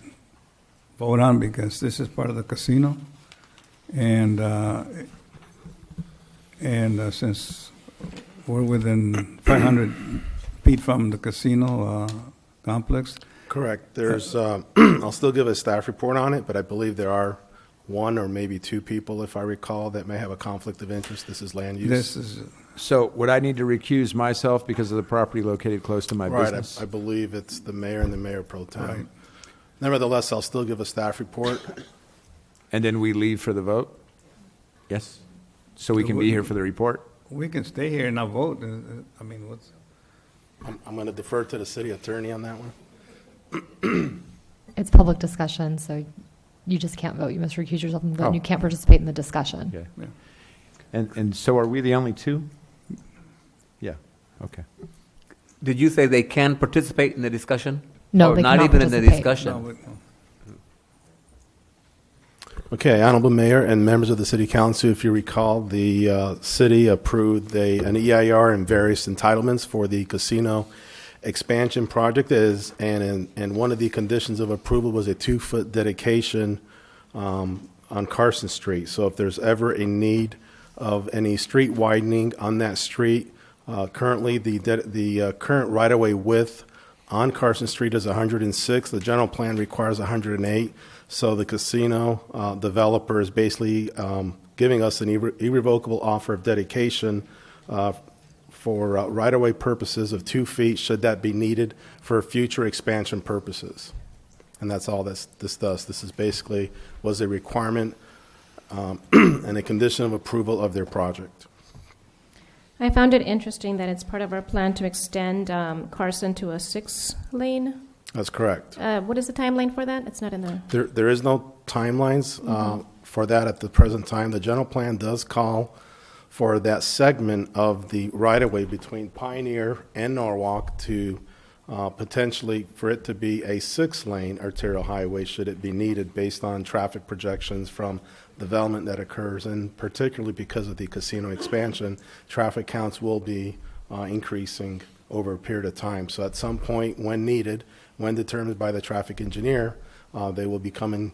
vote on, because this is part of the casino, and since we're within 500 feet from the casino complex. Correct. There's, I'll still give a staff report on it, but I believe there are one or maybe two people, if I recall, that may have a conflict of interest. This is land use. So would I need to recuse myself because of the property located close to my business? I believe it's the mayor and the mayor pro tem. Right. Nevertheless, I'll still give a staff report. And then we leave for the vote? Yes? So we can be here for the report? We can stay here and not vote. I mean, what's... I'm going to defer to the city attorney on that one. It's public discussion, so you just can't vote. You must recuse yourself from the vote, and Oh. you can't participate in the discussion. Okay. Yeah. And so are we the only two? Yeah, okay. Did you say they can participate in the discussion? No, Or they not cannot even in the participate. discussion? Okay, Honorable Mayor and members of the City Council, if you recall, the city approved an EIR and various entitlements for the casino expansion project, and one of the conditions of approval was a 2-foot dedication on Carson Street. So if there's ever a need of any street widening on that street. Currently, the current right-of-way width on Carson Street is 106. The general plan requires 108. So the casino developer is basically giving us an irrevocable offer of dedication for right-of-way purposes of 2 feet, should that be needed for future expansion purposes. And that's all this does. This is basically was a requirement and a condition of approval of their project. I found it interesting that it's part of our plan to extend Carson to a 6-lane. That's correct. What is the timeline for that? It's not in the... There is no timelines for that at the present time. The general plan does call for that segment of the right-of-way between Pioneer and Norwalk to potentially for it to be a 6-lane arterial highway should it be needed based on traffic projections from development that occurs, and particularly because of the casino expansion, traffic counts will be increasing over a period of time. So at some point when needed, when determined by the traffic engineer, they will be coming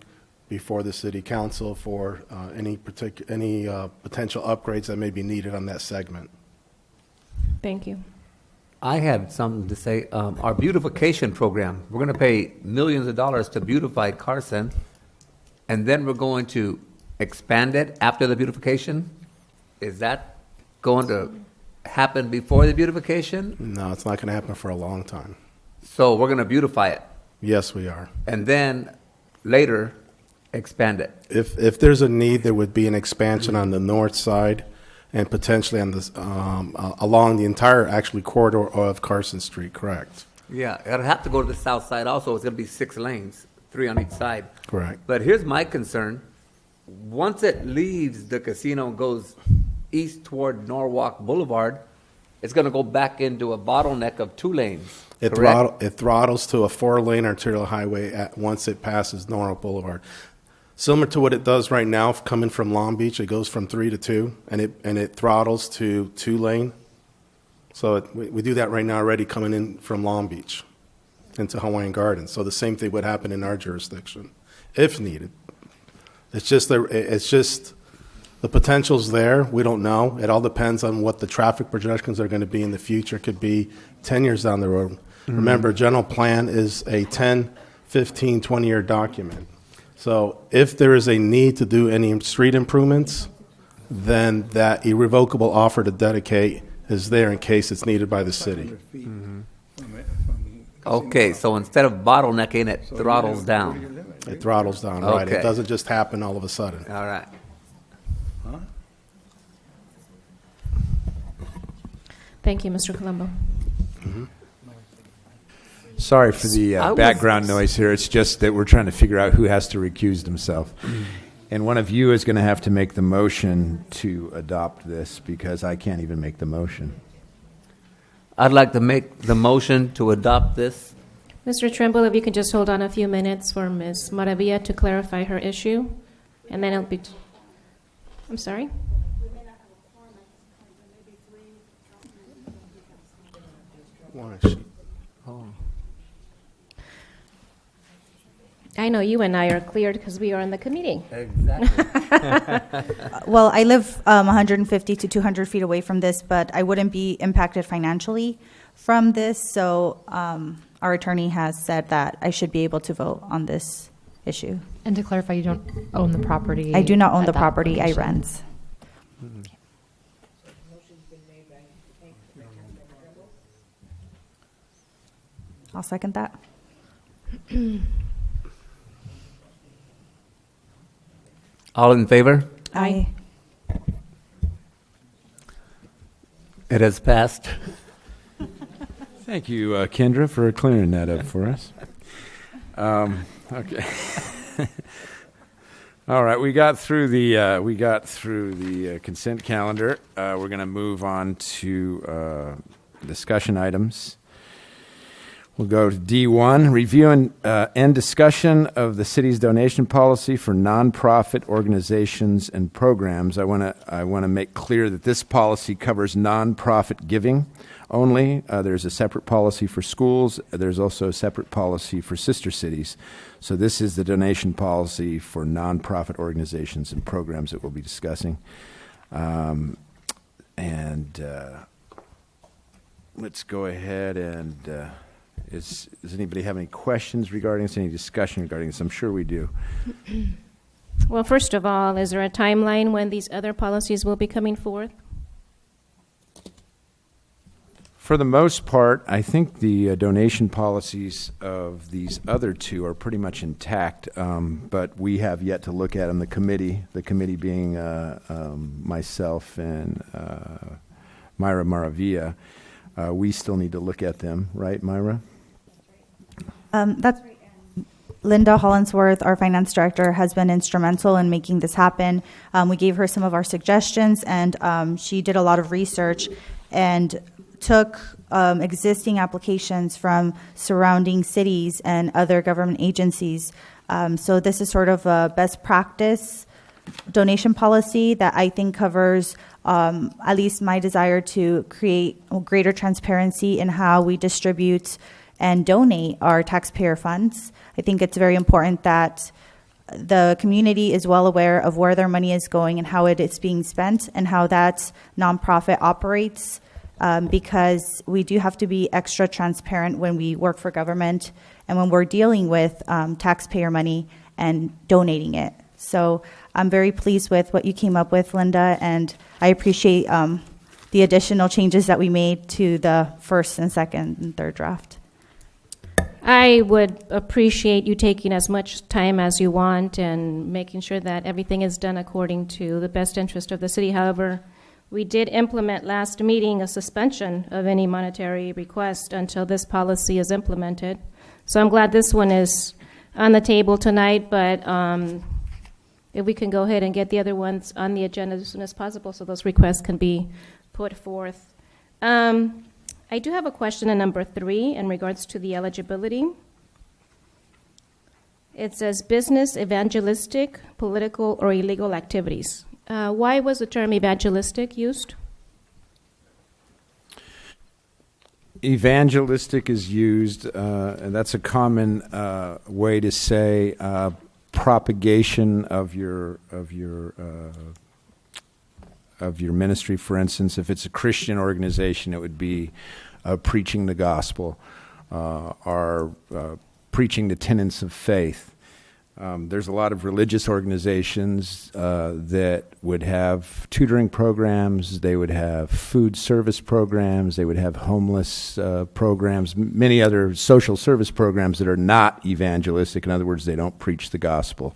before the city council for any potential upgrades that may be needed on that segment. Thank you. I had something to say. Our beautification program, we're going to pay millions of dollars to beautify Carson, and then we're going to expand it after the beautification. Is that going to happen before the beautification? No, it's not going to happen for a long time. So we're going to beautify it. Yes, we are. And then later expand it. If there's a need, there would be an expansion on the north side and potentially on this along the entire actually corridor of Carson Street. Correct. Yeah, it'll have to go to the south side also. It's going to be 6 lanes, 3 on each side. Correct. But here's my concern. Once it leaves the casino and goes east toward Norwalk Boulevard, it's going to go back into a bottleneck of 2 lanes. It throttles to a 4-lane arterial highway once it passes Norwalk Boulevard. Similar to what it does right now, coming from Long Beach, it goes from 3 to 2, and it throttles to 2-lane. So we do that right now already coming in from Long Beach into Hawaiian Gardens. So the same thing would happen in our jurisdiction, if needed. It's just the potential's there. We don't know. It all depends on what the traffic projections are going to be in the future. It could be 10 years down the road. Mm-hmm. Remember, general plan is a 10, 15, 20-year document. So if there is a need to do any street improvements, then that irrevocable offer to dedicate is there in case it's needed by the city. Mm-hmm. Okay, so instead of bottlenecking, it throttles down. It throttles down, right. It doesn't just happen all of a sudden. All right. Thank you, Mr. Colombo. Mm-hmm. Sorry for the background noise here. It's just that we're trying to figure out who has to recuse themselves. And one of you is going to have to make the motion to adopt this because I can't even make the motion. I'd like to make the motion to adopt this. Mr. Trimble, if you can just hold on a few minutes for Ms. Maravilla to clarify her issue, and then it'll be... I'm sorry? I know you and I are cleared because we are in the committee. Exactly. Well, I live 150 to 200 feet away from this, but I wouldn't be impacted financially from this. So our attorney has said that I should be able to vote on this issue. And to clarify, you don't own the property? I do not own at the that property. I location. rent. Mm-hmm. I'll second that. All in favor? Aye. It has passed. Thank you, Kendra, for clearing that up for us. Okay. All right, we got through the consent calendar. We're going to move on to discussion items. We'll go to D1, review and discussion of the city's donation policy for nonprofit organizations and programs. I want to make clear that this policy covers nonprofit giving only. There's a separate policy for schools. There's also a separate policy for sister cities. So this is the donation policy for nonprofit organizations and programs that we'll be discussing. And let's go ahead and, does anybody have any questions regarding this, any discussion regarding this? I'm sure we do. Well, first of all, is there a timeline when these other policies will be coming forth? For the most part, I think the donation policies of these other two are pretty much intact, but we have yet to look at them. The committee being myself and Myra Maravilla, we still need to look at them, right, Myra? That's right. Linda Hollinsworth, our finance director, has been instrumental in making this happen. We gave her some of our suggestions, and she did a lot of research and took existing applications from surrounding cities and other government agencies. So this is sort of a best practice donation policy that I think covers at least my desire to create greater transparency in how we distribute and donate our taxpayer funds. I think it's very important that the community is well aware of where their money is going and how it is being spent and how that nonprofit operates. Because we do have to be extra transparent when we work for government and when we're dealing with taxpayer money and donating it. So I'm very pleased with what you came up with, Linda, and I appreciate the additional changes that we made to the first and second and third draft. I would appreciate you taking as much time as you want and making sure that everything is done according to the best interest of the city. However, we did implement last meeting a suspension of any monetary request until this policy is implemented. So I'm glad this one is on the table tonight, but if we can go ahead and get the other ones on the agenda as soon as possible so those requests can be put forth. I do have a question on number 3 in regards to the eligibility. It says business, evangelistic, political, or illegal activities. Why was the term evangelistic used? Evangelistic is used, and that's a common way to say propagation of your ministry. For instance, if it's a Christian organization, it would be preaching the gospel or preaching the tenets of faith. There's a lot of religious organizations that would have tutoring programs, they would have food service programs, they would have homeless programs, many other social service programs that are not evangelistic. In other words, they don't preach the gospel.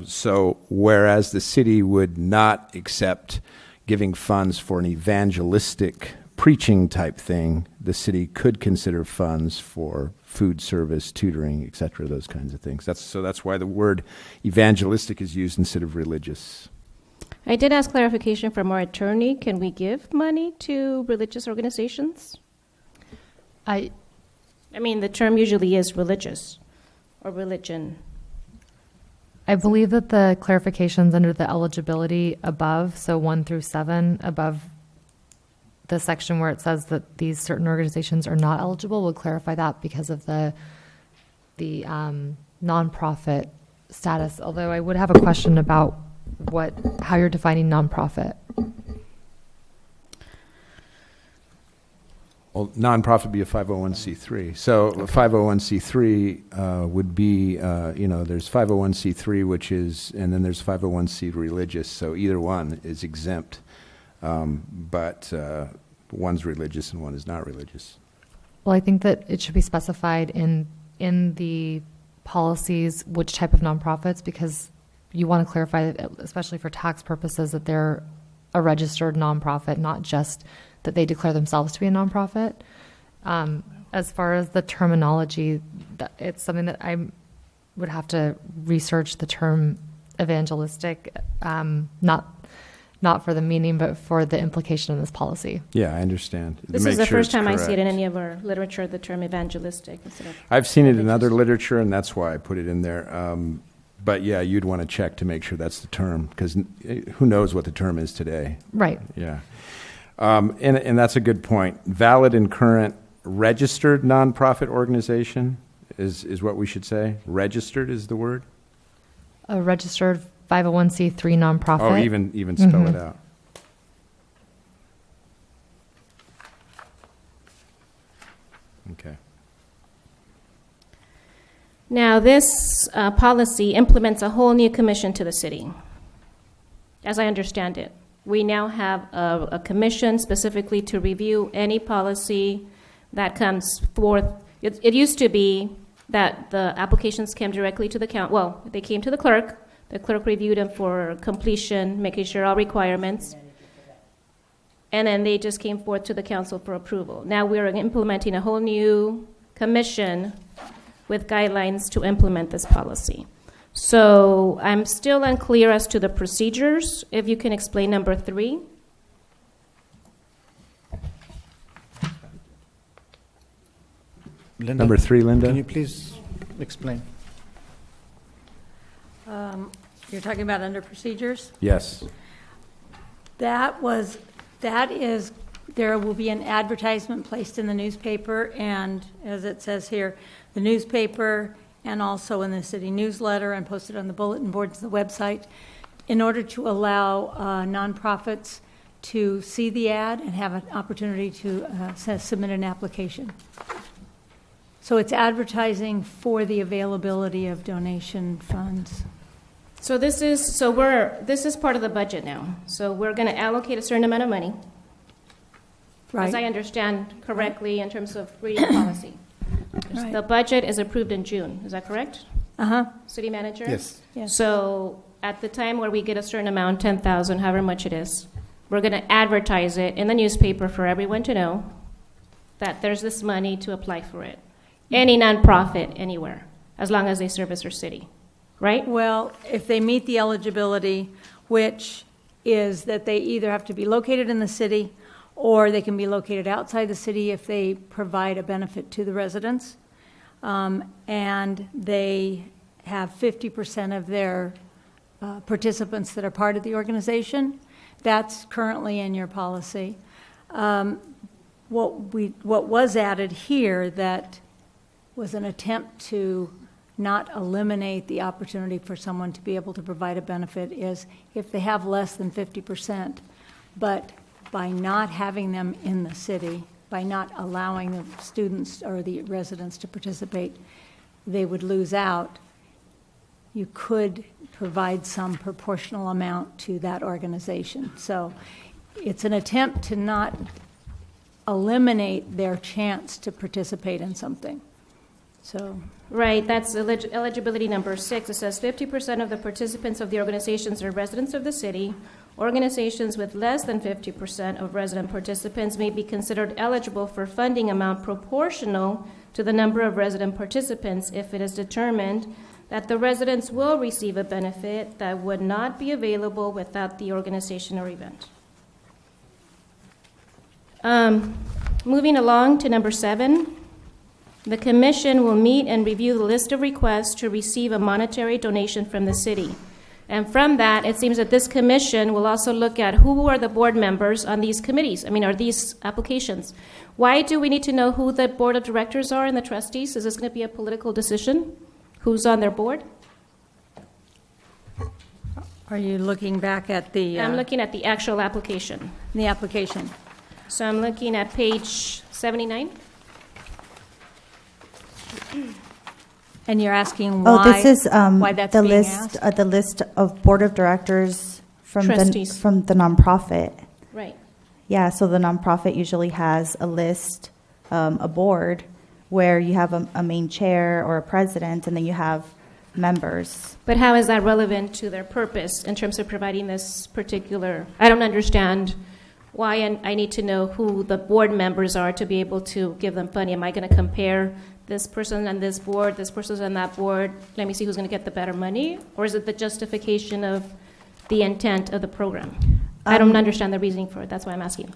So whereas the city would not accept giving funds for an evangelistic preaching type thing, the city could consider funds for food service, tutoring, etc., those kinds of things. That's why the word evangelistic is used instead of religious. I did ask clarification from our attorney. Can we give money to religious organizations? I mean, the term usually is religious or religion. I believe that the clarifications under the eligibility above, so 1 through 7, above the section where it says that these certain organizations are not eligible, would clarify that because of the nonprofit status. Although I would have a question about how you're defining nonprofit. Well, nonprofit would be a 501c3. So a 501c3 would be, there's 501c3, which is, and then there's 501c religious. So either one is exempt, but one's religious and one is not religious. Well, I think that it should be specified in the policies which type of nonprofits, because you want to clarify, especially for tax purposes, that they're a registered nonprofit, not just that they declare themselves to be a nonprofit. As far as the terminology, it's something that I would have to research the term evangelistic, not for the meaning, but for the implication in this policy. Yeah, I understand. This is the first time I see it in any of our literature, the term evangelistic. I've seen it in other literature, and that's why I put it in there. But yeah, you'd want to check to make sure that's the term, because who knows what the term is today. Right. Yeah. And that's a good point. Valid and current registered nonprofit organization is what we should say. Registered is the word. A registered 501c3 nonprofit. Oh, even spell it out. Okay. Now, this policy implements a whole new commission to the city, as I understand it. We now have a commission specifically to review any policy that comes forth. It used to be that the applications came directly to the council. Well, they came to the clerk. The clerk reviewed them for completion, making sure all requirements. And then they just came forth to the council for approval. Now we're implementing a whole new commission with guidelines to implement this policy. So I'm still unclear as to the procedures. If you can explain number 3. Linda, Number 3, Linda. Can you please explain? You're talking about under procedures? Yes. There will be an advertisement placed in the newspaper, and as it says here, the newspaper and also in the city newsletter and posted on the bulletin boards and the website, in order to allow nonprofits to see the ad and have an opportunity to submit an application. So it's advertising for the availability of donation funds. So this is part of the budget now. So we're going to allocate a certain amount of money, Right. as I understand correctly in terms of reading policy. Right. The budget is approved in June. Is that correct? City manager? Yes. Yes. So at the time where we get a certain amount, 10,000, however much it is, we're going to advertise it in the newspaper for everyone to know that there's this money to apply for it. Any nonprofit anywhere, as long as they service our city, right? Well, if they meet the eligibility, which is that they either have to be located in the city or they can be located outside the city if they provide a benefit to the residents. And they have 50% of their participants that are part of the organization. That's currently in your policy. What was added here that was an attempt to not eliminate the opportunity for someone to be able to provide a benefit is if they have less than 50%, but by not having them in the city, by not allowing the students or the residents to participate, they would lose out. You could provide some proportional amount to that organization. So it's an attempt to not eliminate their chance to participate in something. So, right, that's eligibility number 6. It says 50% of the participants of the organizations are residents of the city. Organizations with less than 50% of resident participants may be considered eligible for funding amount proportional to the number of resident participants if it is determined that the residents will receive a benefit that would not be available without the organization or event. Moving along to number 7. The commission will meet and review the list of requests to receive a monetary donation from the city. And from that, it seems that this commission will also look at who are the board members on these committees. Are these applications? Why do we need to know who the board of directors are and the trustees? Is this going to be a political decision? Who's on their board? are you looking back at the... I'm looking at the actual application. The application. So I'm looking at page 79. And you're asking why? Oh, this is why that's the being list. asked? The list of board of directors from the Trustees. nonprofit. Right. Yeah, so the nonprofit usually has a list, a board, where you have a main chair or a president, and then you have members. But how is that relevant to their purpose in terms of providing this particular? I don't understand why I need to know who the board members are to be able to give them funding. Am I going to compare this person on this board, this person's on that board? Let me see who's going to get the better money? Or is it the justification of the intent of the program? I don't understand the reasoning for it. That's why I'm asking.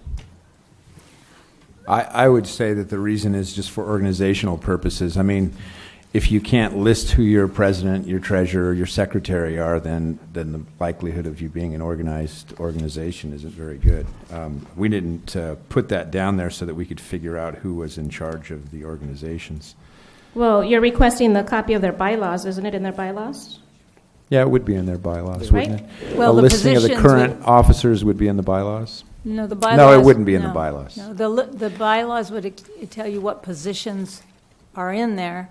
I would say that the reason is just for organizational purposes. I mean, if you can't list who your president, your treasurer, your secretary are, then the likelihood of you being an organized organization isn't very good. We didn't put that down there so that we could figure out who was in charge of the organizations. Well, you're requesting the copy of their bylaws, isn't it, in their bylaws? Yeah, it would be in their bylaws, Right. wouldn't it? Well, a the listing of the positions current would- officers would be in the bylaws? No, the bylaws. No, it wouldn't be in the no, bylaws. No, the bylaws would tell you what positions are in there.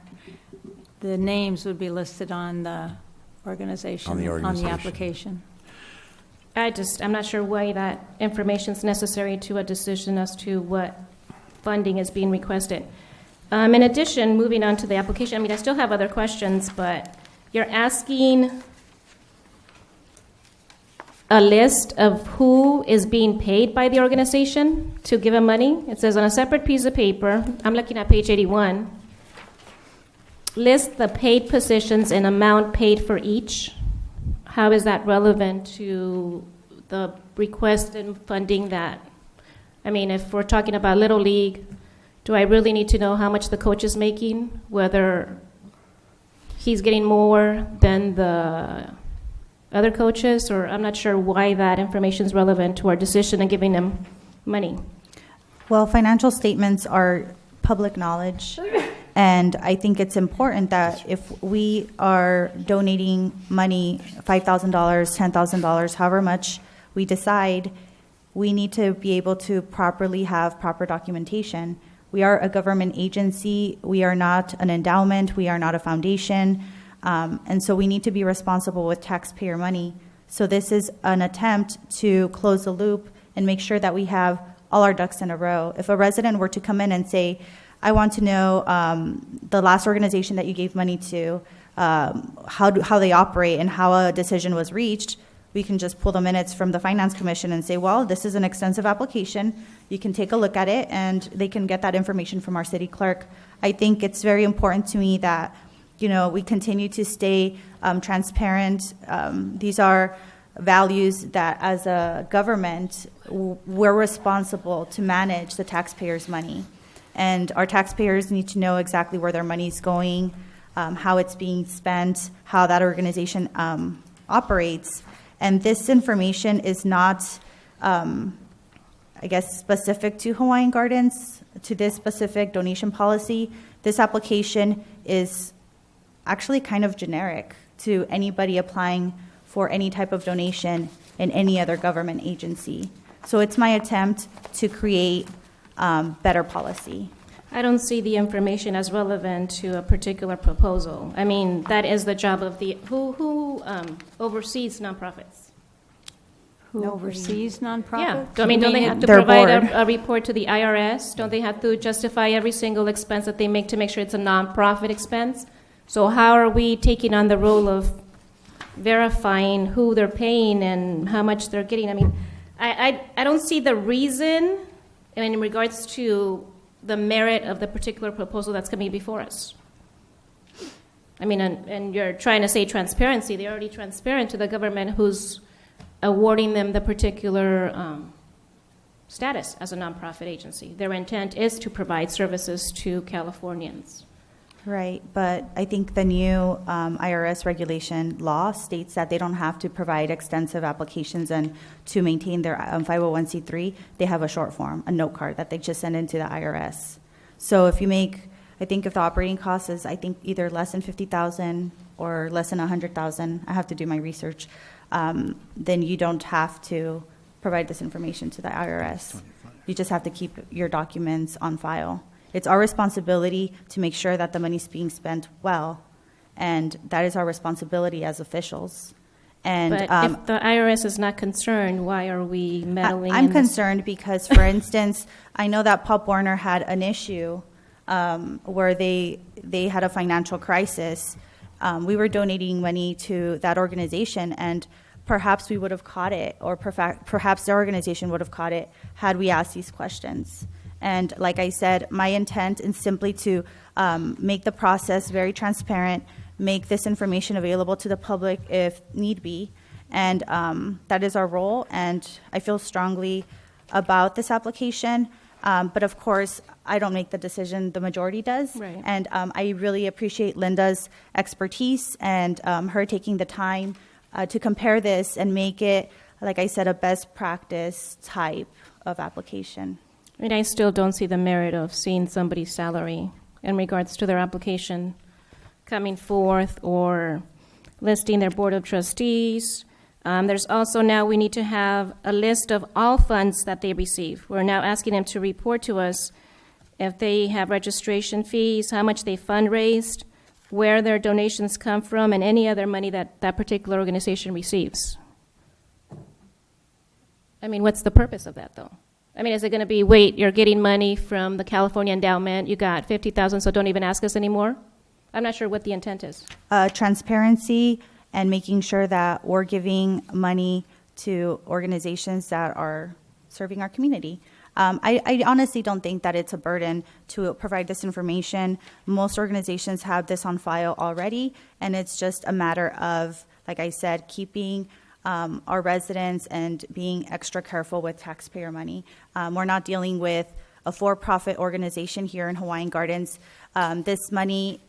The names would be listed on the organization. On the organization. application. I'm not sure why that information is necessary to a decision as to what funding is being requested. In addition, moving on to the application, I mean, I still have other questions, but you're asking a list of who is being paid by the organization to give them money. It says on a separate piece of paper, I'm looking at page 81, list the paid positions and amount paid for each. How is that relevant to the request and funding that? I mean, if we're talking about Little League, do I really need to know how much the coach is making? Whether he's getting more than the other coaches? Or I'm not sure why that information is relevant to our decision in giving them money. Well, financial statements are public knowledge. And I think it's important that if we are donating money, $5,000, $10,000, however much we decide, we need to be able to properly have proper documentation. We are a government agency. We are not an endowment. We are not a foundation. And so we need to be responsible with taxpayer money. So this is an attempt to close the loop and make sure that we have all our ducks in a row. If a resident were to come in and say, I want to know the last organization that you gave money to, how they operate and how a decision was reached, we can just pull the minutes from the Finance Commission and say, well, this is an extensive application. You can take a look at it, and they can get that information from our city clerk. I think it's very important to me that, you know, we continue to stay transparent. These are values that, as a government, we're responsible to manage the taxpayers' money. And our taxpayers need to know exactly where their money is going, how it's being spent, how that organization operates. And this information is not, I guess, specific to Hawaiian Gardens, to this specific donation policy. This application is actually kind of generic to anybody applying for any type of donation in any other government agency. So it's my attempt to create better policy. I don't see the information as relevant to a particular proposal. I mean, that is the job of the, who oversees nonprofits? Who oversees nonprofits? Yeah, I mean, don't they have to Their provide board. a report to the IRS? Don't they have to justify every single expense that they make to make sure it's a nonprofit expense? So how are we taking on the role of verifying who they're paying and how much they're getting? I mean, I don't see the reason in regards to the merit of the particular proposal that's coming before us. I mean, and you're trying to say transparency. They're already transparent to the government who's awarding them the particular status as a nonprofit agency. Their intent is to provide services to Californians. Right, but I think the new IRS regulation law states that they don't have to provide extensive applications, and to maintain their 501c3, they have a short form, a note card that they just send into the IRS. So if you make, I think if the operating cost is, I think, either less than $50,000 or less than $100,000, I have to do my research, then you don't have to provide this information to the IRS. You just have to keep your documents on file. It's our responsibility to make sure that the money's being spent well, and that is our responsibility as officials. And But if the IRS is not concerned, why are we meddling I'm in this? concerned because, for instance, I know that Pop Warner had an issue where they had a financial crisis. We were donating money to that organization, and perhaps we would have caught it, or perhaps the organization would have caught it had we asked these questions. And like I said, my intent is simply to make the process very transparent, make this information available to the public if need be. And that is our role, and I feel strongly about this application. But of course, I don't make the decision, the majority does. Right. And I really appreciate Linda's expertise and her taking the time to compare this and make it, like I said, a best practice type of application. I mean, I still don't see the merit of seeing somebody's salary in regards to their application coming forth, or listing their board of trustees. There's also now we need to have a list of all funds that they receive. We're now asking them to report to us if they have registration fees, how much they fundraised, where their donations come from, and any other money that that particular organization receives. I mean, what's the purpose of that, though? I mean, is it going to be, wait, you're getting money from the California Endowment, you got $50,000, so don't even ask us anymore? I'm not sure what the intent is. Transparency and making sure that we're giving money to organizations that are serving our community. I honestly don't think that it's a burden to provide this information. Most organizations have this on file already, and it's just a matter of, like I said, keeping our residents and being extra careful with taxpayer money. We're not dealing with a for-profit organization here in Hawaiian Gardens. This money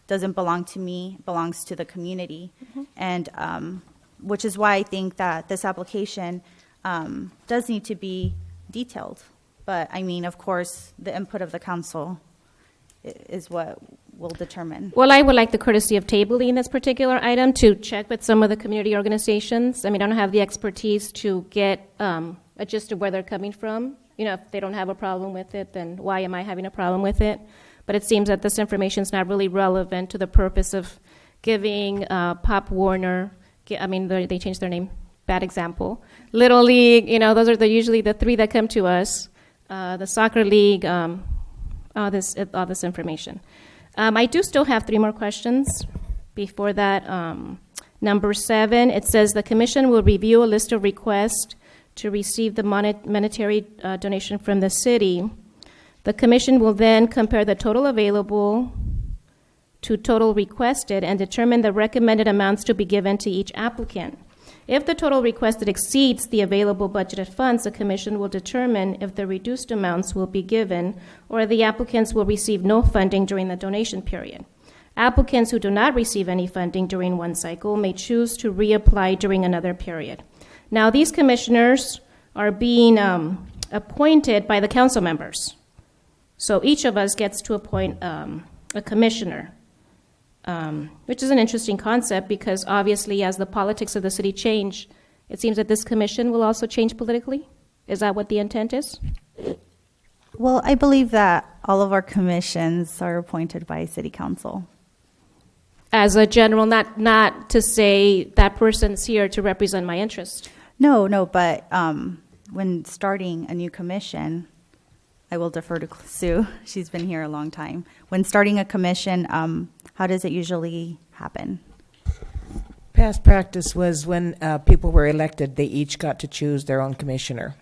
doesn't belong to me, belongs to the community. And which is why I think that this application does need to be detailed. But I mean, of course, the input of the council is what will determine. Well, I would like the courtesy of tabling this particular item to check with some of the community organizations. I mean, I don't have the expertise to get a gist of where they're coming from. You know, if they don't have a problem with it, then why am I having a problem with it? But it seems that this information is not really relevant to the purpose of giving Pop Warner, I mean, they changed their name, bad example. Little League, you know, those are usually the three that come to us. The soccer league, all this information. I do still have 3 more questions. Before that, number 7, it says the commission will review a list of requests to receive the monetary donation from the city. The commission will then compare the total available to total requested and determine the recommended amounts to be given to each applicant. If the total requested exceeds the available budgeted funds, the commission will determine if the reduced amounts will be given or the applicants will receive no funding during the donation period. Applicants who do not receive any funding during one cycle may choose to reapply during another period. Now, these commissioners are being appointed by the council members. So each of us gets to appoint a commissioner. Which is an interesting concept because obviously as the politics of the city change, it seems that this commission will also change politically. Is that what the intent is? Well, I believe that all of our commissions are appointed by city council. As a general, not to say that person's here to represent my interest. No, but when starting a new commission, I will defer to Sue. She's been here a long time. When starting a commission, how does it usually happen? Past practice was when people were elected, they each got to choose their own commissioner.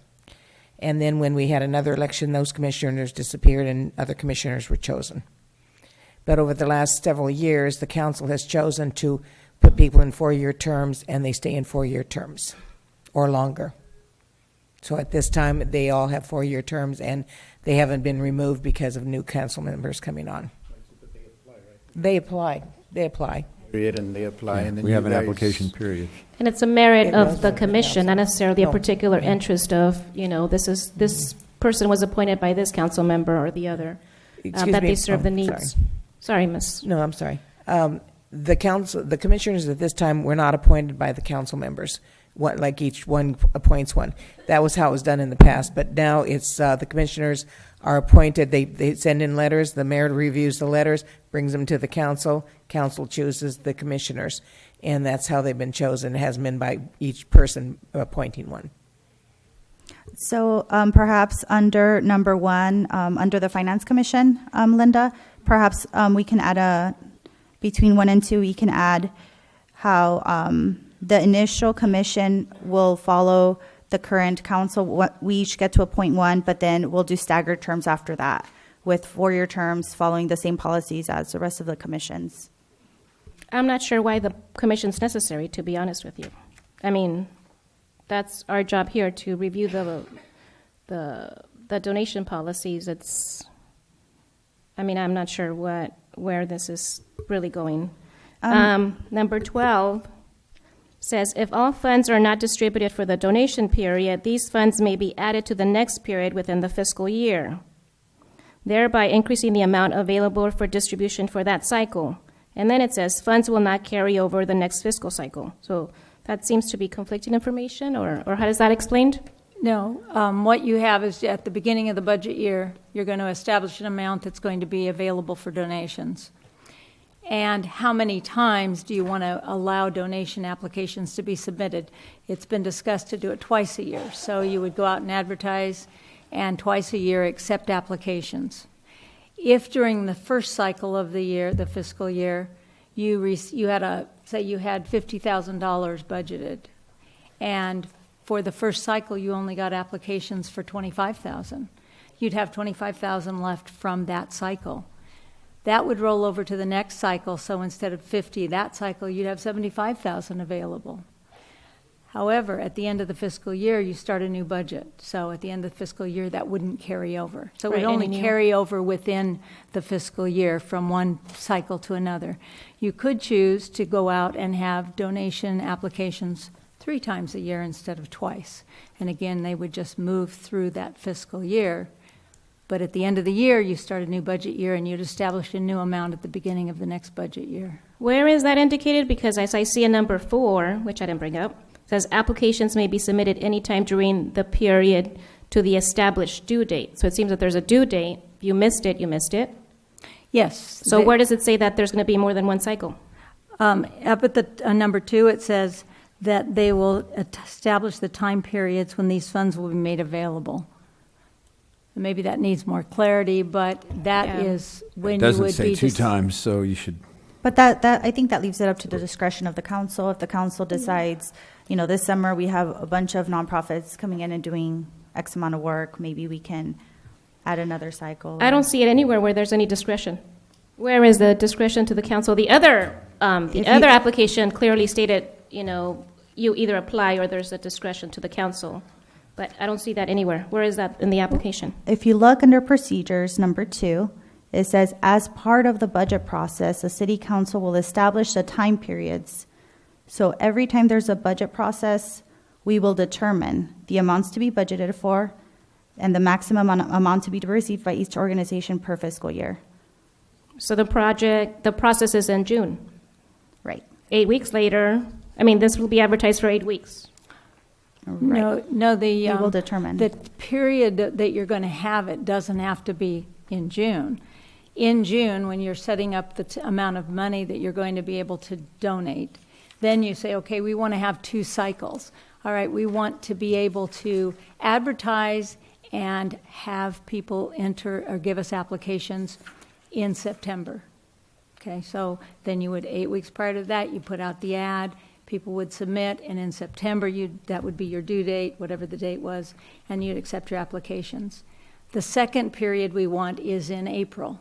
And then when we had another election, those commissioners disappeared and other commissioners were chosen. But over the last several years, the council has chosen to put people in 4-year terms, and they stay in 4-year terms or longer. So at this time, they all have 4-year terms, and they haven't been removed because of new council members coming on. They apply. Period, and they apply. And then We have you an guys- application period. And it's a merit It of was the from the commission, not council. necessarily a No. particular interest of, you know, this person was appointed by this council member or the other, Excuse that me, they serve the sorry. needs. Sorry, miss. No, I'm sorry. The commissioners at this time were not appointed by the council members. Like each one appoints one. That was how it was done in the past. But now it's the commissioners are appointed. They send in letters. The mayor reviews the letters, brings them to the council. Council chooses the commissioners, and that's how they've been chosen. It has been by each person appointing one. So perhaps under number 1, under the Finance Commission, Linda, perhaps we can add between 1 and 2, we can add how the initial commission will follow the current council. We each get to appoint one, but then we'll do staggered terms after that with 4-year terms following the same policies as the rest of the commissions. I'm not sure why the commission's necessary, to be honest with you. I mean, that's our job here to review the donation policies. I'm not sure where this is really going. Number 12 says, if all funds are not distributed for the donation period, these funds may be added to the next period within the fiscal year, thereby increasing the amount available for distribution for that cycle. And then it says funds will not carry over the next fiscal cycle. So that seems to be conflicting information, or how is that explained? No, what you have is at the beginning of the budget year, you're going to establish an amount that's going to be available for donations. And how many times do you want to allow donation applications to be submitted? It's been discussed to do it twice a year. So you would go out and advertise and twice a year accept applications. If during the first cycle of the year, the fiscal year, you had $50,000 budgeted, and for the first cycle you only got applications for $25,000, you'd have $25,000 left from that cycle. That would roll over to the next cycle, so instead of 50 that cycle, you'd have $75,000 available. However, at the end of the fiscal year, you start a new budget. So at the end of the fiscal year, that wouldn't carry over. So it would only carry over within the fiscal year from one cycle to another. You could choose to go out and have donation applications 3 times a year instead of twice. And again, they would just move through that fiscal year. But at the end of the year, you start a new budget year and you'd establish a new amount at the beginning of the next budget year. Where is that indicated? Because as I see in number 4, which I didn't bring up, it says applications may be submitted anytime during the period to the established due date. So it seems that there's a due date. If you missed it, you missed it. Yes. So where does it say that there's going to be more than one cycle? Up at the number 2, it says that they will establish the time periods when these funds will be made available. Maybe that needs more clarity, but that is when you would be... It doesn't say 2 times, so you should... But that I think that leaves it up to the discretion of the council. If the council decides, this summer we have a bunch of nonprofits coming in and doing X amount of work, maybe we can add another cycle. I don't see it anywhere where there's any discretion. Where is the discretion to the council? The other application clearly stated, you either apply or there's a discretion to the council. But I don't see that anywhere. Where is that in the application? If you look under procedures, number 2, it says, as part of the budget process, the city council will establish the time periods. So every time there's a budget process, we will determine the amounts to be budgeted for and the maximum amount to be received by each organization per fiscal year. So the process is in June. Right. 8 weeks later, this will be advertised for 8 weeks. Right. No, we will determine. The period that you're going to have it doesn't have to be in June. In June, when you're setting up the amount of money that you're going to be able to donate, then you say, okay, we want to have 2 cycles. All right, we want to be able to advertise and have people enter or give us applications in September. Okay, so then you would, 8 weeks prior to that, you put out the ad, people would submit, and in September, that would be your due date, whatever the date was, and you'd accept your applications. The second period we want is in April.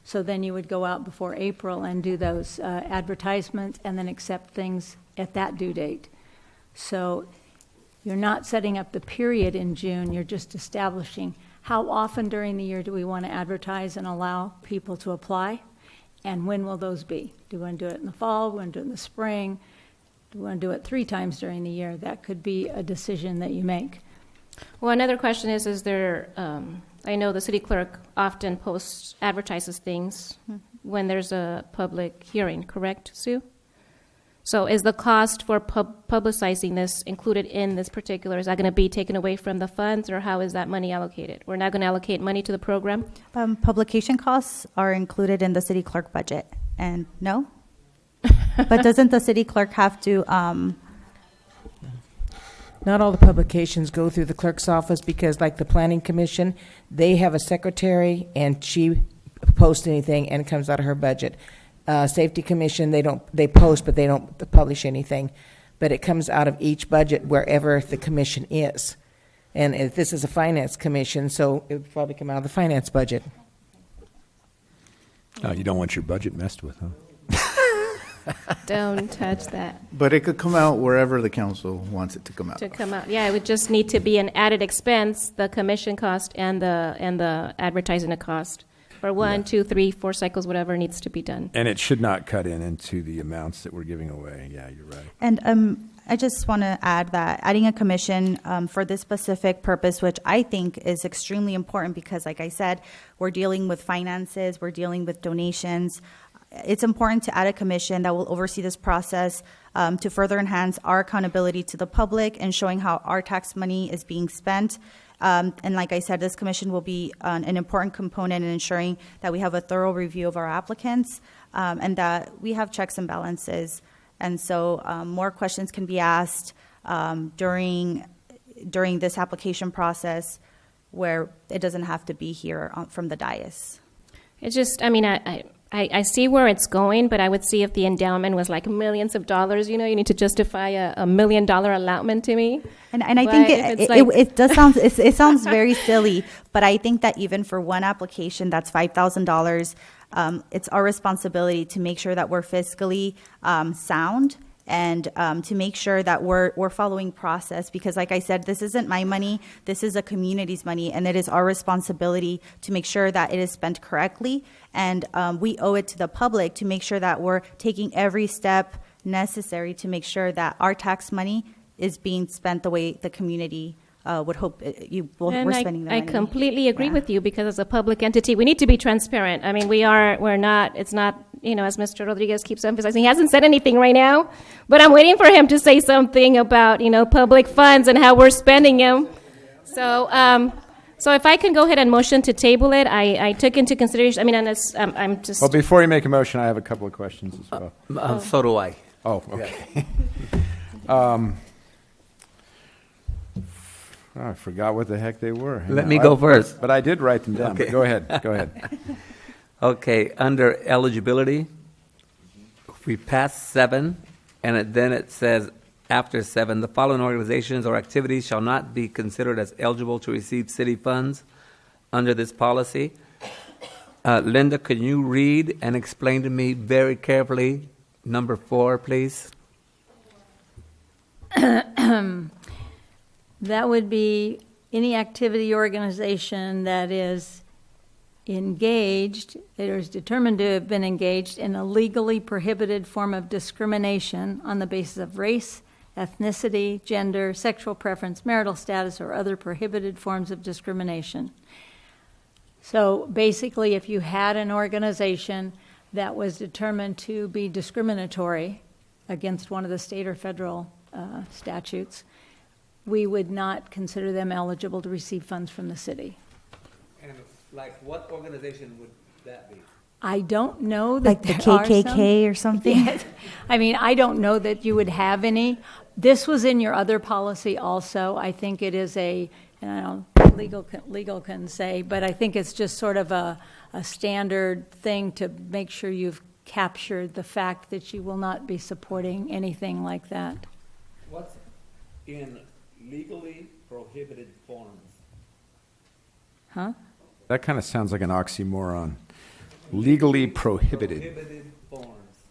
So then you would go out before April and do those advertisements and then accept things at that due date. So you're not setting up the period in June, you're just establishing how often during the year do we want to advertise and allow people to apply, and when will those be? Do we want to do it in the fall? Do we want to do it in the spring? Do we want to do it 3 times during the year? That could be a decision that you make. Well, another question is there, I know the city clerk often advertises things when there's a public hearing, correct, Sue? So is the cost for publicizing this included in this particular? Is that going to be taken away from the funds, or how is that money allocated? We're not going to allocate money to the program? Publication costs are included in the city clerk budget. And no? But doesn't the city clerk have to... Not all the publications go through the clerk's office because, like the Planning Commission, they have a secretary and she posts anything and it comes out of her budget. Safety Commission, they post but they don't publish anything. But it comes out of each budget wherever the commission is. And if this is a finance commission, so it would probably come out of the finance budget. You don't want your budget messed with, huh? Don't touch that. But it could come out wherever the council wants it to come out. Yeah, it would just need to be an added expense, the commission cost and the advertising cost for 1, 2, 3, 4 cycles, whatever needs to be done. And it should not cut into the amounts that we're giving away. Yeah, you're right. And I just want to add that adding a commission for this specific purpose, which I think is extremely important because, like I said, we're dealing with finances, we're dealing with donations. it's important to add a commission that will oversee this process to further enhance our accountability to the public and showing how our tax money is being spent. And like I said, this commission will be an important component in ensuring that we have a thorough review of our applicants and that we have checks and balances. And so more questions can be asked during this application process where it doesn't have to be here from the dais. It's just, I mean, I see where it's going, but I would see if the endowment was like millions of dollars, you know, you need to justify a $1 million allotment to me. And I But think if it's it does sound, it sounds very silly, but I think that even for one application, that's $5,000. It's our responsibility to make sure that we're fiscally sound and to make sure that we're following process, because like I said, this isn't my money, this is a community's money, and it is our responsibility to make sure that it is spent correctly, and we owe it to the public to make sure that we're taking every step necessary to make sure that our tax money is being spent the way the community would hope we're spending the money. I completely agree with you, because as a public entity, we need to be transparent. I mean, we're not, it's not, you know, as Mr. Rodriguez keeps emphasizing, he hasn't said anything right now, but I'm waiting for him to say something about, you know, public funds and how we're spending them. So, so if I can go ahead and motion to table it, I took into consideration, I mean, and it's, I'm just. Well, before you make a motion, I have a couple of questions as well. So do I. Oh, okay. I forgot what the heck they were. Let me go first. But I did write them down. Okay. Go ahead. Go ahead. Okay, under eligibility, we passed 7, and then it says after 7, the following organizations or activities shall not be considered as eligible to receive city funds under this policy. Linda, can you read and explain to me very carefully number 4, please? That would be any activity organization that is engaged, it is determined to have been engaged in a legally prohibited form of discrimination on the basis of race, ethnicity, gender, sexual preference, marital status, or other prohibited forms of discrimination. So basically, if you had an organization that was determined to be discriminatory against one of the state or federal statutes, we would not consider them eligible to receive funds from the city. And like what organization would that be? I don't know that Like the there are KKK some. or something? Yes. I mean, I don't know that you would have any. This was in your other policy also. I think it is and I don't legal can say, but I think it's just sort of a standard thing to make sure you've captured the fact that you will not be supporting anything like that. What's in legally prohibited forms? Huh? That kind of sounds like an oxymoron. Legally prohibited. Prohibited forms.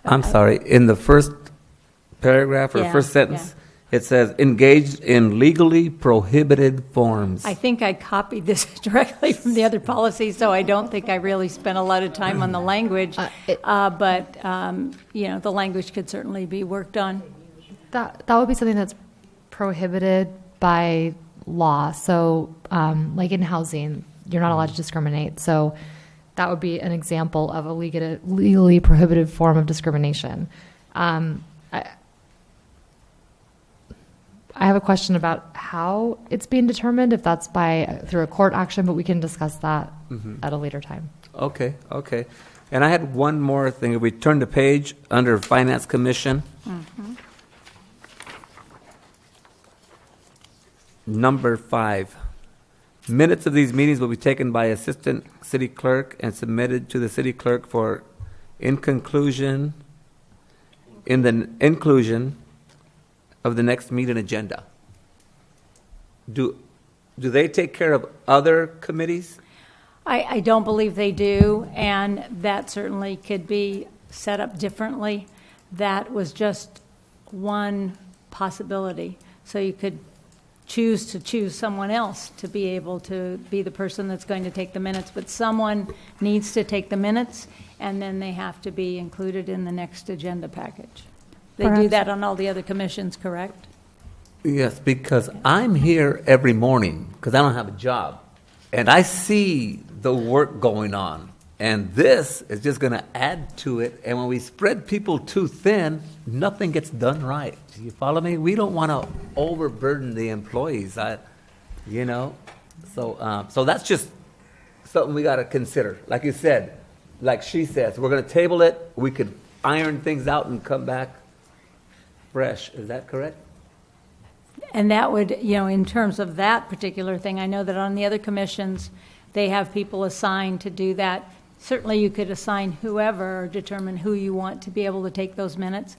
I'm sorry. In the first paragraph or first sentence, it says engaged in legally prohibited forms. I think I copied this directly from the other policy, so I don't think I really spent a lot of time on the language. But you know, the language could certainly be worked on. That would be something that's prohibited by law. So, like in housing, you're not allowed to discriminate. So, that would be an example of a legally prohibited form of discrimination. I have a question about how it's being determined, if that's through a court action, but we can discuss that at a later time. Okay. And I had one more thing. If we turn the page under Finance Commission, number 5. Minutes of these meetings will be taken by Assistant City Clerk and submitted to the City Clerk for inclusion of the next meeting agenda. Do they take care of other committees? I don't believe they do, and that certainly could be set up differently. That was just one possibility. So you could choose someone else to be able to be the person that's going to take the minutes, but someone needs to take the minutes, and then they have to be included in the next agenda package. They do that on all the other commissions, correct? Yes, because I'm here every morning because I don't have a job, and I see the work going on. And this is just going to add to it. And when we spread people too thin, nothing gets done right. You follow me? We don't want to overburden the employees. So that's just something we got to consider. Like you said, like she says, we're going to table it. We could iron things out and come back fresh. Is that correct? And that would, in terms of that particular thing, I know that on the other commissions, they have people assigned to do that. Certainly you could assign whoever or determine who you want to be able to take those minutes,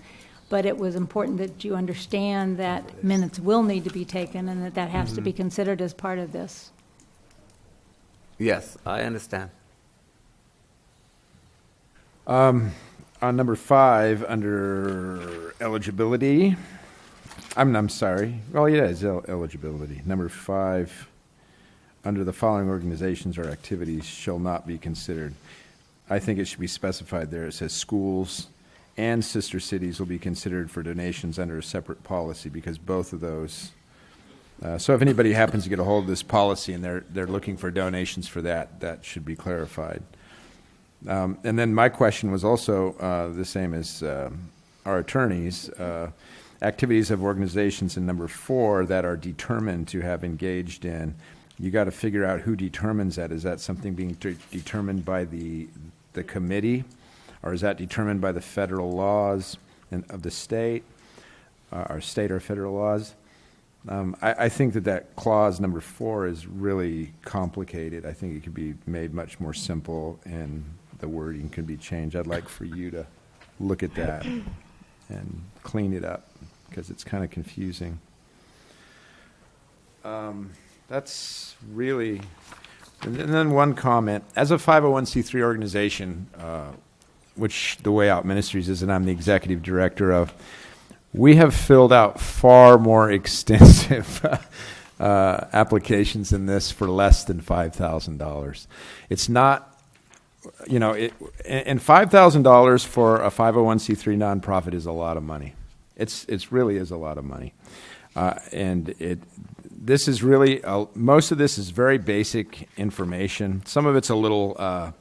but it was important that you understand that minutes will need to be taken and that has to be considered as part of this. Yes, I understand. On number 5, under eligibility, I'm sorry. Well, yeah, it's eligibility. Number 5, under the following organizations or activities shall not be considered. I think it should be specified there. It says schools and sister cities will be considered for donations under a separate policy, because both of those. So if anybody happens to get a hold of this policy and they're looking for donations for that, that should be clarified. And then my question was also the same as our attorneys. Activities of organizations in number 4 that are determined to have engaged in. You got to figure out who determines that. Is that something being determined by the committee, or is that determined by the federal laws of the state, or state or federal laws? I think that clause number 4 is really complicated. I think it could be made much more simple, and the wording can be changed. I'd like for you to look at that and clean it up, because it's kind of confusing. That's really, and then one comment. As a 501c3 organization, which the Way Out Ministries is, and I'm the executive director of, we have filled out far more extensive applications than this for less than $5,000. It's not, and $5,000 for a 501c3 nonprofit is a lot of money. It's really is a lot of money. This is really, most of this is very basic information. Some of it's a little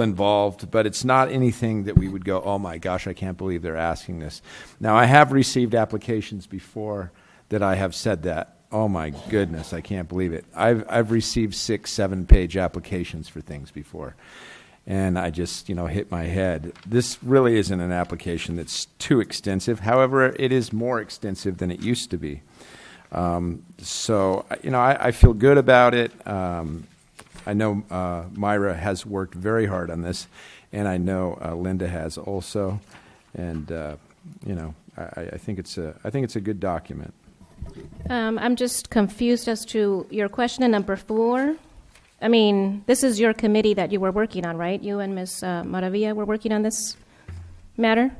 involved, but it's not anything that we would go, oh my gosh, I can't believe they're asking this. Now, I have received applications before that I have said that, oh my goodness, I can't believe it. I've received 6-7 page applications for things before, and I just, hit my head. This really isn't an application that's too extensive. However, it is more extensive than it used to be. So, I feel good about it. I know Myra has worked very hard on this, and I know Linda has also, and I think it's a good document. I'm just confused as to your question in number 4. I mean, this is your committee that you were working on, right? You and Ms. Maravilla were working on this matter?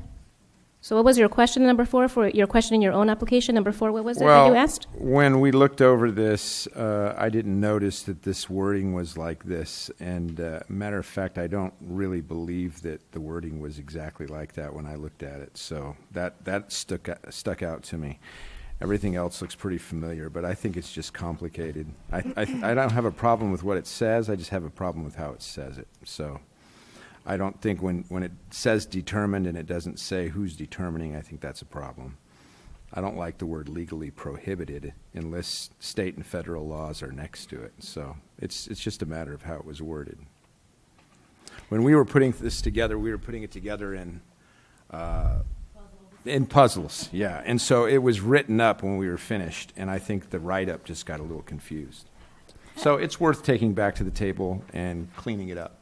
So what was your question number 4 for your question in your own application? Number 4, what was it that you asked? When we looked over this, I didn't notice that this wording was like this. And matter of fact, I don't really believe that the wording was exactly like that when I looked at it. So that stuck out to me. Everything else looks pretty familiar, but I think it's just complicated. I don't have a problem with what it says. I just have a problem with how it says it. So I don't think when it says determined and it doesn't say who's determining, I think that's a problem. I don't like the word legally prohibited unless state and federal laws are next to it. So it's just a matter of how it was worded. When we were putting this together, we were putting it together in puzzles, yeah. And so it was written up when we were finished, and I think the write-up just got a little confused. So it's worth taking back to the table and cleaning it up.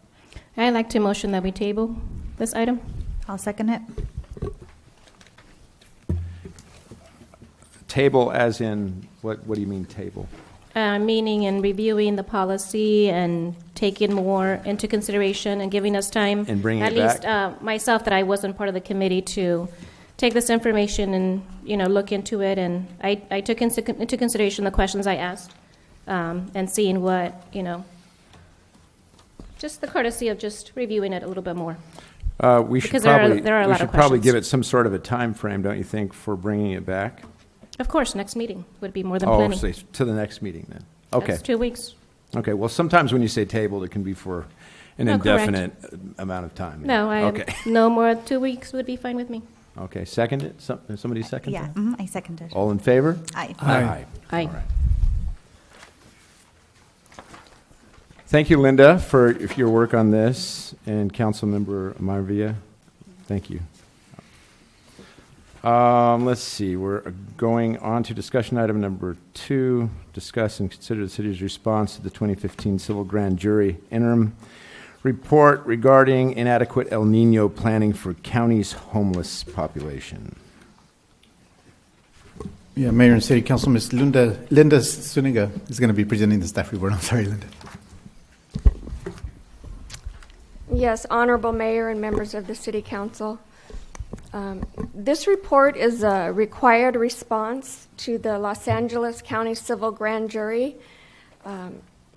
I'd like to motion that we table this item. I'll second it. Table as in, what do you mean table? Meaning in reviewing the policy and taking more into consideration and giving us time. And bringing at it least back? Myself, that I wasn't part of the committee, to take this information and look into it. And I took into consideration the questions I asked, and seeing what just the courtesy of just reviewing it a little bit more. We should because probably there are a lot of probably questions. give it some sort of a time frame, don't you think, for bringing it back? Of course, next meeting would be more than plenty. So to the next meeting then. Okay. That's 2 weeks. Okay, well, sometimes when you say tabled, it can be for an No, correct. indefinite amount of time. No, Okay. no more 2 weeks would be fine with me. Okay, second it? Somebody second Yeah, that? I second it. All in favor? Aye. Aye. Aye. All right. Thank you, Linda, for your work on this, and Councilmember Maravilla. Thank you. Let's see, we're going on to discussion item number 2, discuss and consider the city's response to the 2015 Civil Grand Jury interim report regarding inadequate El Nino planning for county's homeless population. Yeah, Mayor and City Council, Ms. Linda Zuniga is going to be presenting the staff report. I'm sorry, Linda. Yes, Honorable Mayor and members of the City Council. This report is a required response to the Los Angeles County Civil Grand Jury.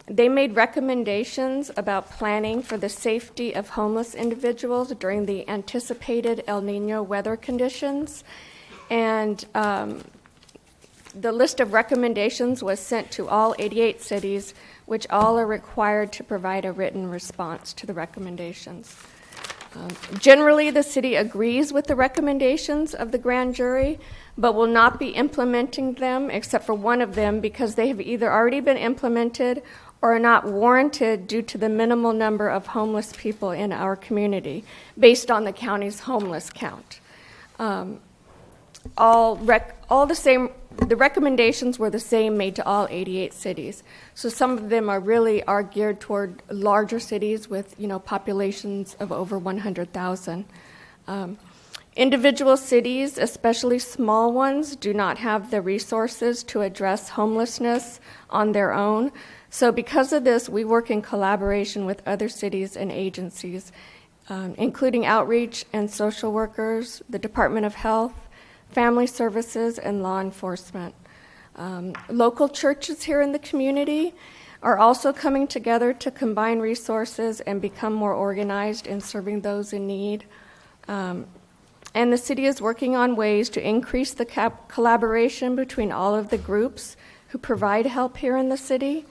They made recommendations about planning for the safety of homeless individuals during the anticipated El Nino weather conditions. And the list of recommendations was sent to all 88 cities, which all are required to provide a written response to the recommendations. Generally, the city agrees with the recommendations of the grand jury, but will not be implementing them except for one of them because they have either already been implemented or are not warranted due to the minimal number of homeless people in our community based on the county's homeless count. The recommendations were the same made to all 88 cities. So some of them are geared toward larger cities with, populations of over 100,000. Individual cities, especially small ones, do not have the resources to address homelessness on their own. So because of this, we work in collaboration with other cities and agencies, including outreach and social workers, the Department of Health, Family Services, and law enforcement. Local churches here in the community are also coming together to combine resources and become more organized in serving those in need. And the city is working on ways to increase the collaboration between all of the groups who provide help here in the city.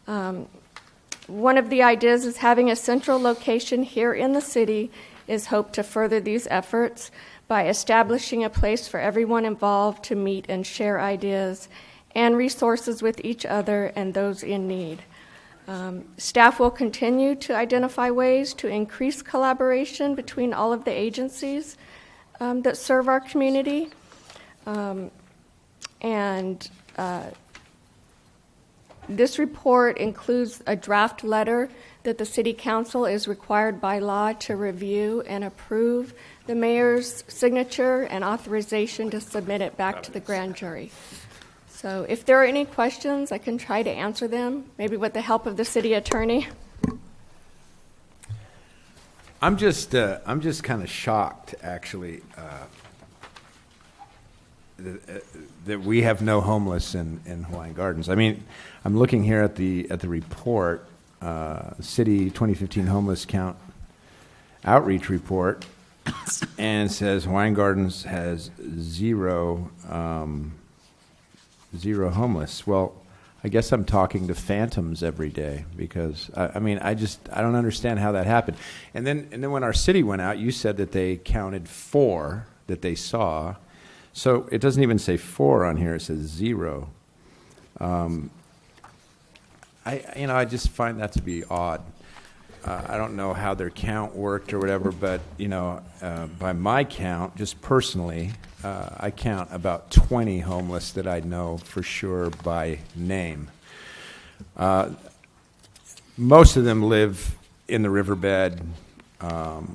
One of the ideas is having a central location here in the city is hoped to further these efforts by establishing a place for everyone involved to meet and share ideas and resources with each other and those in need. Staff will continue to identify ways to increase collaboration between all of the agencies that serve our community. This report includes a draft letter that the City Council is required by law to review and approve the mayor's signature and authorization to submit it back to the grand jury. So if there are any questions, I can try to answer them, maybe with the help of the city attorney. I'm just kind of shocked, actually, that we have no homeless in Hawaiian Gardens. I mean, I'm looking here at the report, City 2015 Homeless Count Outreach Report, and says Hawaiian Gardens has zero homeless. Well, I guess I'm talking to phantoms every day because I don't understand how that happened. And then when our city went out, you said that they counted 4 that they saw. So it doesn't even say 4 on here; it says 0. I just find that to be odd. I don't know how their count worked or whatever, but by my count, just personally, I count about 20 homeless that I know for sure by name. Most of them live in the riverbed. So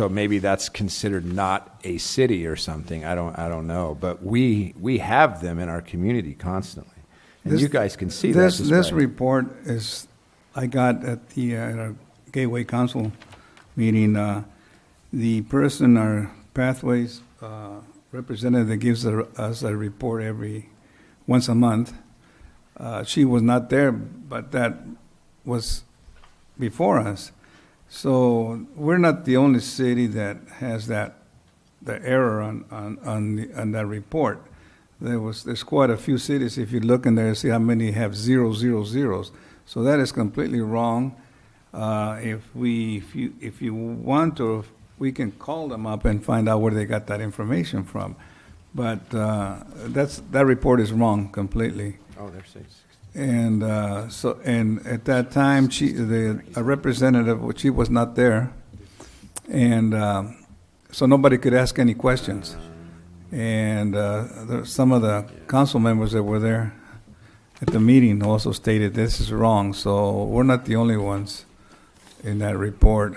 maybe that's considered not a city or something. I don't know, but we have them in our community constantly, and you guys can see that. This report is I got at our Gateway Council meeting. The person, our Pathways representative, that gives us a report once a month. She was not there, but that was before us. So we're not the only city that has the error on that report. there's quite a few cities. If you look in there, see how many have 0, 0, zeros. So that is completely wrong. If you want to, we can call them up and find out where they got that information from. But that report is wrong completely. Oh, they're 6. And and at that time, a representative, she was not there, and so nobody could ask any questions. And some of the council members that were there at the meeting also stated this is wrong. So we're not the only ones in that report.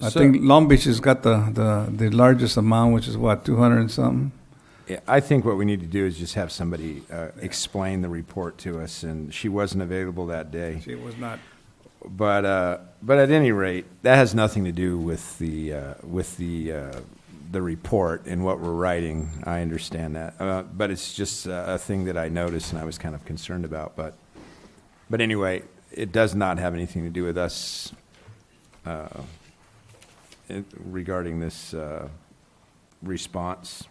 I think Long Beach has got the largest amount, which is what, 200 and something? Yeah, I think what we need to do is just have somebody explain the report to us, and she wasn't available that day. She was not. But at any rate, that has nothing to do with the report and what we're writing. I understand that, but it's just a thing that I noticed and I was kind of concerned about. But anyway, it does not have anything to do with us regarding this response.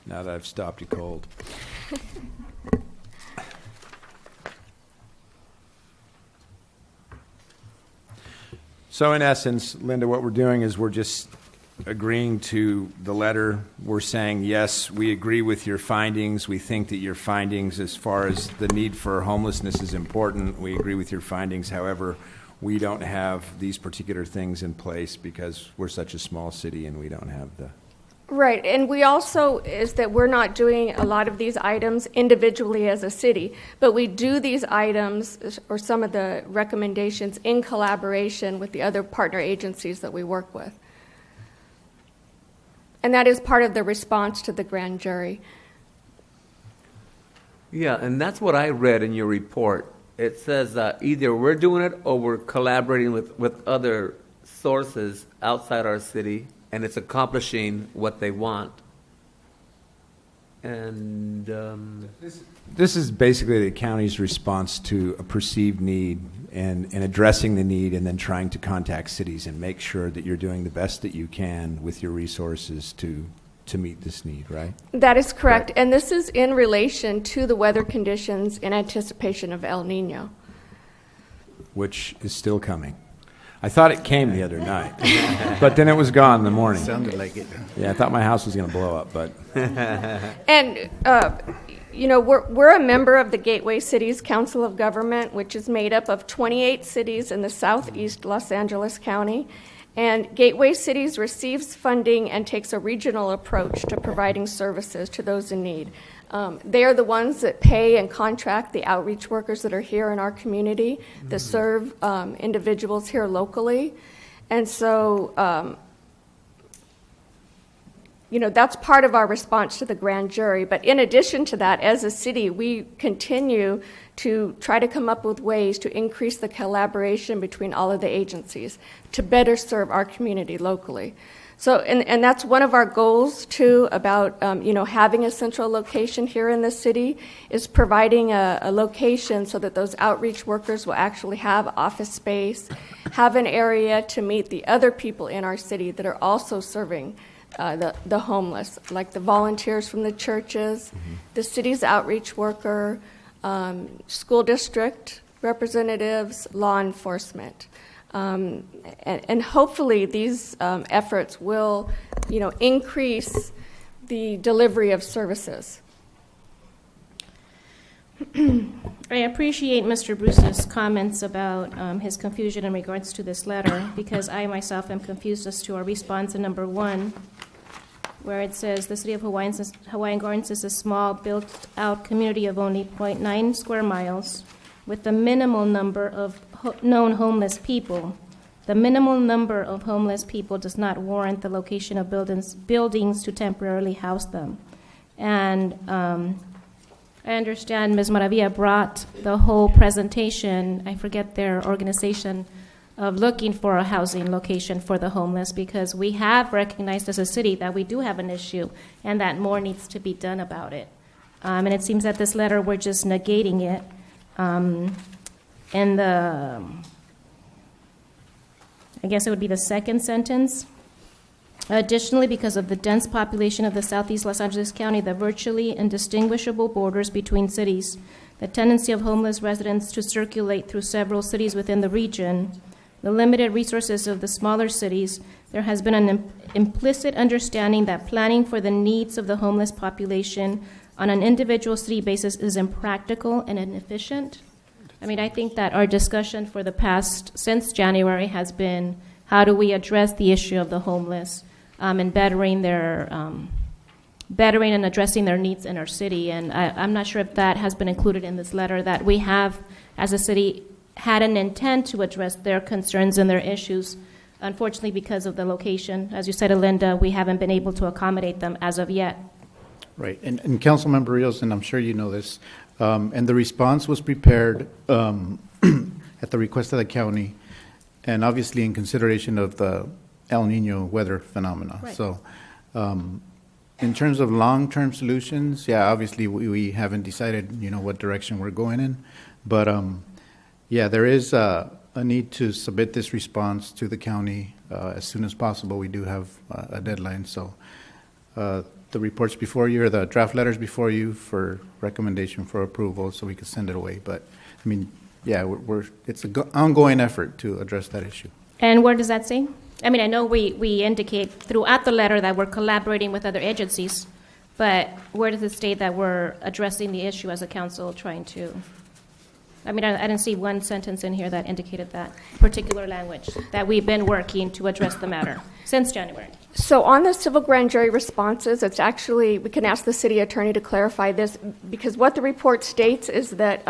Now that I've stopped you cold. So in essence, Linda, what we're doing is we're just agreeing to the letter. We're saying, yes, we agree with your findings. We think that your findings as far as the need for homelessness is important. We agree with your findings. However, we don't have these particular things in place because we're such a small city and we don't have the... Right, and we also, is that we're not doing a lot of these items individually as a city, but we do these items or some of the recommendations in collaboration with the other partner agencies that we work with. And that is part of the response to the grand jury. Yeah, and that's what I read in your report. It says either we're doing it or we're collaborating with other sources outside our city, and it's accomplishing what they want. And this is basically the county's response to a perceived need and addressing the need and then trying to contact cities and make sure that you're doing the best that you can with your resources to meet this need, right? That is correct. Right. And this is in relation to the weather conditions in anticipation of El Nino. Which is still coming. I thought it came the other night, but then it was gone in the morning. Sounded like it. Yeah, I thought my house was going to blow up, but... And, you know, we're a member of the Gateway Cities Council of Government, which is made up of 28 cities in the southeast Los Angeles County. And Gateway Cities receives funding and takes a regional approach to providing services to those in need. They are the ones that pay and contract the outreach workers that are here in our community that serve individuals here locally. And so, you know, that's part of our response to the grand jury. But in addition to that, as a city, we continue to try to come up with ways to increase the collaboration between all of the agencies to better serve our community locally. So, and that's one of our goals, too, about, you know, having a central location here in the city is providing a location so that those outreach workers will actually have office space, have an area to meet the other people in our city that are also serving the homeless, like the volunteers from the churches, the city's outreach worker, school district representatives, law enforcement. And hopefully these efforts will, you know, increase the delivery of services. I appreciate Mr. Bruce's comments about his confusion in regards to this letter, because I myself am confused as to our response in number 1, where it says the city of Hawaiian Gardens is a small, built-out community of only 0.9 square miles with the minimal number of known homeless people. The minimal number of homeless people does not warrant the location of buildings to temporarily house them. And I understand Ms. Maravilla brought the whole presentation, I forget their organization, of looking for a housing location for the homeless, because we have recognized as a city that we do have an issue and that more needs to be done about it. And it seems that this letter, we're just negating it. In the, I guess it would be the second sentence, Additionally, because of the dense population of the southeast Los Angeles County, the virtually indistinguishable borders between cities, the tendency of homeless residents to circulate through several cities within the region, the limited resources of the smaller cities, there has been an implicit understanding that planning for the needs of the homeless population on an individual city basis is impractical and inefficient. I mean, I think that our discussion for the past, since January, has been how do we address the issue of the homeless and bettering and addressing their needs in our city. And I'm not sure if that has been included in this letter, that we have, as a city, had an intent to address their concerns and their issues. Unfortunately, because of the location, as you said, Alinda, we haven't been able to accommodate them as of yet. Right, and Councilmember Rios, and I'm sure you know this, and the response was prepared at the request of the county, and obviously in consideration of the El Nino weather phenomena. Right. So, in terms of long-term solutions, yeah, obviously we haven't decided, what direction we're going in, but yeah, there is a need to submit this response to the county as soon as possible. We do have a deadline, so the reports before you, or the draft letters before you for recommendation for approval, so we can send it away. But I mean, yeah, it's an ongoing effort to address that issue. And where does that say? I mean, I know we indicate throughout the letter that we're collaborating with other agencies, but where does it state that we're addressing the issue as a council, trying to? I mean, I didn't see one sentence in here that indicated that particular language, that we've been working to address the matter since January. So on the civil grand jury responses, it's actually, we can ask the city attorney to clarify this, because what the report states is that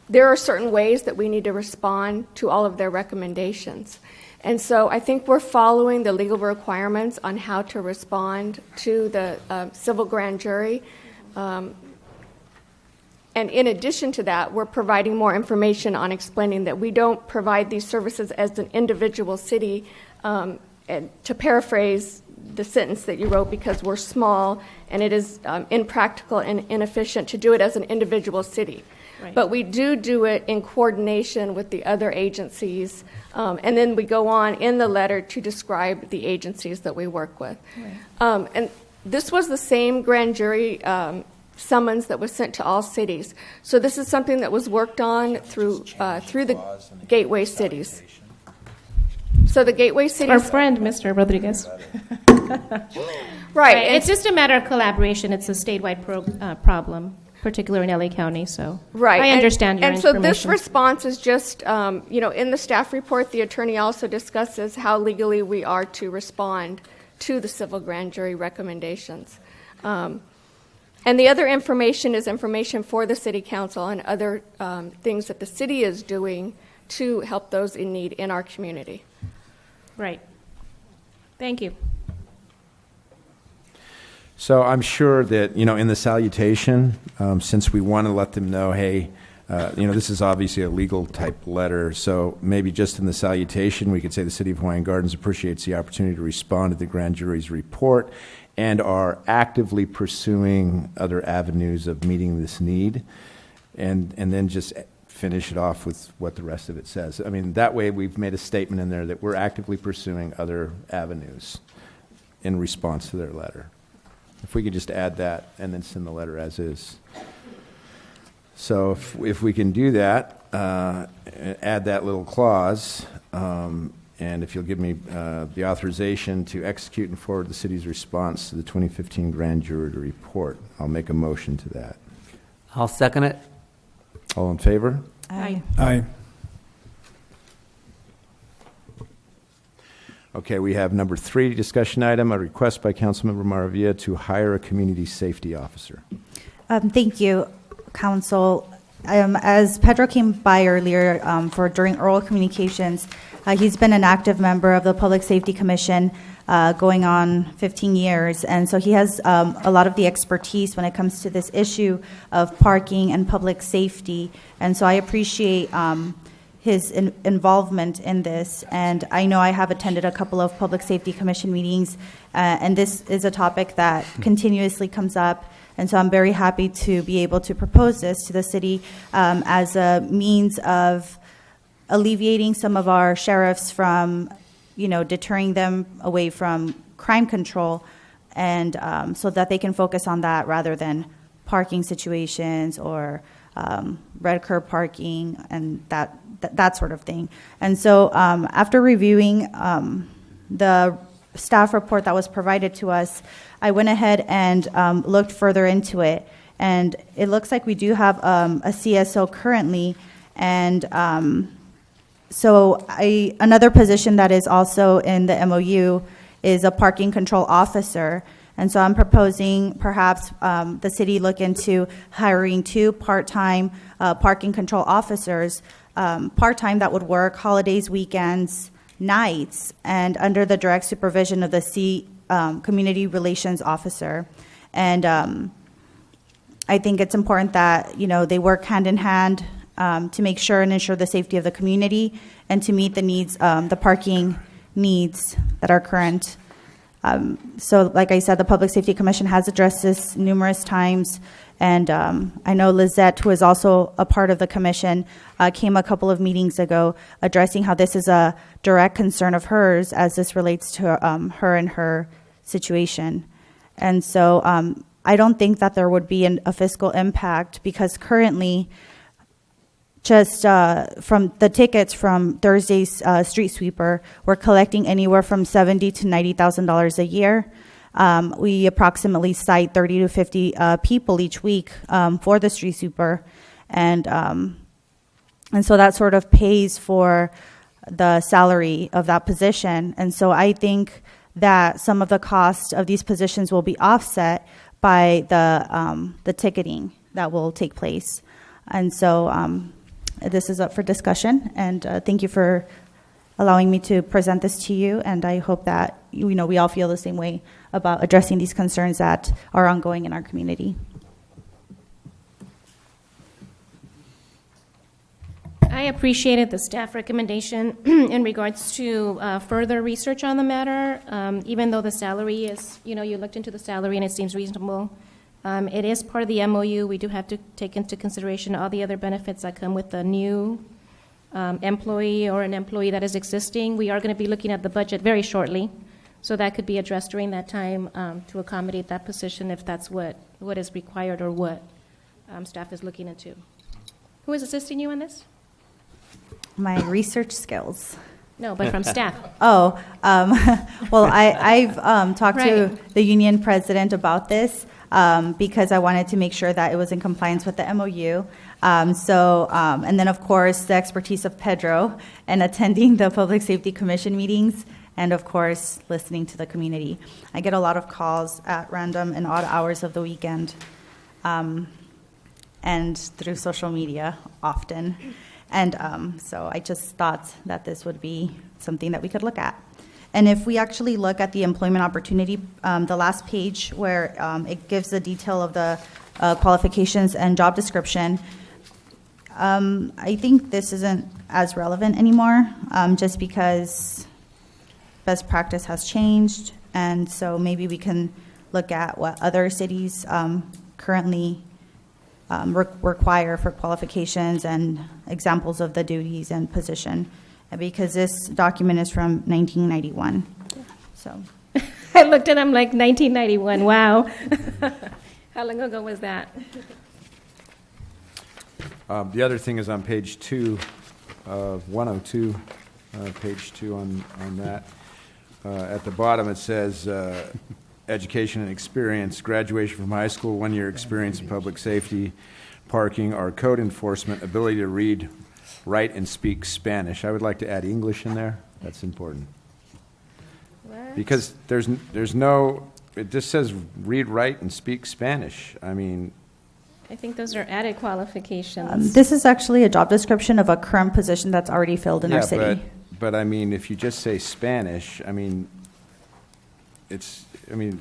there are certain ways that we need to respond to all of their recommendations. And so I think we're following the legal requirements on how to respond to the civil grand jury. And in addition to that, we're providing more information on explaining that we don't provide these services as an individual city, and to paraphrase the sentence that you wrote, because we're small and it is impractical and inefficient to do it as an individual city. Right. But we do it in coordination with the other agencies, and then we go on in the letter to describe the agencies that we work with. Right. And this was the same grand jury summons that was sent to all cities. So this is something that was worked on through the gateway cities. So the gateway cities. Our friend, Mr. Rodriguez. Right. It's just a matter of collaboration. It's a statewide problem, particularly in LA County. So right. I understand your information. And so this information. response is just, in the staff report, the attorney also discusses how legally we are to respond to the civil grand jury recommendations. And the other information is information for the city council and other things that the city is doing to help those in need in our community. Right. Thank you. So I'm sure that, in the salutation, since we want to let them know, hey, this is obviously a legal type letter, so maybe just in the salutation we could say the City of Hawaiian Gardens appreciates the opportunity to respond to the grand jury's report and are actively pursuing other avenues of meeting this need, and then just finish it off with what the rest of it says. I mean, that way we've made a statement in there that we're actively pursuing other avenues in response to their letter. If we could just add that and then send the letter as is. So if we can do that, add that little clause, and if you'll give me the authorization to execute and forward the city's response to the 2015 grand jury report, I'll make a motion to that. I'll second it. All in favor? Aye. Aye. Okay, we have number 3 discussion item, a request by Councilmember Maravilla to hire a community safety officer. Thank you, Council. As Pedro came by earlier during oral communications, he's been an active member of the Public Safety Commission going on 15 years, and so he has a lot of the expertise when it comes to this issue of parking and public safety, and so I appreciate his involvement in this. And I know I have attended a couple of Public Safety Commission meetings, and this is a topic that continuously comes up. And so I'm very happy to be able to propose this to the city as a means of alleviating some of our sheriffs from, deterring them away from crime control, and so that they can focus on that rather than parking situations or red curb parking and that sort of thing. And so after reviewing the staff report that was provided to us, I went ahead and looked further into it. And it looks like we do have a CSO currently. And so another position that is also in the MOU is a parking control officer. And so I'm proposing perhaps the city look into hiring 2 part-time parking control officers, part-time that would work holidays, weekends, nights, and under the direct supervision of the community relations officer. And I think it's important that, they work hand in hand to make sure and ensure the safety of the community and to meet the needs, the parking needs that are current. So like I said, the Public Safety Commission has addressed this numerous times, and I know Lizette, who is also a part of the commission, came a couple of meetings ago addressing how this is a direct concern of hers as this relates to her and her situation. And so I don't think that there would be a fiscal impact, because currently just from the tickets from Thursday's street sweeper, we're collecting anywhere from $70,000 to $90,000 a year. We approximately cite 30 to 50 people each week for the street sweeper, and so that sort of pays for the salary of that position. And so I think that some of the cost of these positions will be offset by the ticketing that will take place. And so this is up for discussion, and thank you for allowing me to present this to you, and I hope that we all feel the same way about addressing these concerns that are ongoing in our community. I appreciated the staff recommendation in regards to further research on the matter, even though the salary is, you looked into the salary and it seems reasonable. It is part of the MOU. We do have to take into consideration all the other benefits that come with the new employee or an employee that is existing. We are going to be looking at the budget very shortly, so that could be addressed during that time to accommodate that position if that's what is required or what staff is looking into. Who is assisting you in this? My research skills. No, but from staff. Well, I've talked to the union president about this because I wanted to make sure that it was in compliance with the MOU. And then, of course, the expertise of Pedro and attending the Public Safety Commission meetings, and, of course, listening to the community. I get a lot of calls at random and odd hours of the weekend and through social media often. And so I just thought that this would be something that we could look at. And if we actually look at the employment opportunity, the last page where it gives the detail of the qualifications and job description, I think this isn't as relevant anymore, just because best practice has changed. And so maybe we can look at what other cities currently require for qualifications and examples of the duties and position, because this document is from 1991. So I looked at them like 1991. Wow. How long ago was that? The other thing is on page 2 of 102, page 2 on that. At the bottom it says education and experience, graduation from high school, 1 year experience in public safety, parking, or code enforcement, ability to read, write, and speak Spanish. I would like to add English in there. That's important. What? Because there's no, it just says read, write, and speak Spanish. I mean, I think those are added qualifications. this is actually a job description of a current position that's already filled in our city. But I mean, if you just say Spanish, I mean, you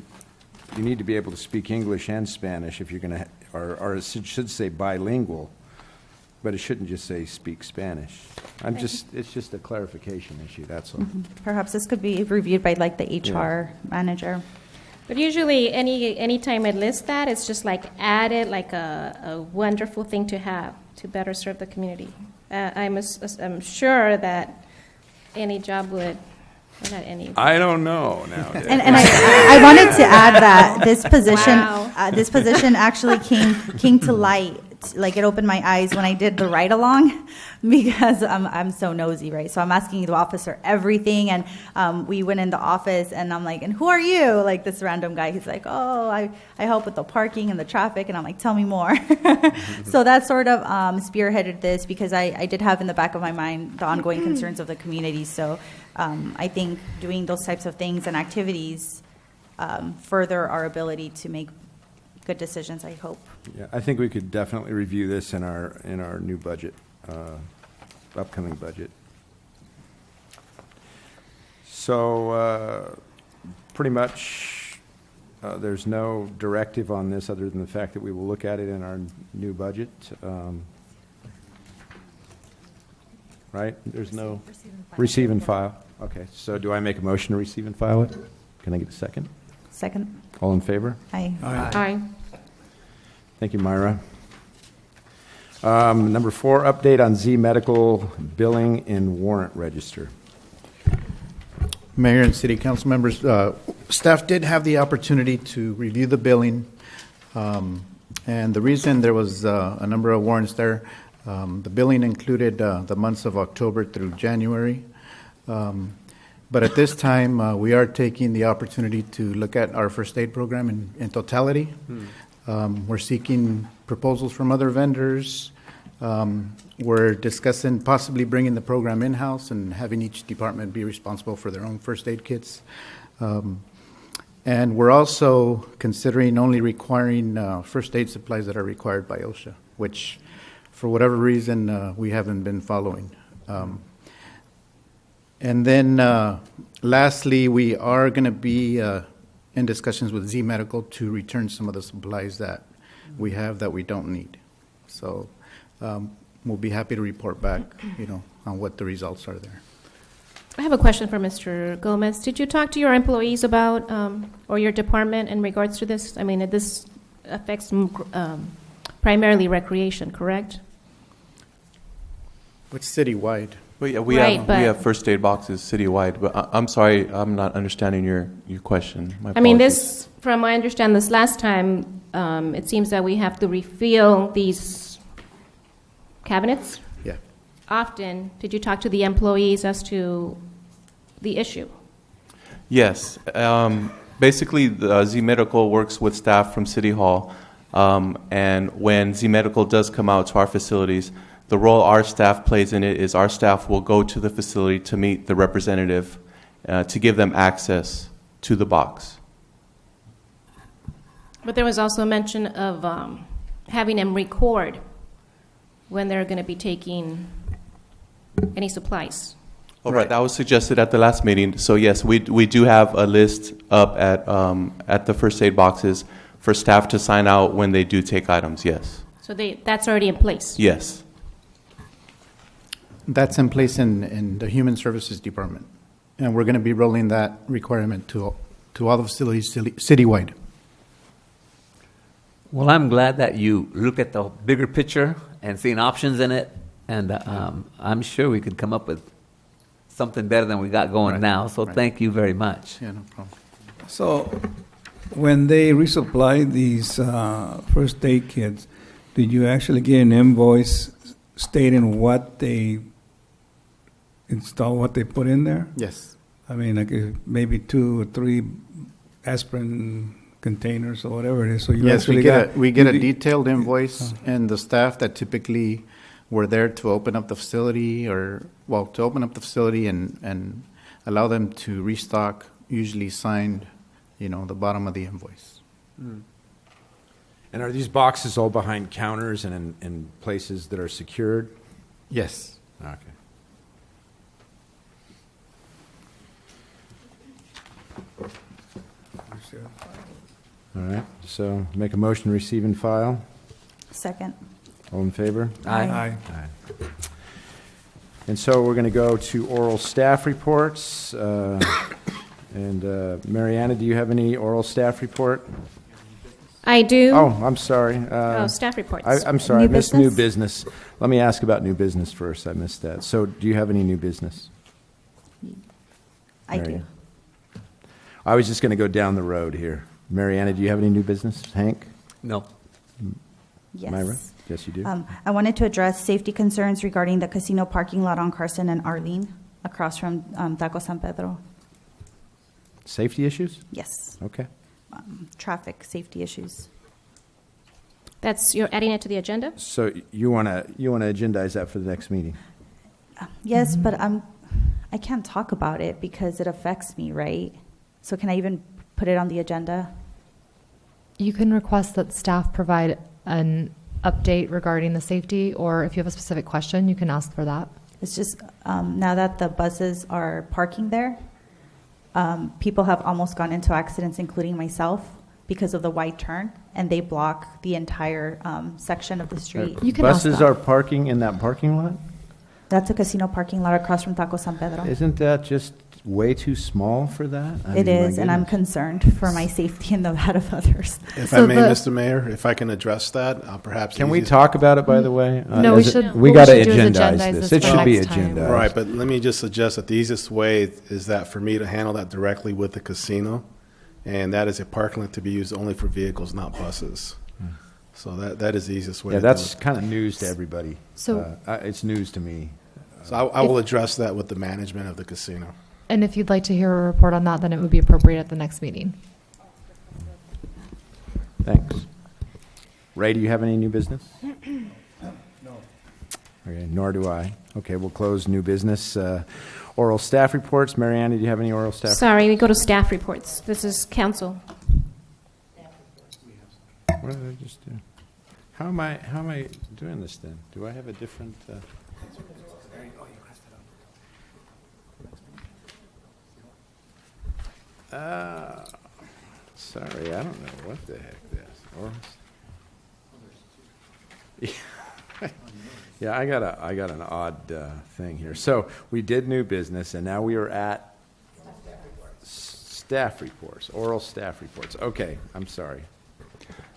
need to be able to speak English and Spanish if you're going to, or it should say bilingual, but it shouldn't just say speak Spanish. It's just a clarification issue, that's all. Mm-hmm. Perhaps this could be reviewed by like the HR manager. But usually, any time I list that, it's just like added, like a wonderful thing to have to better serve the community. I'm sure that any job would Or not any. I don't know now. And I wanted to add that this position, Wow. this position actually came to light. Like it opened my eyes when I did the ride along, because I'm so nosy, right? So I'm asking the officer everything, and we went in the office, and I'm like, "And who are you?" Like this random guy. He's like, "Oh, I help with the parking and the traffic," and I'm like, "Tell me more." So that sort of spearheaded this, because I did have in the back of my mind the ongoing concerns of the community. So I think doing those types of things and activities further our ability to make good decisions, I hope. Yeah, I think we could definitely review this in our new budget, upcoming budget. So pretty much there's no directive on this other than the fact that we will look at it in our new budget. Right? There's no receive and file. Okay, so do I make a motion to receive and file it? Can I get a second? Second. All in favor? Aye. Aye. Thank you, Myra. Number 4, update on Z Medical billing and warrant register. Mayor and City Council members, staff did have the opportunity to review the billing, and the reason there was a number of warrants there, the billing included the months of October through January. But at this time, we are taking the opportunity to look at our first aid program in totality. We're seeking proposals from other vendors. We're discussing possibly bringing the program in-house and having each department be responsible for their own first aid kits. And we're also considering only requiring first aid supplies that are required by OSHA, which for whatever reason we haven't been following. And then lastly, we are going to be in discussions with Z Medical to return some of the supplies that we have that we don't need. So we'll be happy to report back, on what the results are there. I have a question for Mr. Gomez. Did you talk to your employees about, or your department in regards to this? I mean, this affects primarily recreation, correct? But citywide. Well, yeah, we have first aid boxes citywide, but I'm sorry, I'm not understanding your question. My I mean, apologies. from what I understand, this last time, it seems that we have to refill these cabinets. Yeah. Often. Did you talk to the employees as to the issue? Yes. Basically, the Z Medical works with staff from City Hall, and when Z Medical does come out to our facilities, the role our staff plays in it is our staff will go to the facility to meet the representative to give them access to the box. But there was also a mention of having them record when they're going to be taking any supplies. Oh, right. That was suggested at the last meeting. So yes, we do have a list up at the first aid boxes for staff to sign out when they do take items. Yes. So that's already in place. Yes. That's in place in the Human Services Department, and we're going to be rolling that requirement to all the facilities citywide. Well, I'm glad that you looked at the bigger picture and seen options in it, and I'm sure we could come up with something better than we got going now. So thank you very much. Yeah, no problem. So when they resupply these first aid kits, did you actually get an invoice stating what they install, what they put in there? Yes. I mean, like maybe 2 or 3 aspirin containers or whatever it is. So you Yes, actually we get a detailed invoice, and the staff that typically were there to open up the facility and allow them to restock usually signed, the bottom of the invoice. Mm. And are these boxes all behind counters and in places that are secured? Yes. Okay. All right. So make a motion to receive and file. Second. All in favor? Aye. Aye. And so we're going to go to oral staff reports. And Mariana, do you have any oral staff report? I do. Oh, I'm sorry. Staff reports. I'm sorry, I missed new business. Let me ask about new business first. I missed that. So do you have any new business? I Mary do. Ann? I was just going to go down the road here. Mariana, do you have any new business? Hank? No. Yes. Myra? Yes, you do. I wanted to address safety concerns regarding the casino parking lot on Carson and Arlene, across from Taco San Pedro. Safety issues? Yes. Okay. Traffic safety issues. You're adding it to the agenda? So you want to agendize that for the next meeting? Yes, but I can't talk about it because it affects me, right? So can I even put it on the agenda? You can request that staff provide an update regarding the safety, or if you have a specific question, you can ask for that. It's just now that the buses are parking there, people have almost gone into accidents, including myself, because of the wide turn, and they block the entire section of the street. You can Buses ask that. are parking in that parking lot? That's a casino parking lot across from Taco San Pedro. Isn't that just way too small for that? It my is, and I'm goodness. concerned for my safety and that of others. If So I may, the- Mr. Mayor, if I can address that, perhaps. Can the we easiest- talk about it, by the way? No, we Is it- should- We what got to we should do is agendize agendize this. this It for should be next time. agendized. Right, but let me just suggest that the easiest way is that for me to handle that directly with the casino, and that is a parking lot to be used only for vehicles, not buses. So that is the easiest way Yeah, to do that's it. kind of news to everybody. So- It's news to me. So I will address that with the management of the casino. And if you'd like to hear a report on that, then it would be appropriate at the next meeting. Thanks. Ray, do you have any new business? No. Okay, nor do I. Okay, we'll close new business. Oral staff reports. Mariana, do you have any oral staff? Sorry, we go to staff reports. This is council. What did I just do? How am I doing this then? Do I have a different? Sorry, I don't know what the heck this. Yeah, I got an odd thing here. So we did new business, and now we are at staff reports, oral staff reports. Okay, I'm sorry.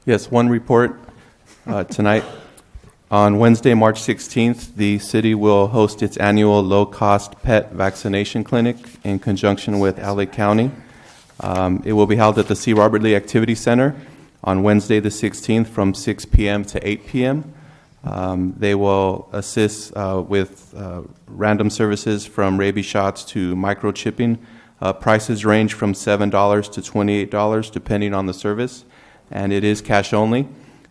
Yes, one report tonight. On Wednesday, March 16th, the city will host its annual low-cost pet vaccination clinic in conjunction with LA County. It will be held at the C. Robert Lee Activity Center on Wednesday the 16th from 6 p.m. to 8 p.m. They will assist with random services from rabies shots to microchipping. Prices range from $7 to $28 depending on the service, and it is cash only.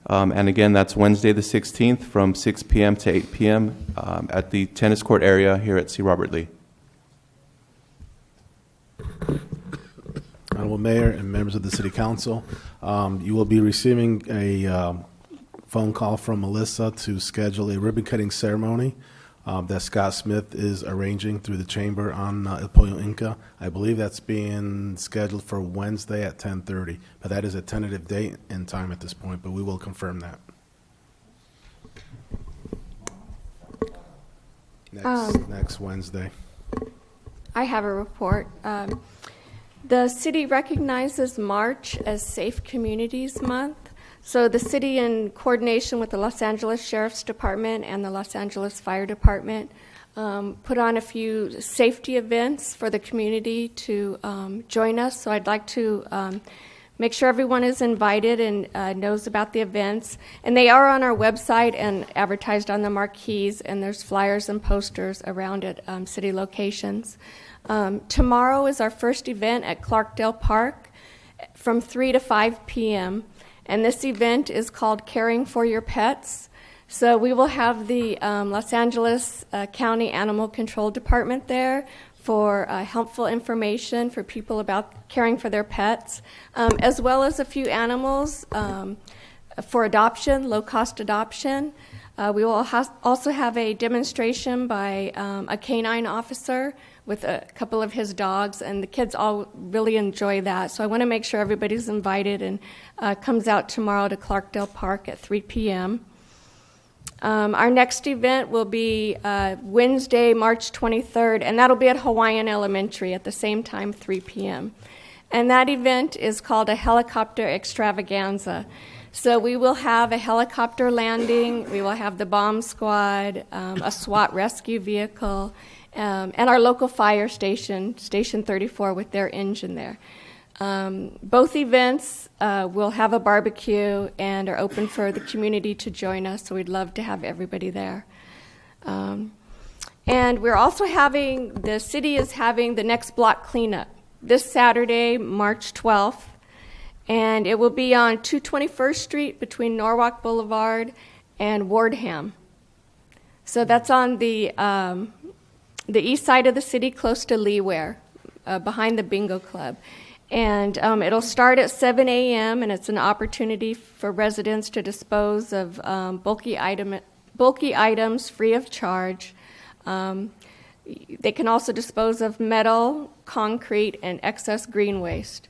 And again, that's Wednesday the 16th from 6 p.m. to 8 p.m. At the tennis court area here at C. Robert Lee. Honorable Mayor and members of the City Council, you will be receiving a phone call from Melissa to schedule a ribbon-cutting ceremony that Scott Smith is arranging through the chamber on El Pollo Inca. I believe that's being scheduled for Wednesday at 10:30, but that is a tentative date and time at this point, but we will confirm that. Next Wednesday. I have a report. The city recognizes March as Safe Communities Month. So the city, in coordination with the Los Angeles Sheriff's Department and the Los Angeles Fire Department, put on a few safety events for the community to join us. So I'd like to make sure everyone is invited and knows about the events. And they are on our website and advertised on the marquees, and there's flyers and posters around at city locations. Tomorrow is our first event at Clarkdale Park from 3 to 5 p.m., and this event is called Caring for Your Pets. So we will have the Los Angeles County Animal Control Department there for helpful information for people about caring for their pets, as well as a few animals for adoption, low-cost adoption. We will also have a demonstration by a canine officer with a couple of his dogs, and the kids all really enjoy that. So I want to make sure everybody's invited and comes out tomorrow to Clarkdale Park at 3 p.m. Our next event will be Wednesday, March 23rd, and that'll be at Hawaiian Elementary at the same time, 3 p.m. And that event is called a helicopter extravaganza. So we will have a helicopter landing, we will have the bomb squad, a SWAT rescue vehicle, and our local fire station, Station 34, with their engine there. Both events will have a barbecue and are open for the community to join us, so we'd love to have everybody there. And we're also the city is having the next block cleanup this Saturday, March 12th, and it will be on 221st Street between Norwalk Boulevard and Wardham. So that's on the east side of the city, close to Leeware, behind the Bingo Club. And it'll start at 7 a.m., and it's an opportunity for residents to dispose of bulky items free of charge. They can also dispose of metal, concrete, and excess green waste.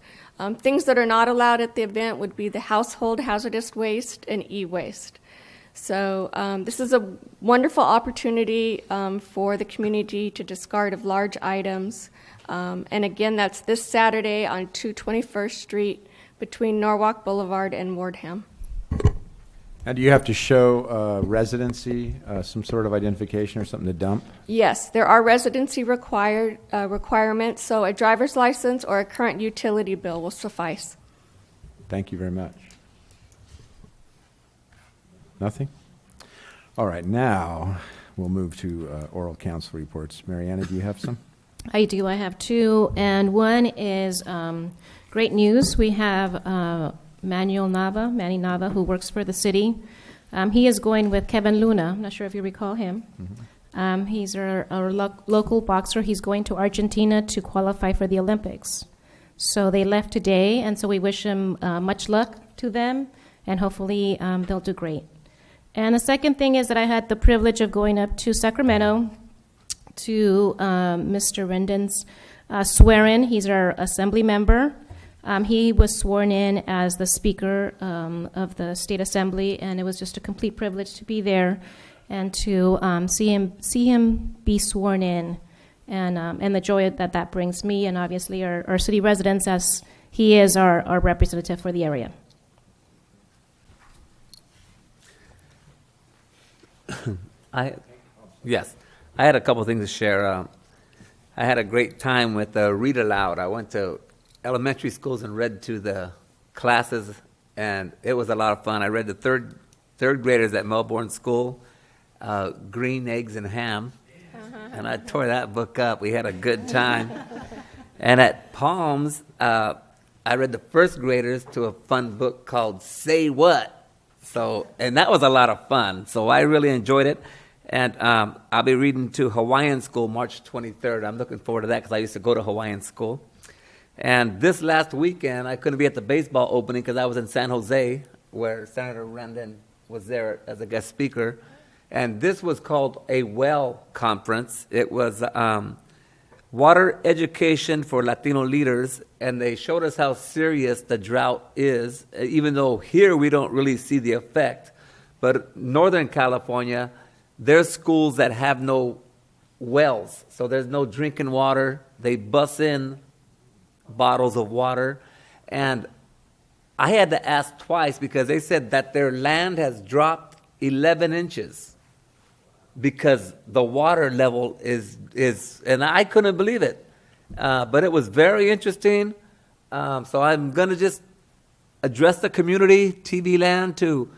Things that are not allowed at the event would be the household hazardous waste and e-waste. So this is a wonderful opportunity for the community to discard of large items. And again, that's this Saturday on 221st Street between Norwalk Boulevard and Wardham. And do you have to show residency, some sort of identification or something to dump? Yes, there are residency requirements, so a driver's license or a current utility bill will suffice. Thank you very much. Nothing? All right, now we'll move to oral council reports. Mariana, do you have some? I do. I have two, and one is great news. We have Manny Nava, who works for the city. He is going with Kevin Luna. I'm not sure if you recall him. Mm-hmm. He's our local boxer. He's going to Argentina to qualify for the Olympics. So they left today, and so we wish him much luck to them, and hopefully they'll do great. And the second thing is that I had the privilege of going up to Sacramento to Mr. Rendon's swear-in. He's our assembly member. He was sworn in as the Speaker of the State Assembly, and it was just a complete privilege to be there and to see him be sworn in, and the joy that brings me and obviously our city residents, as he is our representative for the area. Yes, I had a couple things to share. I had a great time with Read Aloud. I went to elementary schools and read to the classes, and it was a lot of fun. I read the third graders at Melbourne School, Green Eggs and Ham, and I tore that book up. We had a good time. And at Palms, I read the first graders to a fun book called Say What. And that was a lot of fun. So I really enjoyed it. And I'll be reading to Hawaiian School March 23rd. I'm looking forward to that because I used to go to Hawaiian School. And this last weekend, I couldn't be at the baseball opening because I was in San Jose, where Senator Rendon was there as a guest speaker. And this was called a WELL conference. It was Water Education for Latino Leaders, and they showed us how serious the drought is, even though here we don't really see the effect. But Northern California, there's schools that have no wells, so there's no drinking water. They bus in bottles of water, and I had to ask twice because they said that their land has dropped 11 inches because the water level is and I couldn't believe it, but it was very interesting. So I'm going to just address the community, TV land, to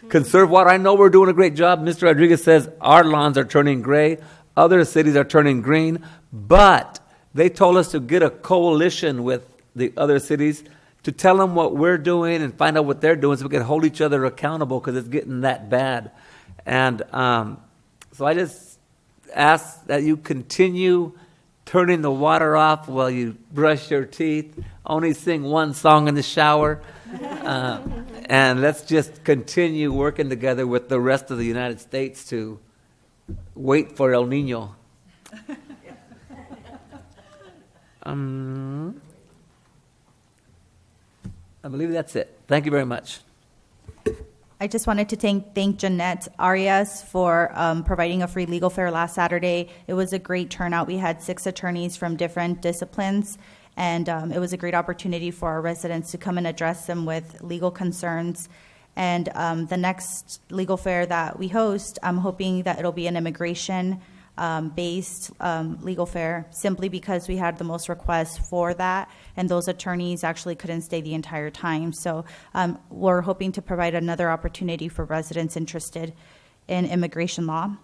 conserve water. I know we're doing a great job. Mr. Rodriguez says our lawns are turning gray, other cities are turning green, but they told us to get a coalition with the other cities to tell them what we're doing and find out what they're doing so we can hold each other accountable because it's getting that bad. And so I just ask that you continue turning the water off while you brush your teeth. Only sing one song in the shower. And let's just continue working together with the rest of the United States to wait for El Nino. I believe that's it. Thank you very much. I just wanted to thank Jeanette Arias for providing a free legal fair last Saturday. It was a great turnout. We had 6 attorneys from different disciplines, and it was a great opportunity for our residents to come and address them with legal concerns. And the next legal fair that we host, I'm hoping that it'll be an immigration based legal fair, simply because we had the most requests for that, and those attorneys actually couldn't stay the entire time. So we're hoping to provide another opportunity for residents interested in immigration law.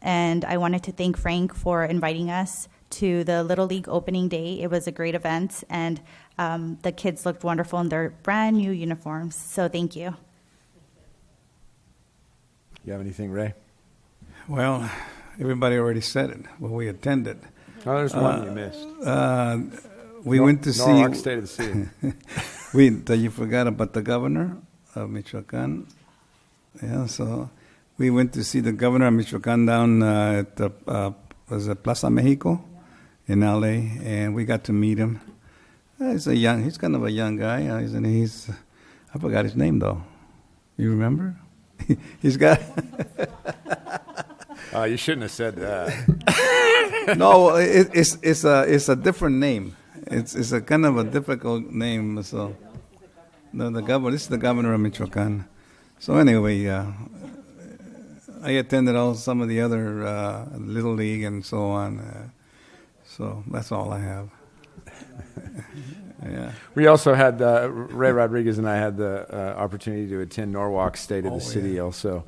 And I wanted to thank Frank for inviting us to the Little League opening day. It was a great event, and the kids looked wonderful in their brand new uniforms. So thank you. You have anything, Ray? Well, everybody already said it. Well, we attended. Oh, there's one you missed. We went to see. Norwalk State of the City. You forgot about the governor of Michoacan. Yeah, so we went to see the governor of Michoacan down at the was it Plaza Mexico in LA, and we got to meet him. He's kind of a young guy. I forgot his name though. You remember? He's got. You shouldn't have said that. No, it's a different name. It's a kind of a difficult name. So the governor. This is the governor of Michoacan. So anyway, I attended some of the other Little League and so on. So that's all I have. Yeah. We also had Ray Rodriguez and I had the opportunity to attend Norwalk State of the City also.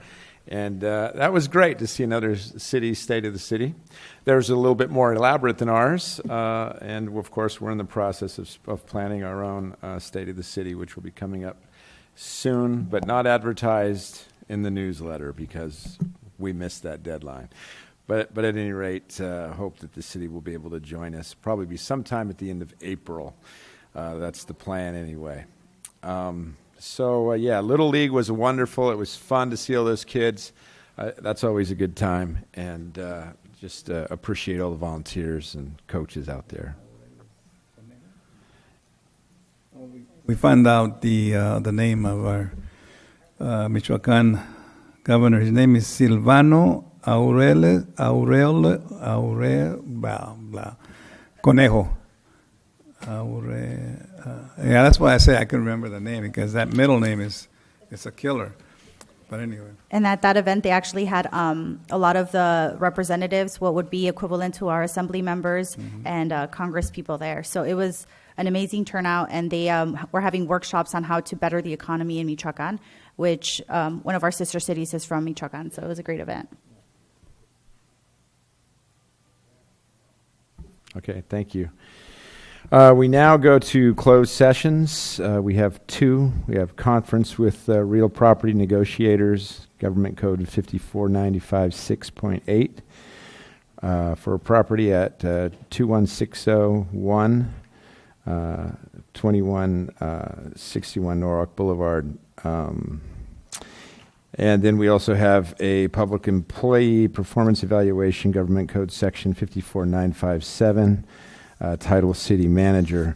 And that was great to see another city, State of the City. Theirs a little bit more elaborate than ours. And of course, we're in the process of planning our own State of the City, which will be coming up soon, but not advertised in the newsletter because we missed that deadline. But at any rate, hope that the city will be able to join us. Probably be sometime at the end of April. That's the plan anyway. Little League was wonderful. It was fun to see all those kids. That's always a good time. And just appreciate all the volunteers and coaches out there. We found out the name of our Michoacan governor. His name is Silvano Aurel Conejo. Yeah, that's why I say I can remember the name, because that middle name is a killer. But anyway. And at that event, they actually had a lot of the representatives, what would be equivalent to our assembly members and Congress people there. So it was an amazing turnout, and they were having workshops on how to better the economy in Michoacan, which one of our sister cities is from Michoacan. So it was a great event. Okay, thank you. We now go to closed sessions. We have two. We have conference with real property negotiators, Government Code 5495-6.8, for a property at 21601, 2161 Norwalk Boulevard. And then we also have a public employee performance evaluation, Government Code Section 54957, title City Manager.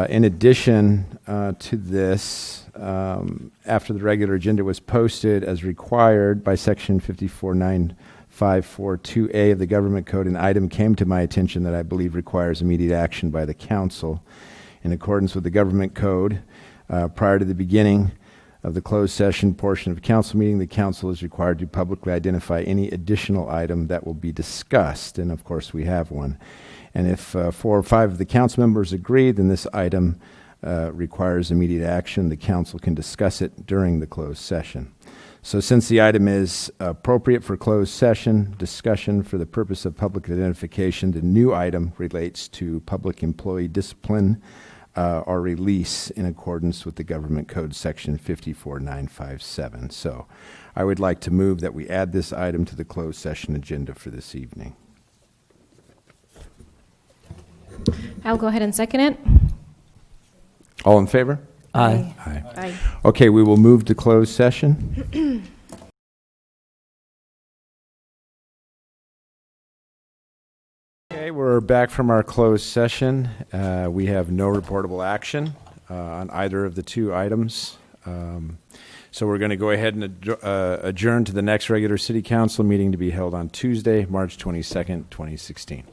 In addition to this, after the regular agenda was posted as required by Section 54954-2A of the Government Code, an item came to my attention that I believe requires immediate action by the council. In accordance with the Government Code, prior to the beginning of the closed session portion of a council meeting, the council is required to publicly identify any additional item that will be discussed. And of course, we have one. And if 4 or 5 of the council members agree, then this item requires immediate action. The council can discuss it during the closed session. So since the item is appropriate for closed session discussion for the purpose of public identification, the new item relates to public employee discipline or release in accordance with the Government Code Section 54957. So I would like to move that we add this item to the closed session agenda for this evening. I'll go ahead and second it. All in favor? Aye. Aye. Aye. Okay, we will move to closed session. Okay, we're back from our closed session. We have no reportable action on either of the two items. So we're going to go ahead and adjourn to the next regular city council meeting to be held on Tuesday, March 22nd, 2016.